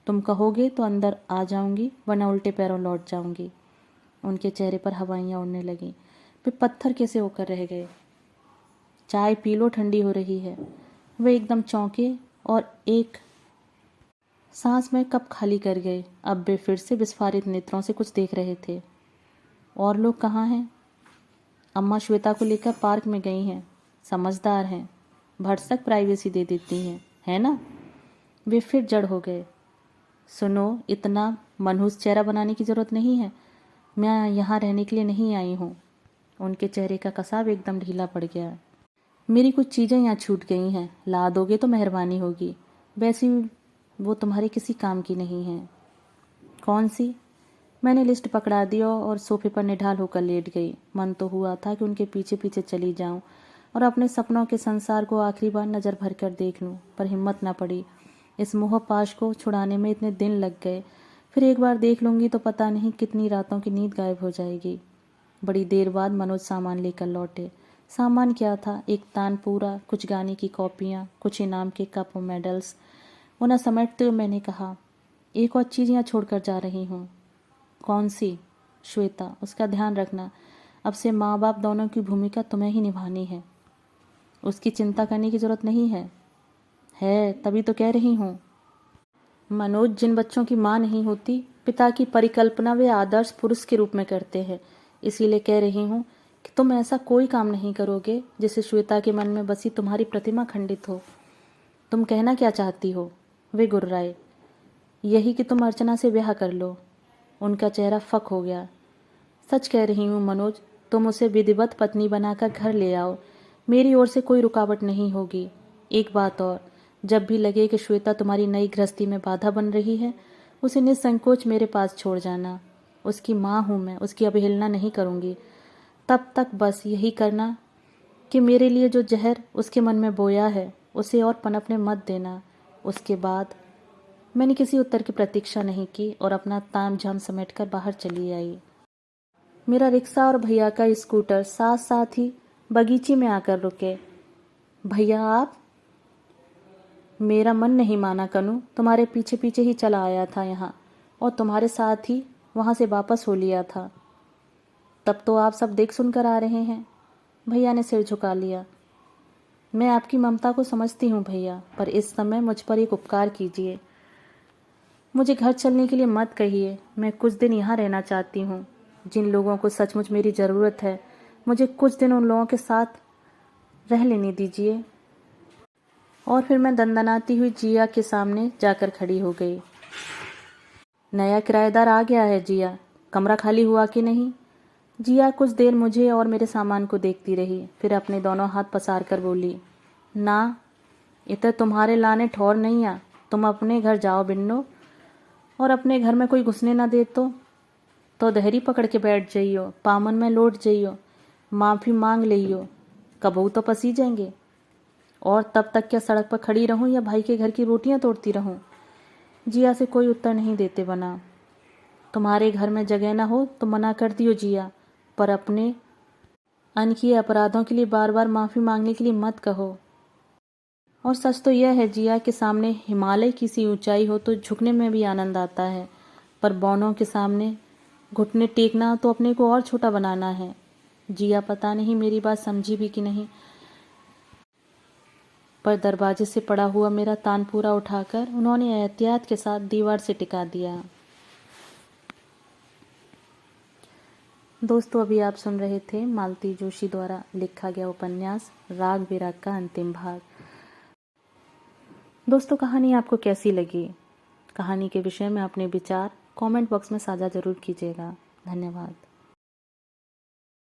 तुम कहोगे तो अंदर आ जाऊंगी, वरना उल्टे पैरों लौट जाऊंगी। उनके चेहरे पर हवाइयाँ उड़ने लगीं। वे पत्थर कैसे होकर रह गए। चाय पी लो, ठंडी हो रही है। वे एकदम चौंके और एक सांस में कप खाली कर गए। अब वे फिर से विस्फारित नेत्रों से कुछ देख रहे थे। और लोग कहाँ हैं? अम्मा श्वेता को लेकर पार्क में गई हैं। समझदार हैं, भरसक प्राइवेसी दे देती हैं, है ना? वे फिर जड़ हो गए। सुनो, इतना मनहूस चेहरा बनाने की ज़रूरत नहीं है। मैं यहाँ रहने के लिए नहीं आई हूँ। उनके चेहरे का कसाव एकदम ढीला पड़ गया। मेरी कुछ चीज़ें यहाँ छूट गई हैं, ला दोगे तो मेहरबानी होगी। वैसे वो तुम्हारे किसी काम की नहीं है। कौन सी? मैंने लिस्ट पकड़ा दी और सोफे पर निढाल होकर लेट गई। मन तो हुआ था कि उनके पीछे पीछे चली जाऊं और अपने सपनों के संसार को आखिरी बार नज़र भर कर देख लूं, पर हिम्मत न पड़ी। इस मोहपाश को छुड़ाने में इतने दिन लग गए। फिर एक बार देख लूँगी तो पता नहीं कितनी रातों की नींद गायब हो जाएगी। बड़ी देर बाद मनोज सामान लेकर लौटे। सामान क्या था? एक तानपूरा, कुछ गाने की कॉपियाँ, कुछ इनाम के कप और मेडल्स। उन्हें समेटते हुए मैंने कहा, एक और चीज़ यहाँ छोड़कर जा रही हूँ। कौन सी? श्वेता, उसका ध्यान रखना। अब से माँ बाप दोनों की भूमिका तुम्हें ही निभानी है। उसकी चिंता करने की ज़रूरत नहीं है। तभी तो कह रही हूँ। मनोज, जिन बच्चों की माँ नहीं होती, पिता की परिकल्पना वे आदर्श पुरुष के रूप में करते हैं। इसीलिए कह रही हूँ कि तुम ऐसा कोई काम नहीं करोगे जिससे श्वेता के मन में बसी तुम्हारी प्रतिमा खंडित हो। तुम कहना क्या चाहती हो? वे गुर्राए। यही कि तुम अर्चना से ब्याह कर लो। उनका चेहरा फक हो गया। सच कह रही हूँ मनोज, तुम उसे विधिवत पत्नी बनाकर घर ले आओ। मेरी ओर से कोई रुकावट नहीं होगी। एक बात और, जब भी लगे कि श्वेता तुम्हारी नई गृहस्थी में बाधा बन रही है, उसे निसंकोच मेरे पास छोड़ जाना। उसकी माँ हूँ मैं, उसकी अवहेलना नहीं करूँगी। तब तक बस यही करना कि मेरे लिए जो जहर उसके मन में बोया है उसे और पनपने मत देना। उसके बाद मैंने किसी उत्तर की प्रतीक्षा नहीं की और अपना तामझाम समेटकर बाहर चली आई। मेरा रिक्शा और भैया का स्कूटर साथ साथ ही बगीचे में आकर रुके। भैया आप? मेरा मन नहीं माना कनू, तुम्हारे पीछे पीछे ही चला आया था यहाँ और तुम्हारे साथ ही वहाँ से वापस हो लिया था। तब तो आप सब देख सुनकर आ रहे हैं। भैया ने सिर झुका लिया। मैं आपकी ममता को समझती हूँ भैया, पर इस समय मुझ पर एक उपकार कीजिए। मुझे घर चलने के लिए मत कहिए। मैं कुछ दिन यहाँ रहना चाहती हूँ। जिन लोगों को सचमुच मेरी ज़रूरत है, मुझे कुछ दिन उन लोगों के साथ रह लेने दीजिए। और फिर मैं दंदनाती हुई जिया के सामने जाकर खड़ी हो गई। नया किराएदार आ गया है जिया, कमरा खाली हुआ कि नहीं? जिया कुछ देर मुझे और मेरे सामान को देखती रही, फिर अपने दोनों हाथ पसार कर बोली, ना, इधर तुम्हारे लाने ठौर नहीं आ। तुम अपने घर जाओ बिन्नो, और अपने घर में कोई घुसने ना दे तो दहरी पकड़ के बैठ जाइयो, पामन में लौट जाइयो, माफ़ी मांग लियो, कबहू तो पसी जाएंगे। और तब तक क्या सड़क पर खड़ी रहूं या भाई के घर की रोटियां तोड़ती रहूं? जिया से कोई उत्तर नहीं देते बना। तुम्हारे घर में जगह ना हो तो मना कर दियो जिया, पर अपने अनकिए अपराधों के लिए बार बार माफ़ी मांगने के लिए मत कहो। और सच तो यह है जिया के सामने हिमालय की सी ऊंचाई हो तो झुकने में भी आनंद आता है, पर बौनों के सामने घुटने टेकना तो अपने को और छोटा बनाना है। जिया पता नहीं मेरी बात समझी भी कि नहीं, पर दरवाजे से पड़ा हुआ मेरा तानपूरा उठाकर उन्होंने एहतियात के साथ दीवार से टिका दिया। दोस्तों, अभी आप सुन रहे थे मालती जोशी द्वारा लिखा गया उपन्यास राग बेराग का अंतिम भाग। दोस्तों, कहानी आपको कैसी लगी? कहानी के विषय में अपने विचार कमेंट बॉक्स में साझा जरूर कीजिएगा। धन्यवाद।